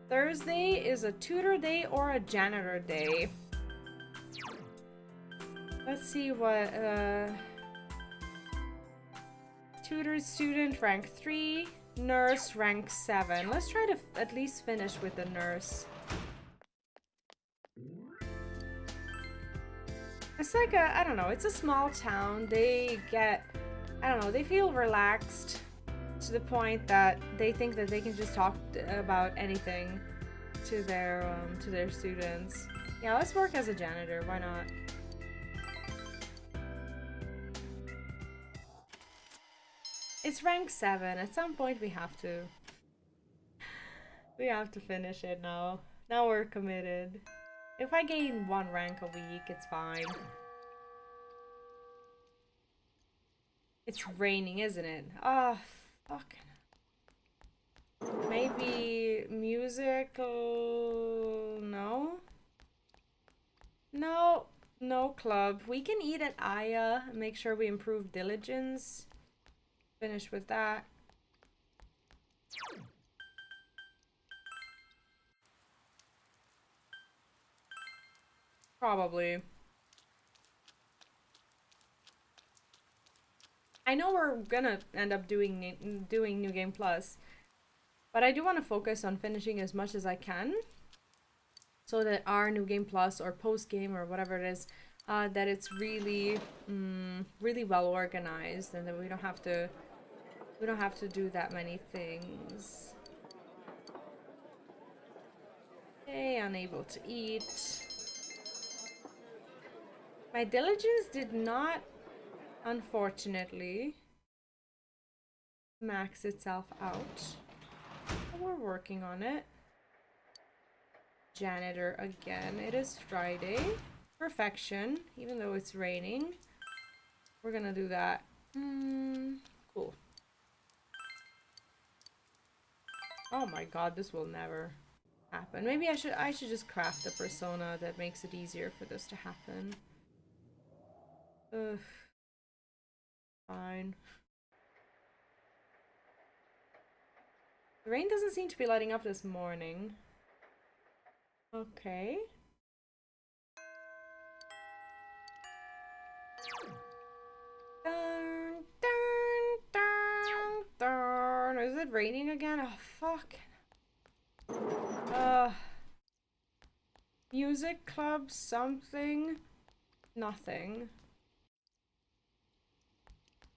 Thursday is a tutor day or a janitor day. Let's see what tutor student rank 3, nurse rank 7. Let's try to at least finish with the nurse. It's like a, I don't know, it's a small town. They get, I don't know, they feel relaxed to the point that they think that they can just talk about anything to their students. Yeah, let's work as a janitor, why not? It's rank 7. At some point we have to finish it now. Now we're committed. If I gain 1 rank a week, it's fine. It's raining, isn't it? Ah, fuck. Maybe music? No? No. No club. We can eat at Aya. Make sure we improve diligence. Finish with that. Probably. I know we're gonna end up doing New Game Plus, but I do want to focus on finishing as much as I can, so that our New Game Plus or post game or whatever it is, that it's really, really well organized, and that we don't have to do that many things. Okay, unable to eat. My diligence did not, unfortunately, max itself out. But we're working on it. Janitor again. It is Friday. Perfection, even though it's raining. We're gonna do that. Cool. Oh my god, this will never happen. Maybe I should just craft a persona that makes it easier for this to happen. Ugh. Fine. The rain doesn't seem to be letting up this morning. Okay. Dun, dun, dun, dun. Is it raining again? Oh, fuck. Music club something? Nothing.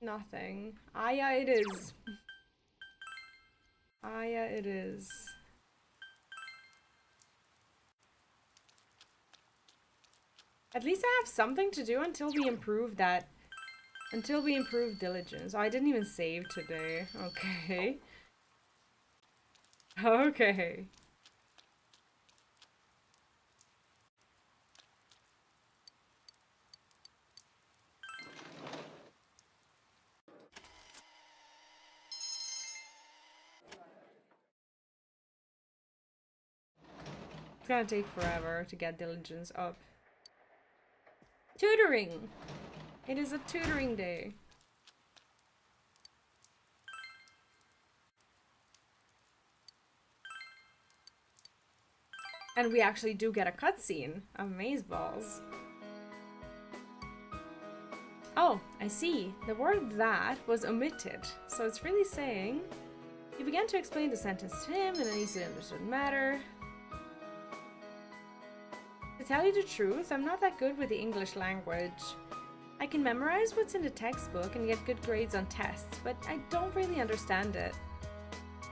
Nothing. Aya it is. Aya it is. At least I have something to do until we improve that. Until we improve diligence. Oh, I didn't even save today. Okay. Okay. It's gonna take forever to get diligence up. Tutoring! It is a tutoring day. And we actually do get a cutscene. Amazeballs. Oh, I see. The word "that" was omitted. So it's really saying, you began to explain the sentence to him in an easily understood manner. To tell you the truth, I'm not that good with the English language. I can memorize what's in the textbook and get good grades on tests, but I don't really understand it.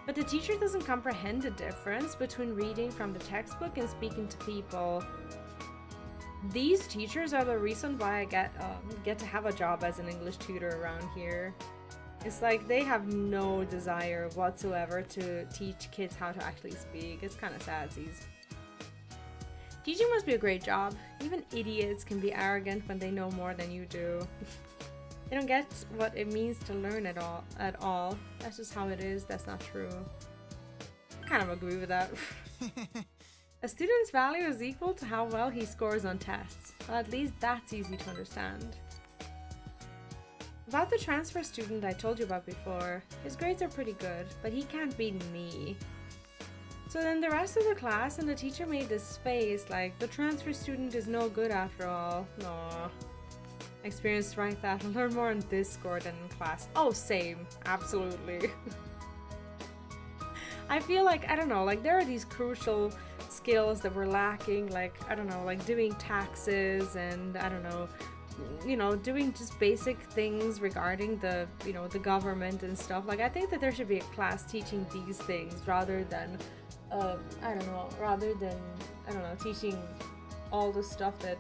But the teacher doesn't comprehend the difference between reading from the textbook and speaking to people. These teachers are the reason why I get to have a job as an English tutor around here. It's like they have no desire whatsoever to teach kids how to actually speak. It's kind of sadsies. Teaching must be a great job. Even idiots can be arrogant when they know more than you do. They don't get what it means to learn at all. That's just how it is. That's not true. I kind of agree with that. A student's value is equal to how well he scores on tests. Well, at least that's easy to understand. About the transfer student I told you about before, his grades are pretty good, but he can't beat me. So then the rest of the class and the teacher made this face like the transfer student is no good after all. Aww. Experience right that. I'll learn more on Discord than in class. Oh, same. Absolutely. I feel like, I don't know, like there are these crucial skills that we're lacking, like, I don't know, like doing taxes and, I don't know, you know, doing just basic things regarding the, you know, the government and stuff. Like, I think that there should be a class teaching these things rather than, I don't know, teaching all the stuff that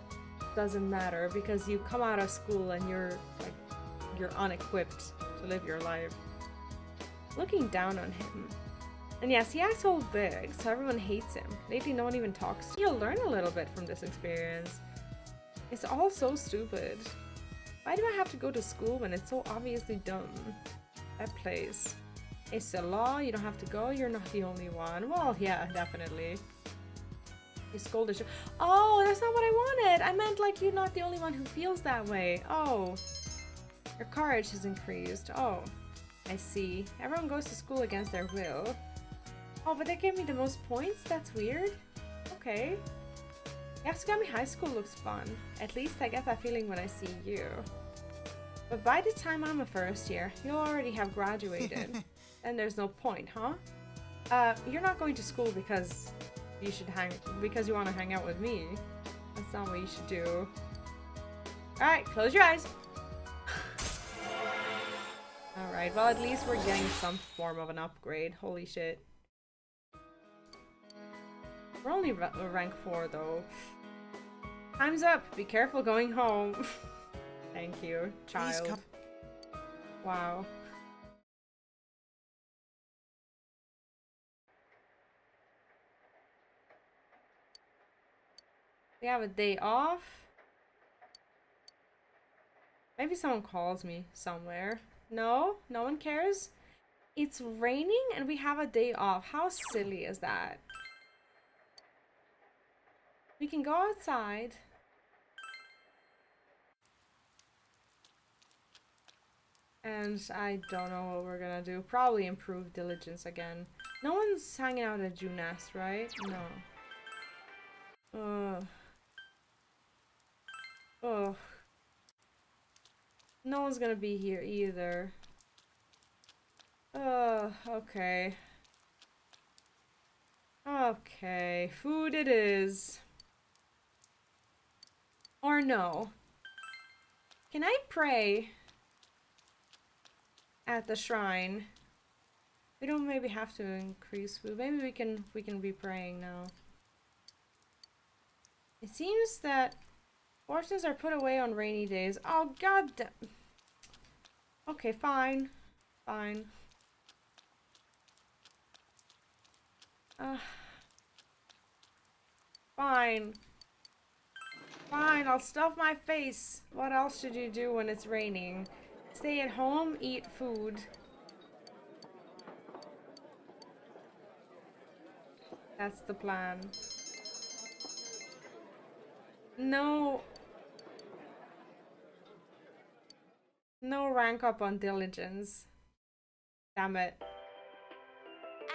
doesn't matter because you come out of school and you're unequipped to live your life. Looking down on him. And yes, he acts all big, so everyone hates him. Lately no one even talks to him. He'll learn a little bit from this experience. It's all so stupid. Why do I have to go to school when it's so obviously dumb? That place. It's a law, you don't have to go, you're not the only one. Well, yeah, definitely. You scolded. Oh, that's not what I wanted! I meant like you're not the only one who feels that way. Oh. Your courage has increased. Oh. I see. Everyone goes to school against their will. Oh, but they gave me the most points? That's weird. Okay. Yasugami High School looks fun. At least I get that feeling when I see you. But by the time I'm a first year, you'll already have graduated. And there's no point, huh? You're not going to school because you want to hang out with me. That's not what you should do. Alright, close your eyes. Alright, well at least we're getting some form of an upgrade. Holy shit. We're only rank 4 though. Time's up! Be careful going home. Thank you, child. Wow. We have a day off. Maybe someone calls me somewhere. No? No one cares? It's raining and we have a day off. How silly is that? We can go outside. And I don't know what we're gonna do. Probably improve diligence again. No one's hanging out at Junest, right? No. Ugh. No one's gonna be here either. Okay. Okay, food it is. Or no. Can I pray at the shrine? We don't maybe have to increase food. Maybe we can be praying now. It seems that fortunes are put away on rainy days. Oh god damn. Okay, fine. Fine. Fine. Fine, I'll stuff my face. What else should you do when it's raining? Stay at home, eat food. That's the plan. No. No rank up on diligence. Damn it.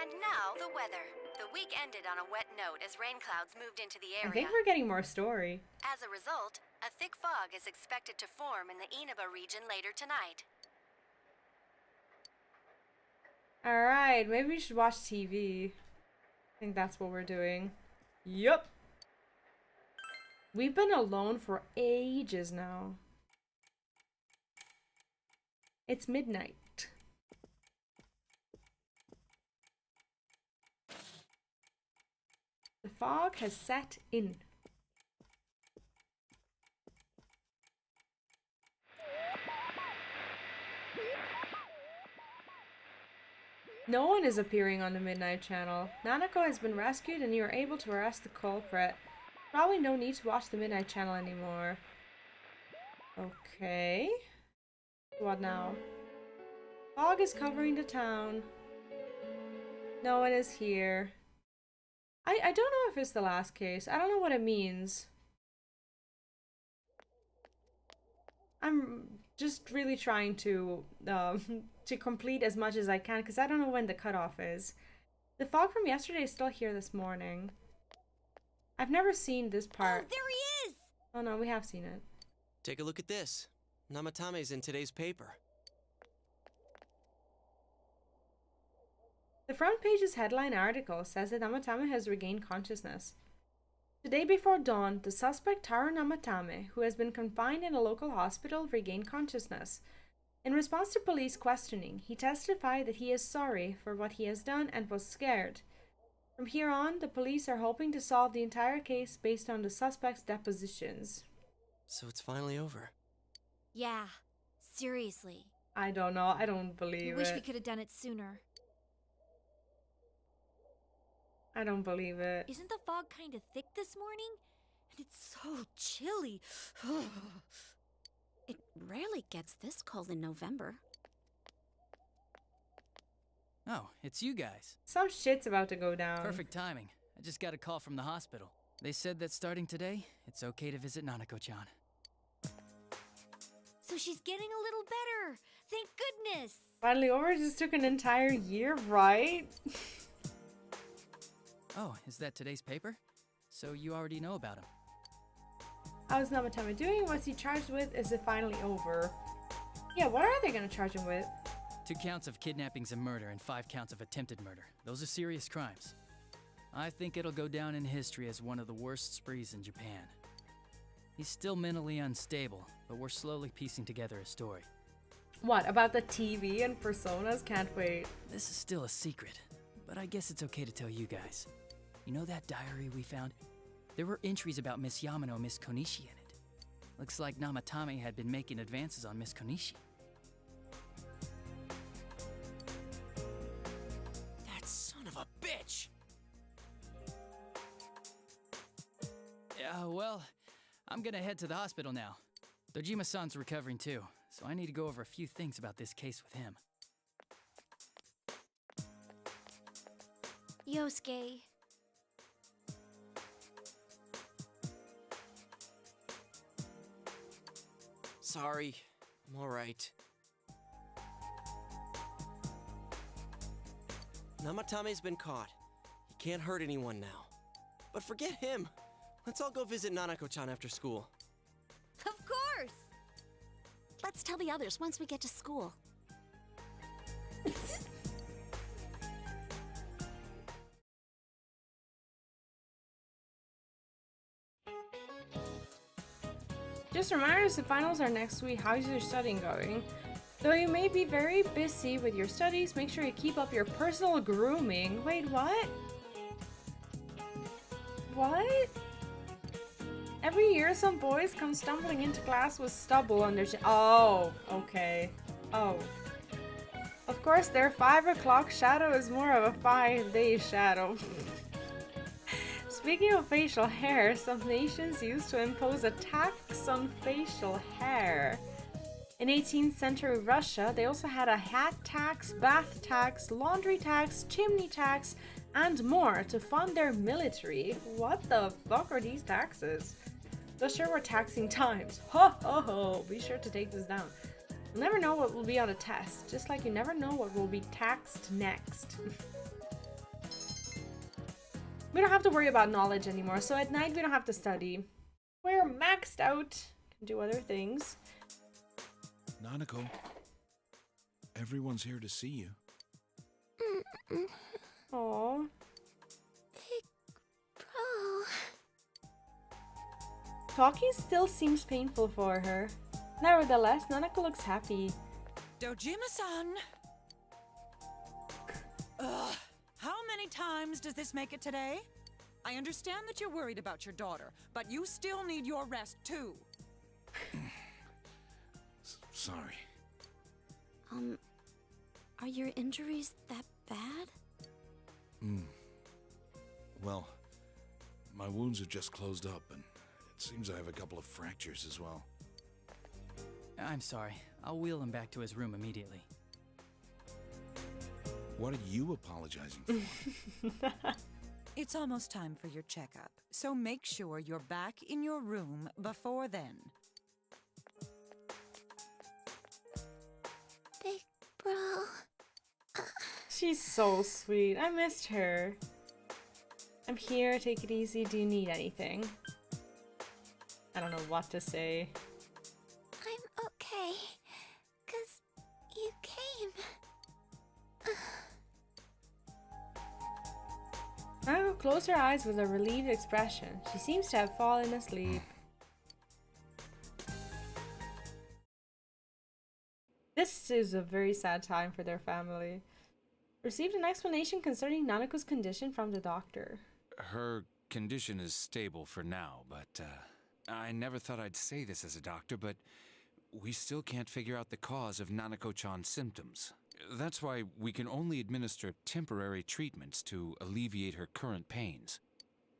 And now the weather. The week ended on a wet note as rain clouds moved into the area. I think we're getting more story. As a result, a thick fog is expected to form in the Inaba region later tonight. Alright, maybe we should watch TV. I think that's what we're doing. Yup. We've been alone for ages now. It's midnight. The fog has set in. No one is appearing on the Midnight Channel. Nanako has been rescued and you are able to arrest the culprit. Probably no need to watch the Midnight Channel anymore. Okay. What now? Fog is covering the town. No one is here. I don't know if it's the last case. I don't know what it means. I'm just really trying to to complete as much as I can because I don't know when the cutoff is. The fog from yesterday is still here this morning. I've never seen this part. Oh, there he is! Oh no, we have seen it. Take a look at this. Namatame's in today's paper. The front page's headline article says that Namatame has regained consciousness. Today before dawn, the suspect Taro Namatame, who has been confined in a local hospital, regained consciousness. In response to police questioning, he testified that he is sorry for what he has done and was scared. From here on, the police are hoping to solve the entire case based on the suspect's depositions. So it's finally over. Yeah, seriously. I don't know, I don't I believe wish it. we could have done it sooner. I don't believe it. Isn't the fog kind of thick this morning? And it's so chilly. It rarely gets this cold in November. Oh, it's you guys. Some shit's about to go down. Perfect timing. I just got a call from the hospital. They said that starting today, it's okay to visit Nanako-chan. So she's getting a little better. Thank goodness. Finally over, it just took an entire year, right? Oh, is that today's paper? So you already know about him. How's Namatame doing? What's he charged with? Is it finally over? Yeah, what are they gonna charge him with? 2 counts of kidnappings and murder and 5 counts of attempted murder. Those are serious crimes. I think it'll go down in history as one of the worst sprees in Japan. He's still mentally unstable, but we're slowly piecing together a story. What, about the TV and personas? Can't wait. This is still a secret, but I guess it's okay to tell you guys. You know that diary we found? There were entries about Miss Yamano and Miss Konishi in it. Looks like Namatame had been making advances on Miss Konishi. That son of a bitch! Yeah, well, I'm gonna head to the hospital now. Dojima-san's recovering too, so I need to go over a few things about this case with him. Yosuke. Sorry, I'm alright. Namatame's been caught. He can't hurt anyone now. But forget him. Let's all go visit Nanako-chan after school. Of course. Let's tell the others once we get to school. Just reminders, the finals are next week. How's your studying going? Though you may be very busy with your studies, make sure you keep up your personal grooming. Wait, what? What? Every year some boys come stumbling into class with stubble on their chin. Oh, okay. Oh. Of course, their 5 o'clock shadow is more of a 5-day shadow. Speaking of facial hair, some nations used to impose a tax on facial hair. In 18th century Russia, they also had a hat tax, bath tax, laundry tax, chimney tax, and more to fund their military. What the fuck are these taxes? Those sure were taxing times. Ho ho ho! Be sure to take this down. You'll never know what will be on a test, just like you never know what will be taxed next. We don't have to worry about knowledge anymore, so at night we don't have to study. We're maxed out. Can do other things. Nanako, everyone's here to see you. Aww. Bro. Talking still seems painful for her. Nevertheless, Nanako looks happy. Dojima-san! Ugh. How many times does this make it today? I understand that you're worried about your daughter, but you still need your rest too. Sorry. Are your injuries that bad? My wounds have just closed up, and it seems I have a couple of fractures as well. I'm sorry. I'll wheel him back to his room immediately. What are you apologizing for? It's almost time for your checkup, so make sure you're back in your room before then. Big bro. She's so sweet. I missed her. I'm here, take it easy. Do you need anything? I don't know what to say. I'm okay. 'Cause you came. Margot closed her eyes with a relieved expression. She seems to have fallen asleep. This is a very sad time for their family. Received an explanation concerning Nanako's condition from the doctor. Her condition is stable for now, but I never thought I'd say this as a doctor, but we still can't figure out the cause of Nanako-chan's symptoms. That's why we can only administer temporary treatments to alleviate her current pains.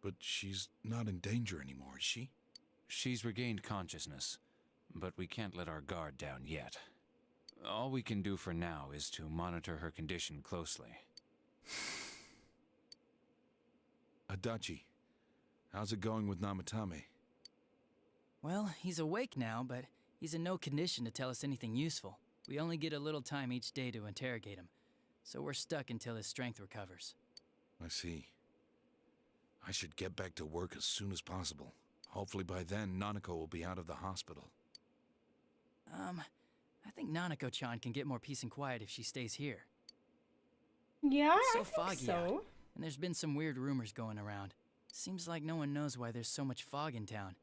But she's not in danger anymore, is she? She's regained consciousness, but we can't let our guard down yet. All we can do for now is to monitor her condition closely. Adachi, how's it going with Namatame? Well, he's awake now, but he's in no condition to tell us anything useful. We only get a little time each day to interrogate him, so we're stuck until his strength recovers. I see. I should get back to work as soon as possible. Hopefully by then, Nanako will be out of the hospital. I think Nanako-chan can get more peace and quiet if she stays here. Yeah, It's so I think foggy so. out, and there's been some weird rumors going around. Seems like no one knows why there's so much fog in town.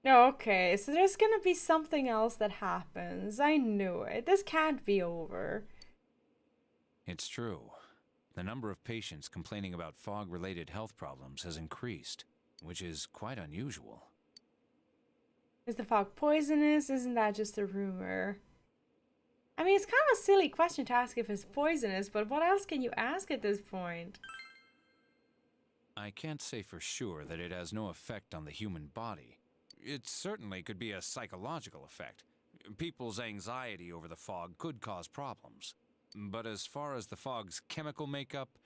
Okay, so there's gonna be something else that happens. I knew it. This can't be over. It's true. The number of patients complaining about fog-related health problems has increased, which is quite unusual. Is the fog poisonous? Isn't that just a rumor? I mean, it's kind of a silly question to ask if it's poisonous, but what else can you ask at this point? I can't say for sure that it has no effect on the human body. It certainly could be a psychological effect. People's anxiety over the fog could cause problems. But as far as the fog's chemical makeup,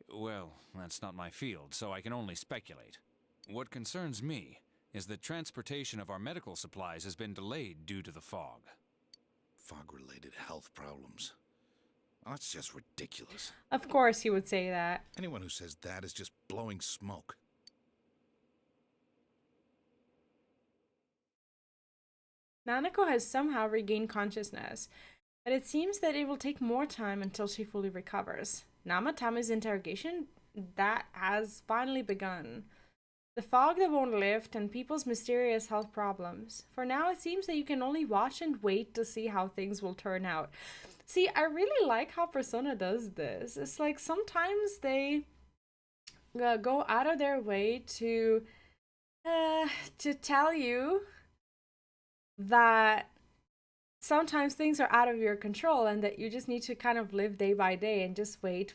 well, that's not my field, so I can only speculate. What concerns me is that transportation of our medical supplies has been delayed due to the fog. Fog-related health problems. That's just ridiculous. Of course he would say that. Anyone who says that is just blowing smoke. Nanako has somehow regained consciousness, but it seems that it will take more time until she fully recovers. Namatame's interrogation, that has finally begun. The fog that won't lift and people's mysterious health problems. For now, it seems that you can only watch and wait to see how things will turn out. See, I really like how Persona does this. It's like sometimes they go out of their way to tell you that sometimes things are out of your control and that you just need to kind of live day by day and just wait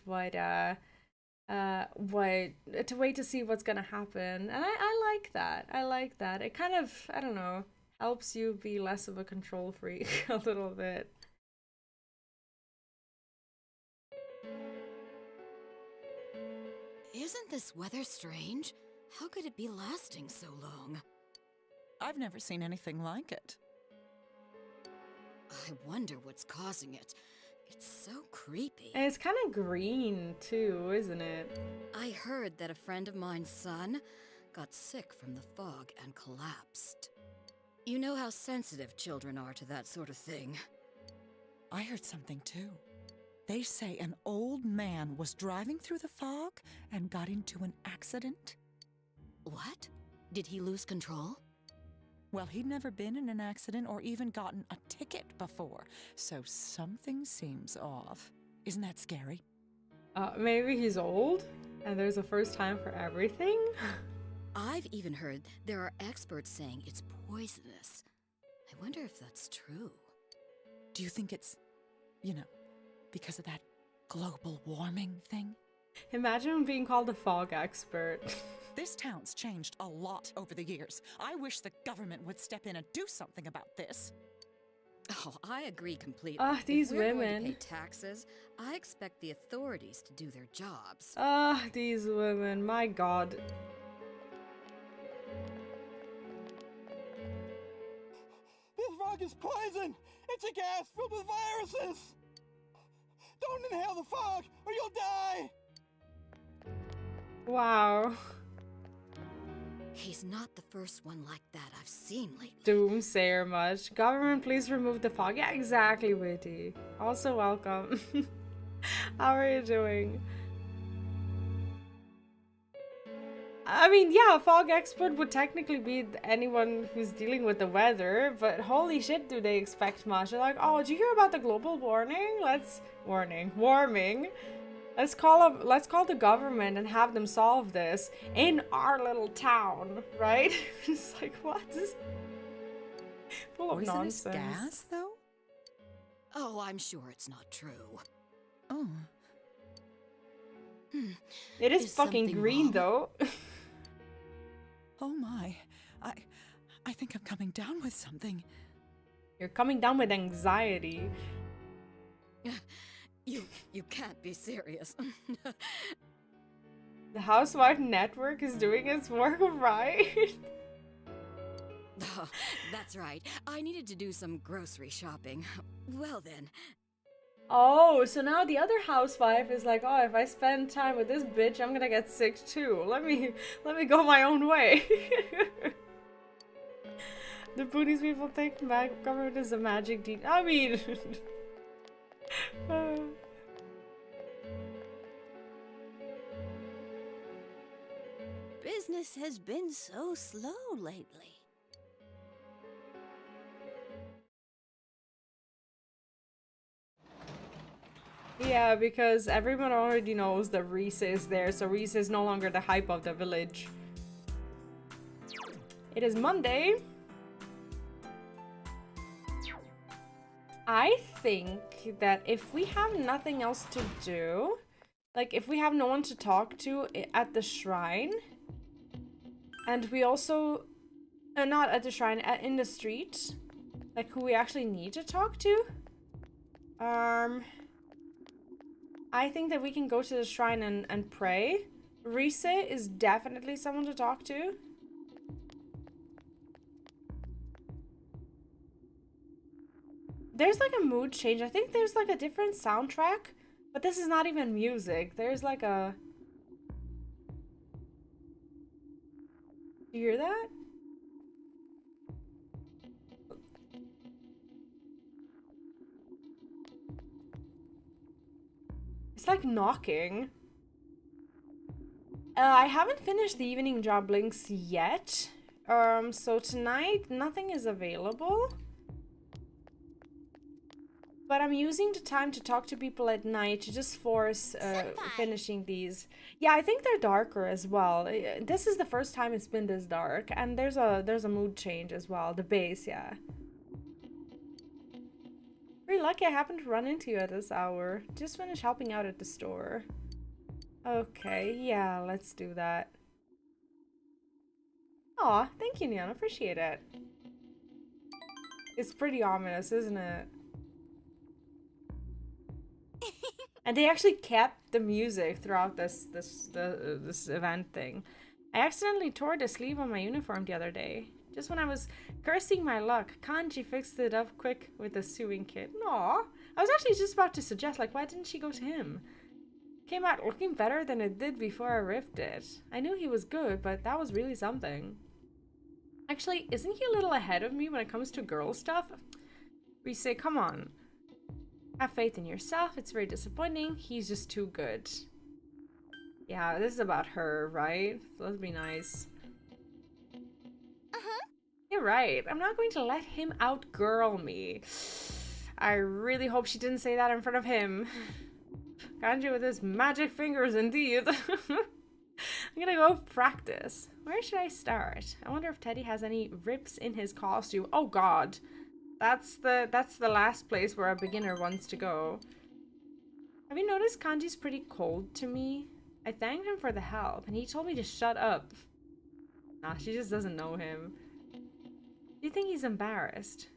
to see what's gonna happen. And I like that. I like that. It kind of, I don't know, helps you be less of a control freak a little bit. Isn't this weather strange? How could it be lasting so long? I've never seen anything like it. I wonder what's causing it. It's so creepy. And it's kind of green too, isn't it? I heard that a friend of mine's son got sick from the fog and collapsed. You know how sensitive children are to that sort of thing. I heard something too. They say an old man was driving through the fog and got into an accident. What? Did he lose control? Well, he'd never been in an accident or even gotten a ticket before, so something seems off. Isn't that scary? Maybe he's old and there's a first time for everything? I've even heard there are experts saying it's poisonous. I wonder if that's true. Do you think it's, because of that global warming thing? Imagine being called a fog expert. This town's changed a lot over the years. I wish the government would step in and do something about this. Oh, I agree completely. Ah, these if we're going women. to pay taxes, I expect the authorities to do their jobs. Ah, these women. My god. This fog is poison! It's a gas filled with viruses! Don't inhale the fog or you'll die! Wow. He's not the first one like that I've seen lately. Doomsayer much. Government, please remove the fog. Yeah, exactly, Witty. Also welcome. How are you doing? I mean, yeah, a fog expert would technically be anyone who's dealing with the weather, but holy shit, do they expect much? They're like, oh, did you hear about the global warming? Warming. Let's call the government and have them solve this in our little town, right? It's like, what? Full of Poisonous nonsense. gas, though? Oh, I'm sure it's not true. Oh. It is Is fucking something green, wrong? though. Oh my. I think I'm coming down with something. You're coming down with anxiety. You can't be serious. The Housewife Network is doing its work right. Oh, that's right. I needed to do some grocery shopping. Well then. Oh, so now the other housewife is like, oh, if I spend time with this bitch, I'm gonna get sick too. Let me go my own way. The Boonies people think government is a magic deed. I mean, Business has been so slow lately. yeah, because everyone already knows that Reese is there, so Reese is no longer the hype of the village. It is Monday. I think that if we have nothing else to do, like if we have no one to talk to at the shrine, and we also, not at the shrine, in the street, like who we actually need to talk to, I think that we can go to the shrine and pray. Rise is definitely someone to talk to. There's like a mood change. I think there's like a different soundtrack, but this is not even music. There's like a... Do you hear that? It's like knocking. I haven't finished the evening job links yet. So tonight nothing is available. But I'm using the time to talk to people at night to just force finishing these. Yeah, I think they're darker as well. This is the first time it's been this dark, and there's a mood change as well. The base, yeah. Very lucky I happened to run into you at this hour. Just finished helping out at the store. Okay, yeah, let's do that. Aw, thank you, Neon. Appreciate it. It's pretty ominous, isn't it? And they actually kept the music throughout this event thing. I accidentally tore the sleeve on my uniform the other day. Just when I was cursing my luck, Kanji fixed it up quick with a sewing kit. Aw, I was actually just about to suggest, like, why didn't she go to him? Came out looking better than it did before I ripped it. I knew he was good, but that was really something. Actually, isn't he a little ahead of me when it comes to girl stuff? We say, come on. Have faith in yourself. It's very disappointing. He's just too good. Yeah, this is about her, right? So let's be nice. You're right. I'm not going to let him outgirl me. I really hope she didn't say that in front of him. Kanji with his magic fingers, indeed. I'm gonna go practice. Where should I start? I wonder if Teddy has any rips in his costume. Oh god. That's the last place where a beginner wants to go. Have you noticed Kanji's pretty cold to me? I thanked him for the help, and he told me to shut up. Nah, she just doesn't know him. Do you think he's embarrassed?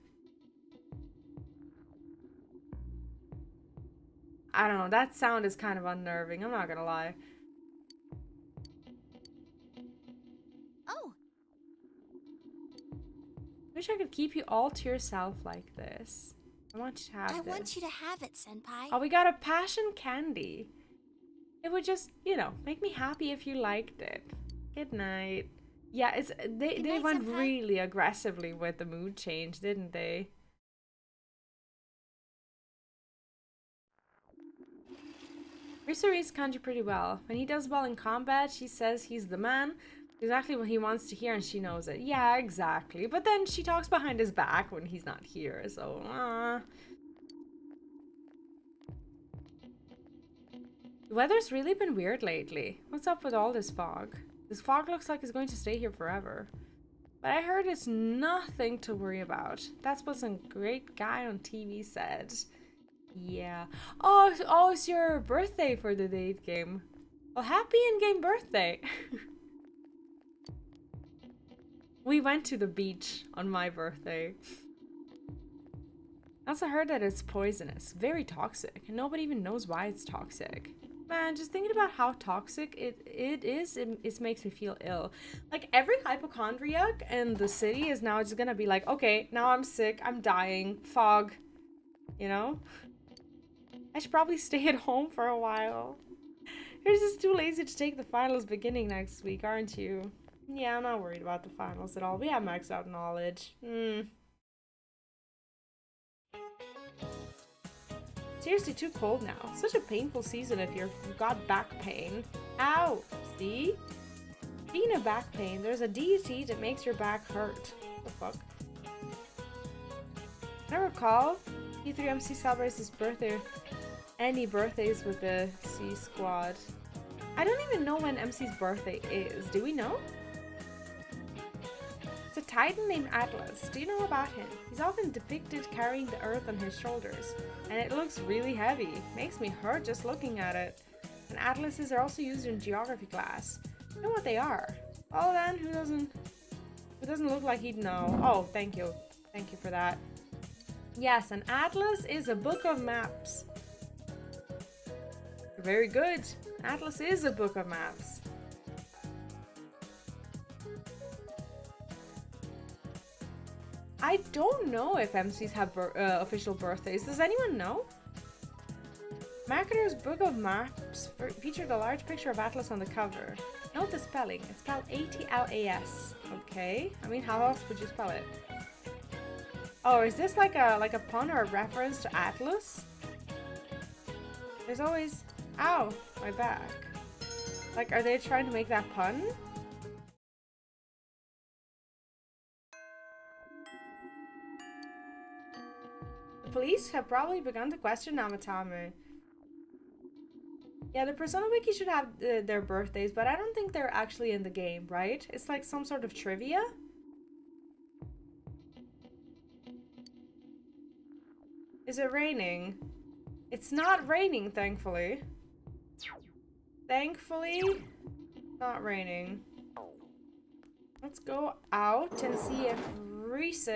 I don't know, that sound is kind of unnerving, I'm not gonna lie. Oh. Wish I could keep you all to yourself like this. I want you to have this. I want you to have it, Senpai. Oh, we got a passion candy. It would just, you know, make me happy if you liked it. Good night. Yeah, it's they went really aggressively with the mood change, didn't they? Risa reads kanji pretty well. When he does well in combat, she says he's the man. Exactly what he wants to hear, and she knows it. Yeah, exactly. But then she talks behind his back when he's not here, so... The weather's really been weird lately. What's up with all this fog? This fog looks like it's going to stay here forever. But I heard it's nothing to worry about. That's what some great guy on TV said. Yeah. Oh, it's your birthday for the date game. Well, happy in-game birthday. We went to the beach on my birthday. I also heard that it's poisonous, very toxic, and nobody even knows why it's toxic. Man, just thinking about how toxic it makes me feel ill. Like, every hypochondriac in the city is now just gonna be like, okay, now I'm sick, I'm dying, fog, you know? I should probably stay at home for a while. You're just too lazy to take the finals beginning next week, aren't you? Yeah, I'm not worried about the finals at all. We have maxed out knowledge. Seriously, too cold now. Such a painful season if you've got back pain. Ow! See? Speaking of back pain, there's a deity that makes your back hurt. What the fuck? I recall E3MC celebrates his birthday. Any birthdays with the C squad. I don't even know when MC's birthday is. Do we know? It's a titan named Atlas. Do you know about him? He's often depicted carrying the earth on his shoulders, and it looks really heavy. Makes me hurt just looking at it. And atlases are also used in geography class. I know what they are. Well then, who doesn't look like he'd know? Oh, thank you. Thank you for that. Yes, an atlas is a book of maps. Very good. Atlas is a book of maps. I don't know if MCs have official birthdays. Does anyone know? Marketer's Book of Maps featured a large picture of Atlas on the cover. Note the spelling. It's spelled A-T-L-A-S. Okay. I mean, how else would you spell it? Oh, is this like a pun or a reference to Atlas? There's always... Ow! My back. Like, are they trying to make that pun? The police have probably begun to question Namatame. Yeah, the Persona Wiki should have their birthdays, but I don't think they're actually in the game, right? It's like some sort of trivia? Is it raining? It's not raining, thankfully. Thankfully, not raining. Let's go out and see if Rise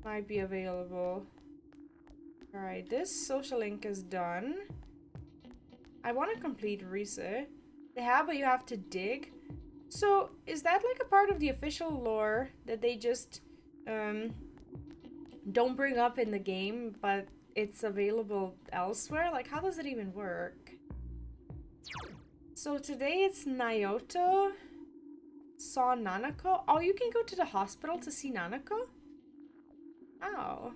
might be available. Alright, this social link is done. I want to complete Rise. They have, but you have to dig. So, is that like a part of the official lore that they just don't bring up in the game, but it's available elsewhere? Like, how does it even work? So today it's Naoto saw Nanako. Oh, you can go to the hospital to see Nanako? Oh.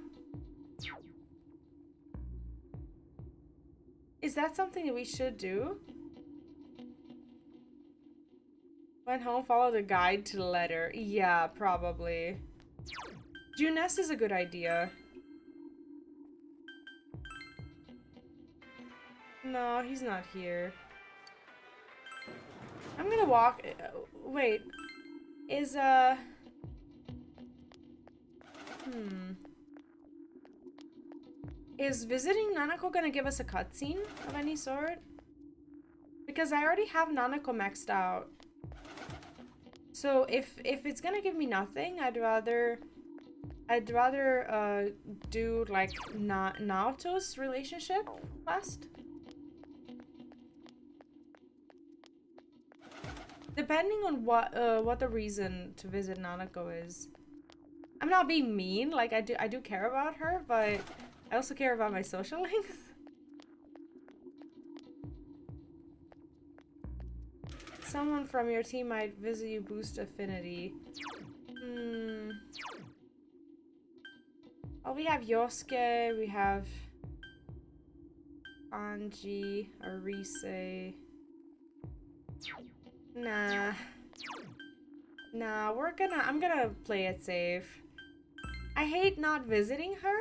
Is that something that we should do? Went home, follow the guide to the letter. Yeah, probably. Junest is a good idea. No, he's not here. I'm gonna walk. Wait. Is, Is visiting Nanako gonna give us a cutscene of any sort? Because I already have Nanako maxed out. So if it's gonna give me nothing, I'd rather do like Naoto's relationship quest. Depending on what the reason to visit Nanako is. I'm not being mean, like I do care about her, but I also care about my social links. Someone from your team might visit you, boost affinity. Oh, we have Yosuke, we have Anji, Arise. Nah, I'm gonna play it safe. I hate not visiting her,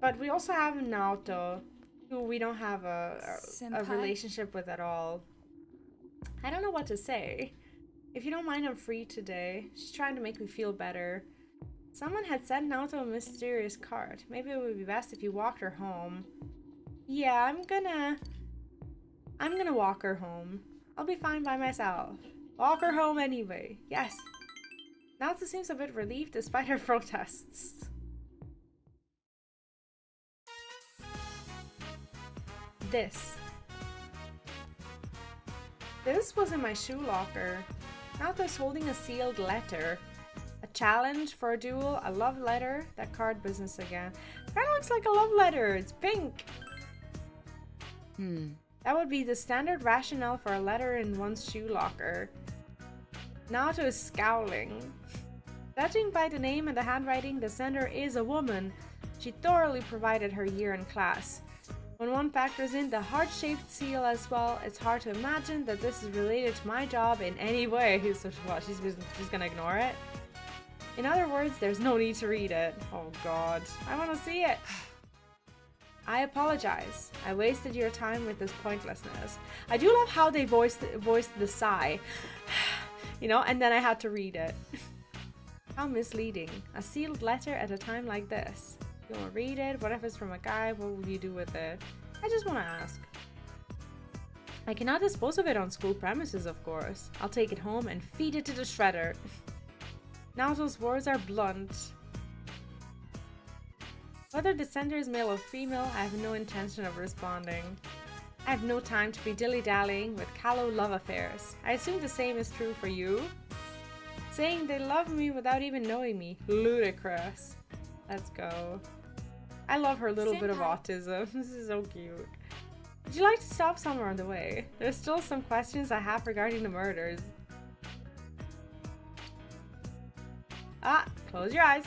but we also have Naoto, who we don't have a relationship with at all. I don't know what to say. If you don't mind, I'm free today. She's trying to make me feel better. Someone had sent Naoto a mysterious card. Maybe it would be best if you walked her home. Yeah, I'm gonna walk her home. I'll be fine by myself. Walk her home anyway. Yes. Naoto seems a bit relieved despite her protests. This was in my shoe locker. Naoto's holding a sealed letter. A challenge for a duel, a love letter, that card business again. Kinda looks like a love letter, it's pink. That would be the standard rationale for a letter in one's shoe locker. Naoto is scowling. Judging by the name and the handwriting, the sender is a woman. She thoroughly provided her year in class. When one factors in the heart-shaped seal as well, it's hard to imagine that this is related to my job in any way. So what, she's gonna ignore it? In other words, there's no need to read it. Oh god, I wanna see it! I apologize. I wasted your time with this pointlessness. I do love how they voiced the sigh. You know, and then I had to read it. How misleading. A sealed letter at a time like this. You wanna read it? What if it's from a guy? What will you do with it? I just wanna ask. I cannot dispose of it on school premises, of course. I'll take it home and feed it to the shredder. Naoto's words are blunt. Whether the sender is male or female, I have no intention of responding. I have no time to be dilly-dallying with callow love affairs. I assume the same is true for you? Saying they love me without even knowing me. Ludicrous. Let's go. I love her little bit of autism. This is so cute. Would you like to stop somewhere on the way? There's still some questions I have regarding the murders. Ah, close your eyes.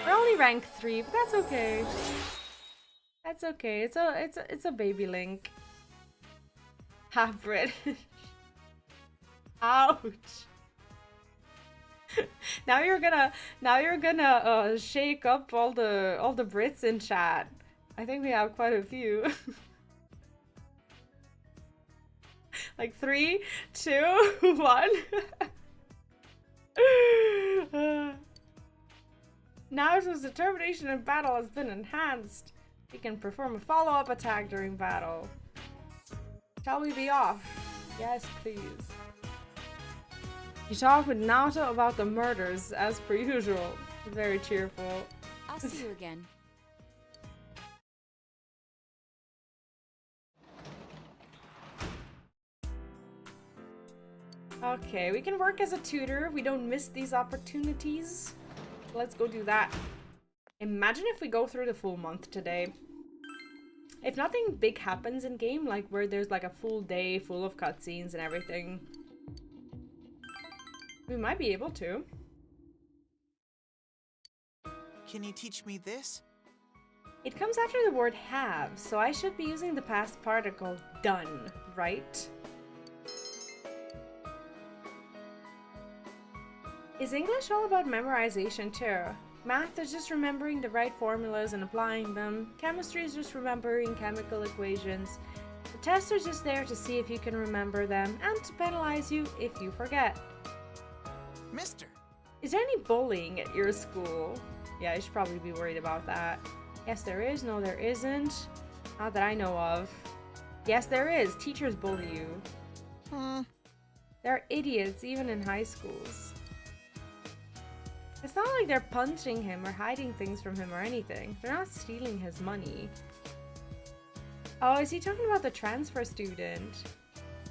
We're only rank 3, but that's okay. That's okay. It's a baby Link. Half British. Ouch. Now you're gonna shake up all the Brits in chat. I think we have quite a few. Like 3, 2, 1. Naruto's determination in battle has been enhanced. He can perform a follow-up attack during battle. Shall we be off? Yes, please. You talk with Naruto about the murders, as per usual. Very cheerful. I'll see you again. Okay, we can work as a tutor. We don't miss these opportunities. Let's go do that. Imagine if we go through the full month today. If nothing big happens in game, like where there's like a full day full of cutscenes and everything, we might be able to. Can you teach me this? It comes after the word have, so I should be using the past particle done, right? Is English all about memorization too? Math is just remembering the right formulas and applying them. Chemistry is just remembering chemical equations. The tests are just there to see if you can remember them and to penalize you if you forget. Mister! Is there any bullying at your school? Yeah, you should probably be worried about that. Yes, there is. No, there isn't. Not that I know of. Yes, there is. Teachers bully you. They're idiots, even in high schools. It's not like they're punching him or hiding things from him or anything. They're not stealing his money. Oh, is he talking about the transfer student?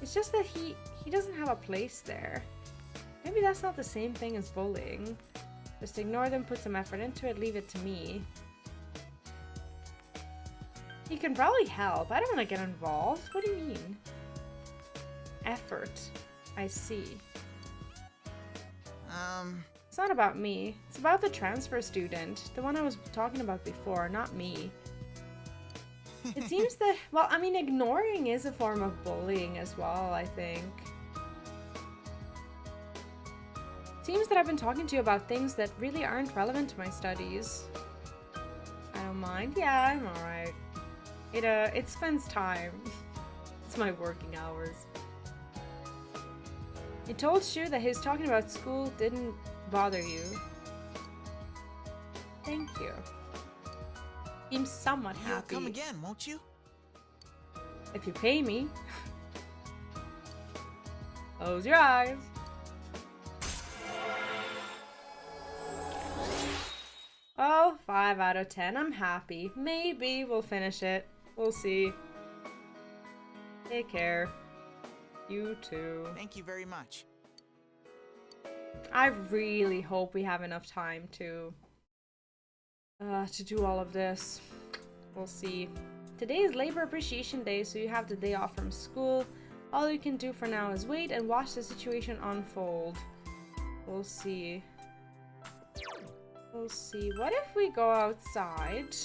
It's just that he doesn't have a place there. Maybe that's not the same thing as bullying. Just ignore them, put some effort into it, leave it to me. He can probably help. I don't want to get involved. What do you mean? Effort. I see. It's not about me. It's about the transfer student. The one I was talking about before, not me. It seems that, well, I mean, ignoring is a form of bullying as well, I think. Seems that I've been talking to you about things that really aren't relevant to my studies. I don't mind. Yeah, I'm alright. It spends time. It's my working hours. He told Shu that his talking about school didn't bother you. Thank you. Seems somewhat happy. You'll come again, won't you? If you pay me. Close your eyes. Well, 5 out of 10. I'm happy. Maybe we'll finish it. We'll see. Take care. You too. Thank you very much. I really hope we have enough time to do all of this. We'll see. Today is Labor Appreciation Day, so you have the day off from school. All you can do for now is wait and watch the situation unfold. We'll see. We'll see. What if we go outside?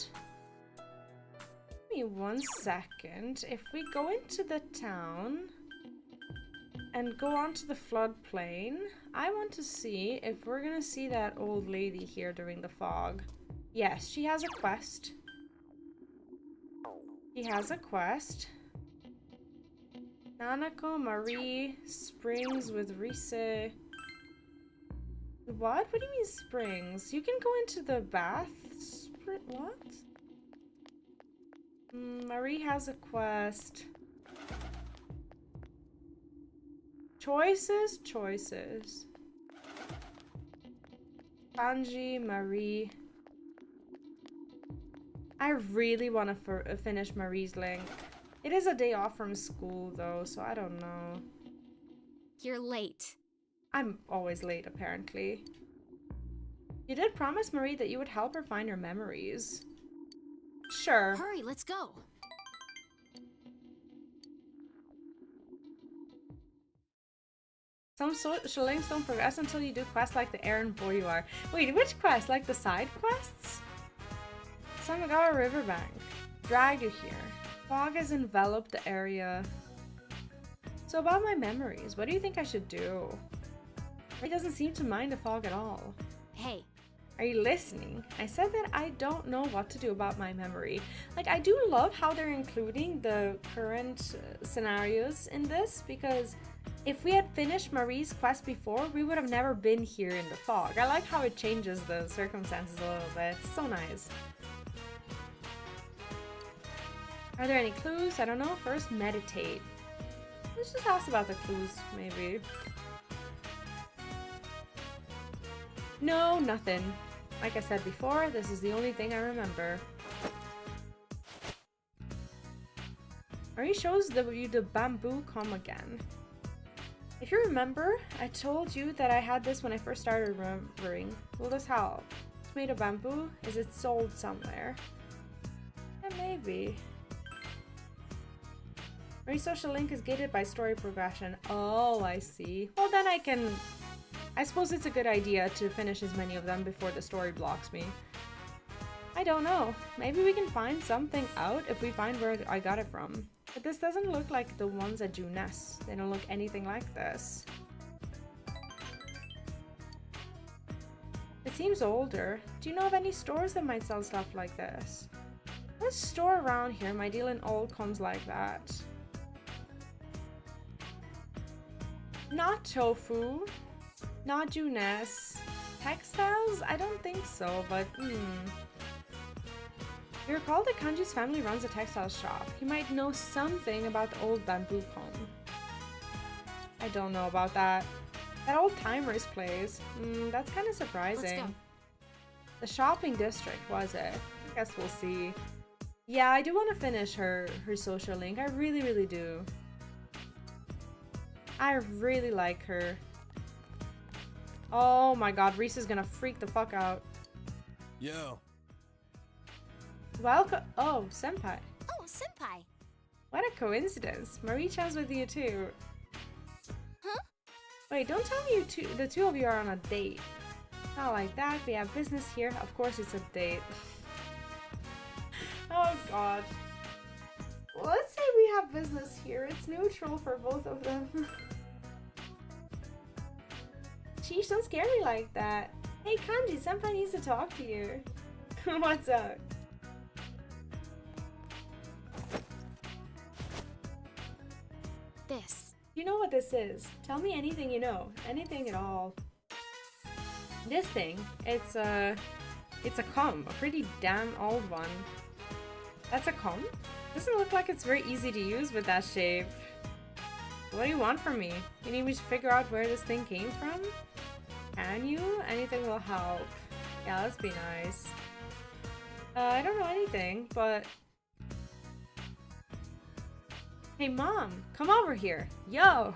Give me 1 second. If we go into the town and go onto the floodplain, I want to see if we're gonna see that old lady here during the fog. Yes, she has a quest. She has a quest. Nanako Marie Springs with Rise. What? What do you mean springs? You can go into the bath? What? Marie has a quest. Choices? Choices. Kanji, Marie. I really want to finish Marie's link. It is a day off from school though, so I don't know. You're late. I'm always late, apparently. You did promise Marie that you would help her find her memories. Sure. Hurry, let's go. Some social links don't progress until you do quests like the errand boy you are. Wait, which quest? Like the side quests? Samagawa Riverbank. Dragged you here. Fog has enveloped the area. So about my memories, what do you think I should do? He doesn't seem to mind the fog at all. Hey. Are you listening? I said that I don't know what to do about my memory. Like, I do love how they're including the current scenarios in this, because if we had finished Marie's quest before, we would have never been here in the fog. I like how it changes the circumstances a little bit. It's so nice. Are there any clues? I don't know. First, meditate. Let's just ask about the clues, maybe. No, nothing. Like I said before, this is the only thing I remember. Marie shows you the bamboo comb again. If you remember, I told you that I had this when I first started remembering. Will this help? It's made of bamboo. Is it sold somewhere? Yeah, maybe. Marie's social link is gated by story progression. Oh, I see. Well, then I suppose it's a good idea to finish as many of them before the story blocks me. I don't know. Maybe we can find something out if we find where I got it from. But this doesn't look like the ones at Junes. They don't look anything like this. It seems older. Do you know of any stores that might sell stuff like this? What store around here might deal in old combs like that? Not tofu. Not Junes. Textiles? I don't think so, but You recall that Kanji's family runs a textile shop. He might know something about the old bamboo comb. I don't know about that. That old Timers place. That's kind of surprising. Let's go. The shopping district, was it? I guess we'll see. Yeah, I do want to finish her social link. I really, really do. I really like her. Oh my god, Reese is gonna freak the fuck out. Yo. Welcome. Oh, senpai. Oh, senpai. What a coincidence. Marie-chan's with you too. Huh? Wait, don't tell me the two of you are on a date. Not like that. We have business here. Of course it's a date. Oh god. Well, let's say we have business here. It's neutral for both of them. Sheesh, don't scare me like that. Hey Kanji, senpai needs to talk to you. What's up? This. You know what this is. Tell me anything you know. Anything at all. This thing, it's a comb. A pretty damn old one. That's a comb? Doesn't look like it's very easy to use with that shape. What do you want from me? You need me to figure out where this thing came from? Can you? Anything will help. Yeah, let's be nice. I don't know anything, but... Hey mom, come over here. Yo!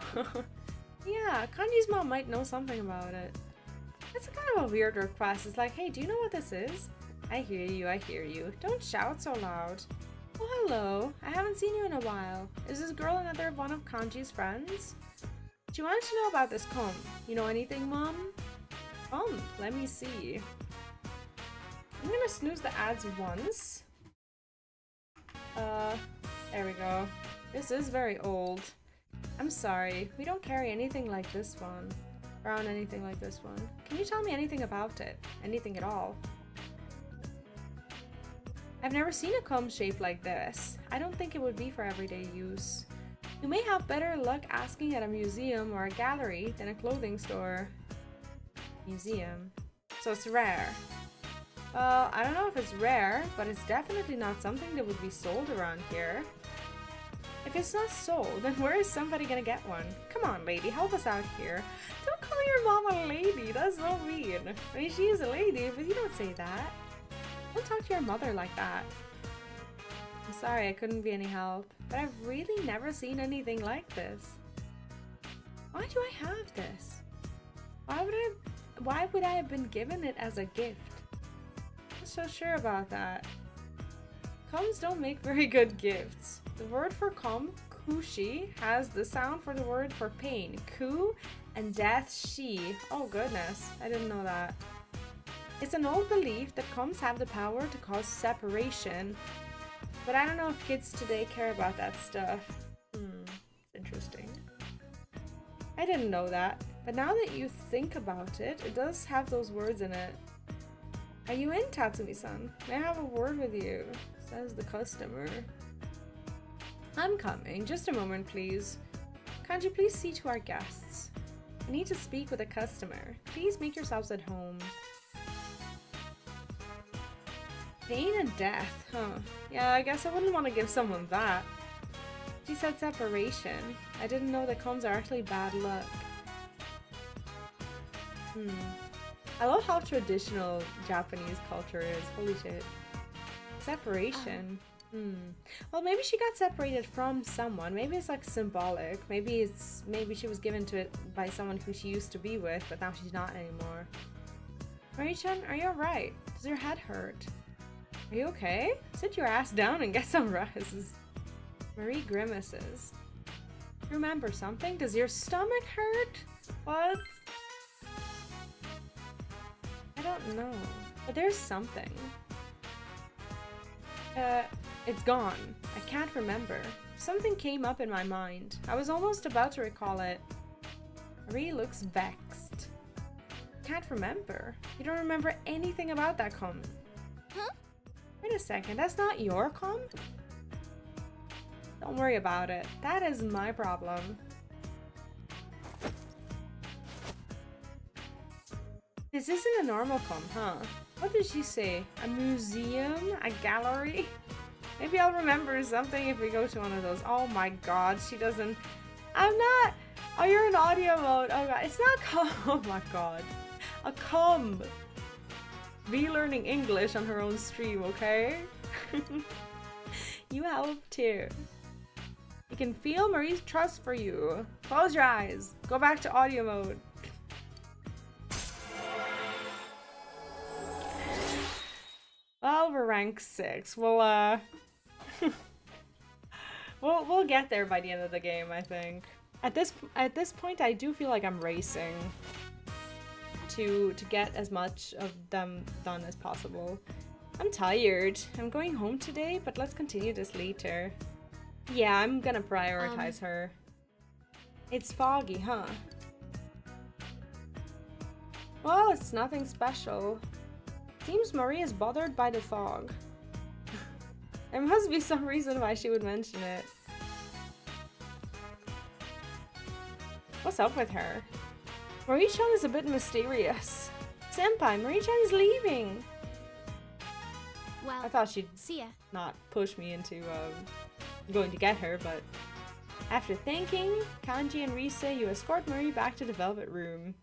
Yeah, Kanji's mom might know something about it. It's kind of a weird request. It's like, hey, do you know what this is? I hear you, I hear you. Don't shout so loud. Oh, hello. I haven't seen you in a while. Is this girl another one of Kanji's friends? She wanted to know about this comb. You know anything, mom? Let me see. I'm gonna snooze the ads once. There we go. This is very old. I'm sorry. We don't carry anything like this one. Around anything like this one. Can you tell me anything about it? Anything at all? I've never seen a comb shaped like this. I don't think it would be for everyday use. You may have better luck asking at a museum or a gallery than a clothing store. Museum. So it's rare. Well, I don't know if it's rare, but it's definitely not something that would be sold around here. If it's not sold, then where is somebody gonna get one? Come on, lady, help us out here. Don't call your mom a lady, that's so mean. I mean, she is a lady, but you don't say that. Don't talk to your mother like that. I'm sorry I couldn't be any help, but I've really never seen anything like this. Why do I have this? Why would I have been given it as a gift? I'm not so sure about that. Combs don't make very good gifts. The word for comb, kushi, has the sound for the word for pain, ku, and death, shi. Oh goodness, I didn't know that. It's an old belief that combs have the power to cause separation, but I don't know if kids today care about that stuff. Interesting. I didn't know that, but now that you think about it, it does have those words in it. Are you in, Tatsumi-san? May I have a word with you? Says the customer. I'm coming. Just a moment, please. Can't you please see to our guests? I need to speak with a customer. Please make yourselves at home. Pain and death, huh? Yeah, I guess I wouldn't want to give someone that. She said separation. I didn't know that combs are actually bad luck. I love how traditional Japanese culture is. Holy shit. Separation. Well, maybe she got separated from someone. Maybe it's like symbolic. Maybe she was given to it by someone who she used to be with, but now she's not anymore. Marie-chan, are you alright? Does your head hurt? Are you okay? Sit your ass down and get some rest. Marie grimaces. Remember something? Does your stomach hurt? What? I don't know. But there's something. It's gone. I can't remember. Something came up in my mind. I was almost about to recall it. Marie looks vexed. Can't remember. You don't remember anything about that comb. Huh? Wait a second, that's not your comb? Don't worry about it. That is my problem. This isn't a normal comb, huh? What did she say? A museum? A gallery? Maybe I'll remember something if we go to one of those. Oh my god, she doesn't... I'm not... Oh, you're in audio mode. Oh god, it's not come. Oh my god. A come. V learning English on her own stream, okay? You helped too. You can feel Marie's trust for you. Close your eyes. Go back to audio mode. Well, we're rank 6. We'll we'll get there by the end of the game, I think. At this point, I do feel like I'm racing to get as much of them done as possible. I'm tired. I'm going home today, but let's continue this later. Yeah, I'm gonna prioritize her. It's foggy, huh? Well, it's nothing special. Seems Marie is bothered by the fog. There must be some reason why she would mention it. What's up with her? Marie-chan is a bit mysterious. Senpai, Marie-chan is leaving. Well, I thought she'd see ya. not push me into going to get her, but after thanking Kanji and Rise, you escort Marie back to the Velvet Room.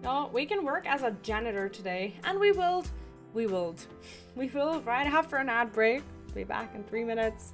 No, we can work as a janitor today, and we will right after an ad break. Be back in 3 minutes.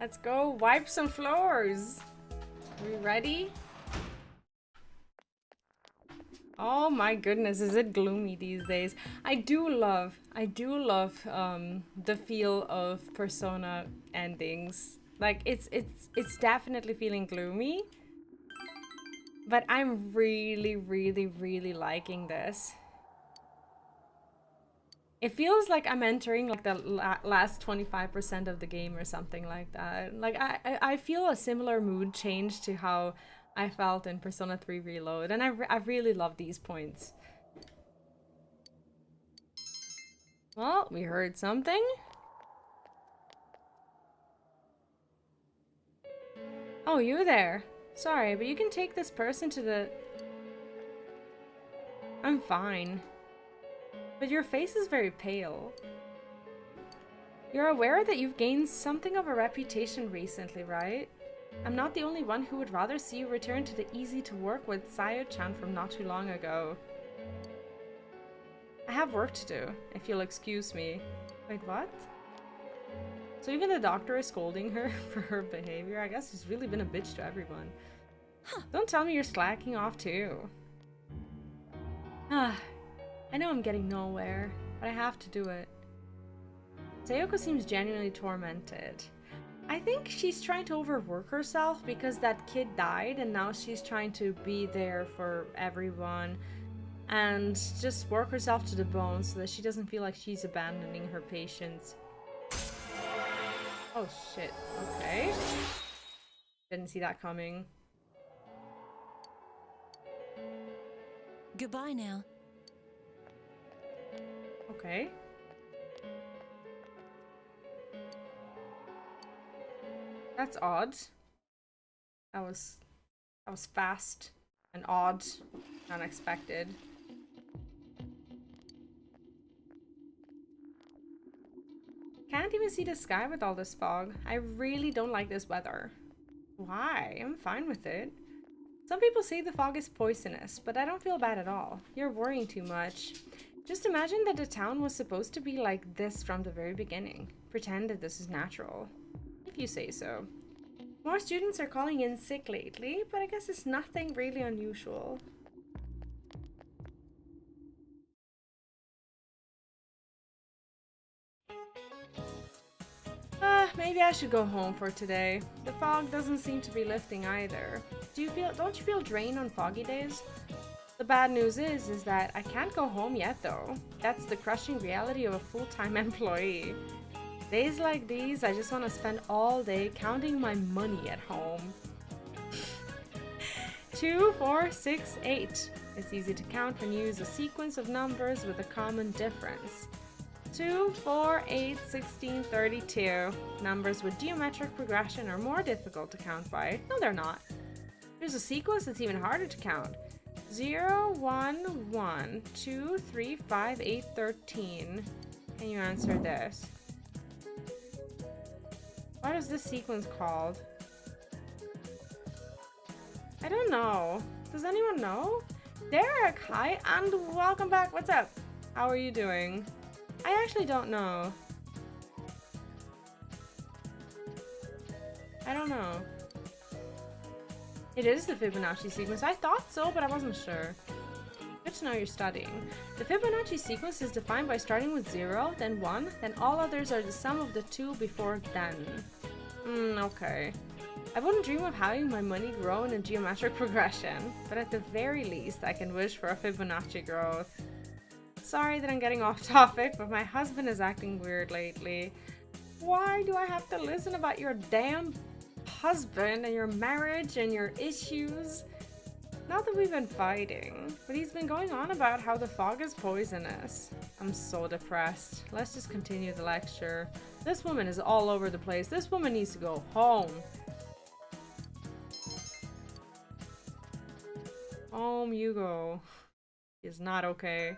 Let's go wipe some floors. Are we ready? Oh my goodness, is it gloomy these days? I do love the feel of Persona endings. Like it's definitely feeling gloomy, but I'm really liking this. It feels like I'm entering like the last 25% of the game or something like that. Like I feel a similar mood change to how I felt in Persona 3 Reload, and I really love these points. Well, we heard something. Oh, you there. Sorry, but you can take this person to the... I'm fine. But your face is very pale. You're aware that you've gained something of a reputation recently, right? I'm not the only one who would rather see you return to the easy-to-work-with Sayo-chan from not too long ago. I have work to do, if you'll excuse me. Wait, what? So even the doctor is scolding her for her behavior? I guess she's really been a bitch to everyone. Don't tell me you're slacking off too. I know I'm getting nowhere, but I have to do it. Sayoko seems genuinely tormented. I think she's trying to overwork herself because that kid died and now she's trying to be there for everyone and just work herself to the bone so that she doesn't feel like she's abandoning her patients. Oh shit, okay. Didn't see that coming. Goodbye now. Okay. That's odd. That was fast and odd, unexpected. Can't even see the sky with all this fog. I really don't like this weather. Why? I'm fine with it. Some people say the fog is poisonous, but I don't feel bad at all. You're worrying too much. Just imagine that the town was supposed to be like this from the very beginning. Pretend that this is natural. If you say so. More students are calling in sick lately, but I guess it's nothing really unusual. Maybe I should go home for today. The fog doesn't seem to be lifting either. Don't you feel drained on foggy days? The bad news is that I can't go home yet though. That's the crushing reality of a full-time employee. Days like these, I just want to spend all day counting my money at home. 2, 4, 6, 8. It's easy to count when you use a sequence of numbers with a common difference. 2, 4, 8, 16, 32. Numbers with geometric progression are more difficult to count by. No, they're not. There's a sequence that's even harder to count. 0, 1, 1, 2, 3, 5, 8, 13. Can you answer this? What is this sequence called? I don't know. Does anyone know? Derek, hi, and welcome back. What's up? How are you doing? I actually don't know. I don't know. It is the Fibonacci sequence. I thought so, but I wasn't sure. Good to know you're studying. The Fibonacci sequence is defined by starting with 0, then 1, then all others are the sum of the 2 before then. Okay. I wouldn't dream of having my money grow in a geometric progression, but at the very least I can wish for a Fibonacci growth. Sorry that I'm getting off topic, but my husband is acting weird lately. Why do I have to listen about your damn husband and your marriage and your issues? Not that we've been fighting, but he's been going on about how the fog is poisonous. I'm so depressed. Let's just continue the lecture. This woman is all over the place. This woman needs to go home. Home you go. It's not okay.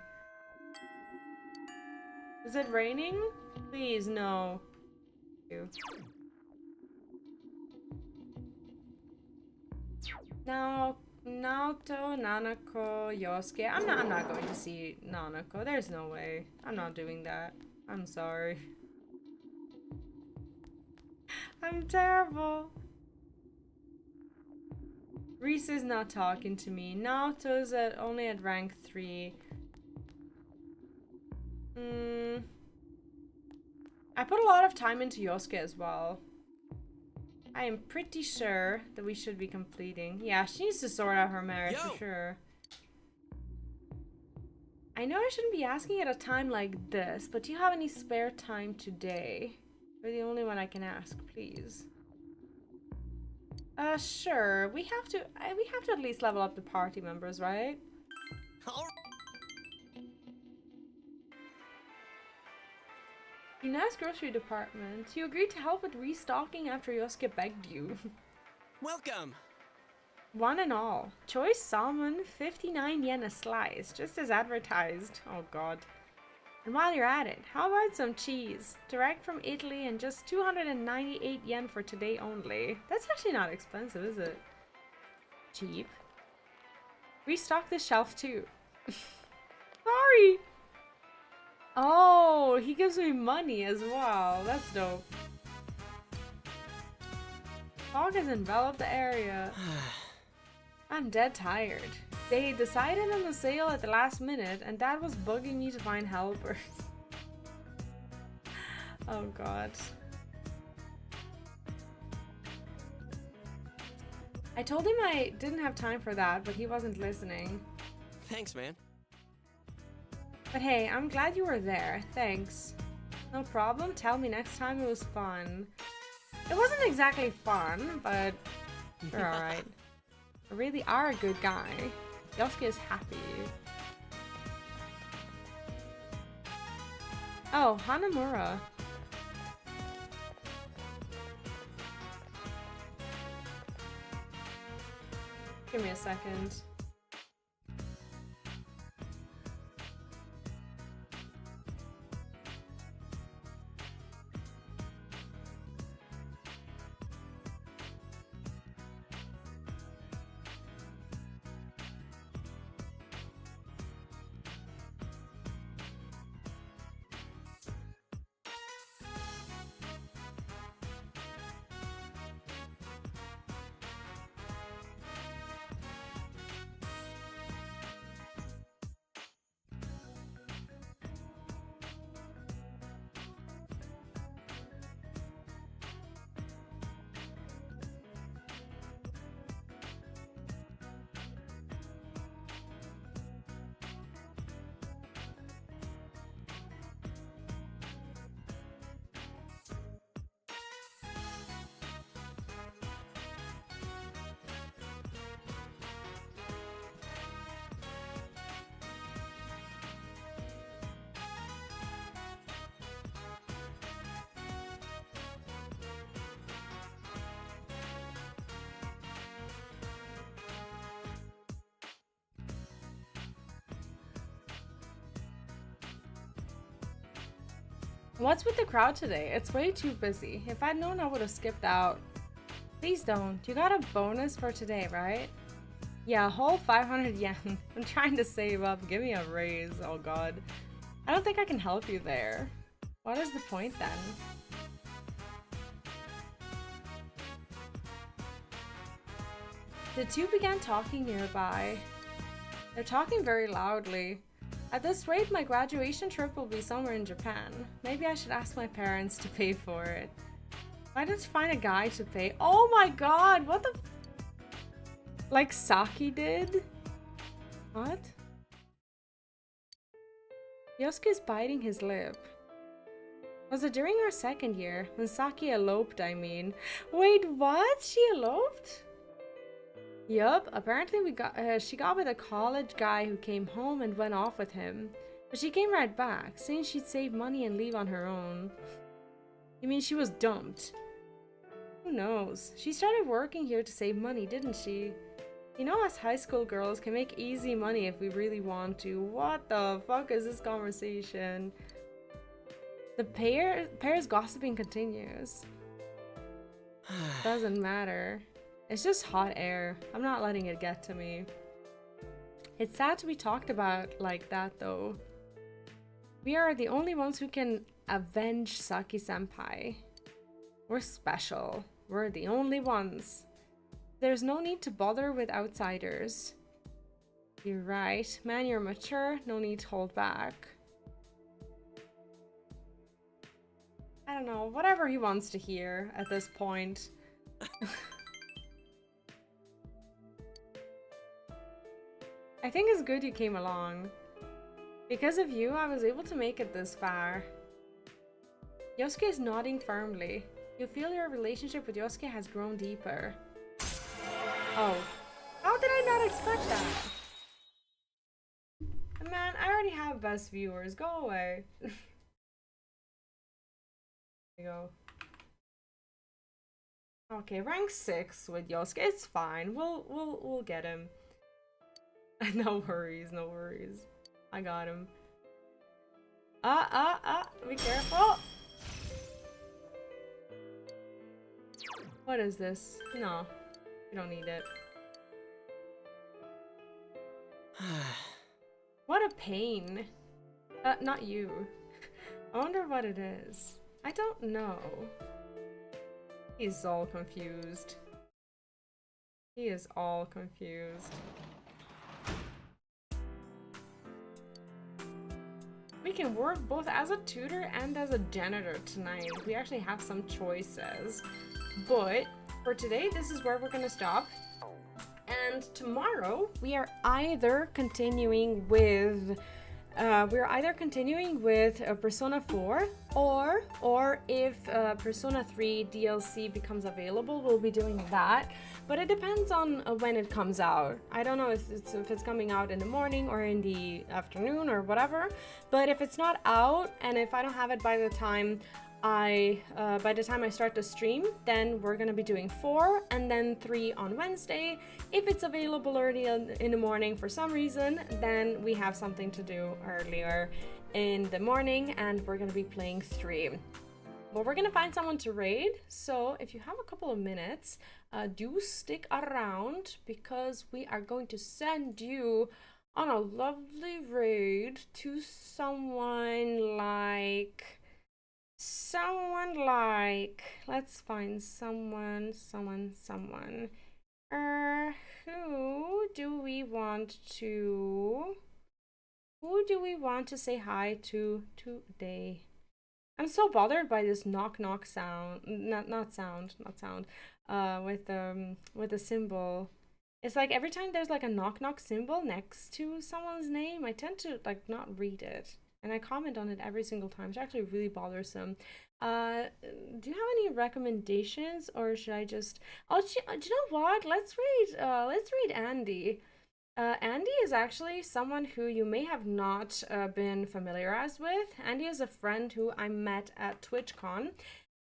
Is it raining? Please, no. No, Naoto, Nanako, Yosuke. I'm not going to see Nanako. There's no way. I'm not doing that. I'm sorry. I'm terrible. Reese is not talking to me. Naoto's only at rank 3. I put a lot of time into Yosuke as well. I am pretty sure that we should be completing. Yeah, she needs to sort out her marriage for sure. I know I shouldn't be asking at a time like this, but do you have any spare time today? You're the only one I can ask, please. Sure. We have to at least level up the party members, right? Nice grocery department. You agreed to help with restocking after Yosuke begged you. Welcome! One and all. Choice salmon, 59 yen a slice, just as advertised. Oh god. And while you're at it, how about some cheese? Direct from Italy and just 298 yen for today only. That's actually not expensive, is it? Cheap. Restock this shelf too. Sorry! Oh, he gives me money as well. That's dope. Fog has enveloped the area. I'm dead tired. They decided on the sale at the last minute and Dad was bugging me to find helpers. Oh god. I told him I didn't have time for that, but he wasn't listening. Thanks, man. But hey, I'm glad you were there. Thanks. No problem. Tell me next time. It was fun. It wasn't exactly fun, but you're alright. You really are a good guy. Yosuke is happy. Oh, Hanamura. Give me a second. What's with the crowd today? It's way too busy. If I'd known, I would have skipped out. Please don't. You got a bonus for today, right? Yeah, a whole 500 yen. I'm trying to save up. Give me a raise. Oh god. I don't think I can help you there. What is the point then? The two began talking nearby. They're talking very loudly. At this rate, my graduation trip will be somewhere in Japan. Maybe I should ask my parents to pay for it. Why don't you find a guy to pay? Oh my god, what the like Saki did? What? Yosuke's biting his lip. Was it during our second year? When Saki eloped, I mean. Wait, what? She eloped? Yup, apparently she got with a college guy who came home and went off with him. But she came right back, saying she'd save money and leave on her own. You mean she was dumped? Who knows? She started working here to save money, didn't she? You know, us high school girls can make easy money if we really want to. What the fuck is this conversation? The pair's gossiping continues. Doesn't matter. It's just hot air. I'm not letting it get to me. It's sad to be talked about like that, though. We are the only ones who can avenge Saki-senpai. We're special. We're the only ones. There's no need to bother with outsiders. You're right. Man, you're mature. No need to hold back. I don't know. Whatever he wants to hear at this point. I think it's good you came along. Because of you, I was able to make it this far. Yosuke is nodding firmly. You feel your relationship with Yosuke has grown deeper. Oh. How did I not expect that? Man, I already have best viewers. Go away. There you go. Okay, rank 6 with Yosuke. It's fine. We'll get him. No worries, no worries. I got him. Be careful. What is this? No, we don't need it. What a pain. Not you. I wonder what it is. I don't know. He's all confused. He is all confused. We can work both as a tutor and as a janitor tonight. We actually have some choices. But for today, this is where we're gonna stop. And tomorrow we are either continuing with Persona 4 or if Persona 3 DLC becomes available, we'll be doing that. But it depends on when it comes out. I don't know if it's coming out in the morning or in the afternoon or whatever. But if it's not out and if I don't have it by the time I start the stream, then we're gonna be doing 4 and then 3 on Wednesday. If it's available early in the morning for some reason, then we have something to do earlier in the morning and we're gonna be playing 3. But we're gonna find someone to raid, so if you have a couple of minutes, do stick around because we are going to send you on a lovely raid to someone like, let's find someone. Who do we want to say hi to today? I'm so bothered by this knock sound, not sound, with the symbol. It's like every time there's like a knock symbol next to someone's name, I tend to like not read it. And I comment on it every single time. It's actually really bothersome. Do you have any recommendations, or should I just? Oh, do you know what? Let's read Andy. Andy is actually someone who you may have not been familiarized with. Andy is a friend who I met at TwitchCon.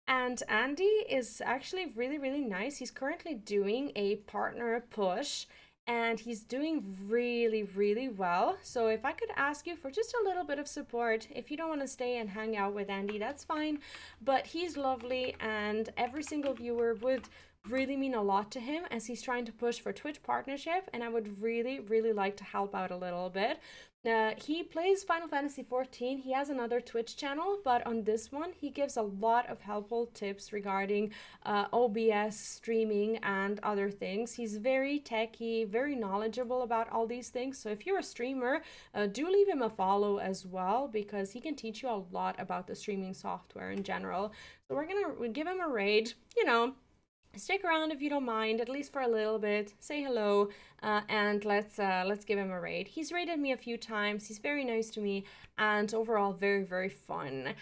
And Andy is actually really nice. He's currently doing a partner push. And he's doing really well. So if I could ask you for just a little bit of support, if you don't want to stay and hang out with Andy, that's fine. But he's lovely and every single viewer would really mean a lot to him as he's trying to push for Twitch partnership. And I would really like to help out a little bit. He plays Final Fantasy XIV. He has another Twitch channel, but on this one, he gives a lot of helpful tips regarding OBS, streaming, and other things. He's very techy, very knowledgeable about all these things. So if you're a streamer, do leave him a follow as well, because he can teach you a lot about the streaming software in general. So we'll give him a raid, you know. Stick around if you don't mind, at least for a little bit. Say hello, and let's give him a raid. He's raided me a few times. He's very nice to me, and overall very fun.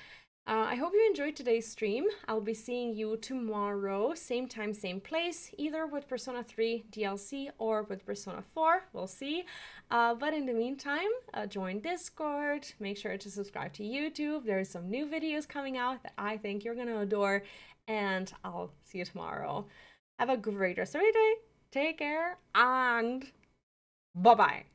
I hope you enjoyed today's stream. I'll be seeing you tomorrow, same time, same place, either with Persona 3 DLC or with Persona 4. We'll see. But in the meantime, join Discord. Make sure to subscribe to YouTube. There's some new videos coming out that I think you're gonna adore. And I'll see you tomorrow. Have a great rest of your day. Take care and bye-bye.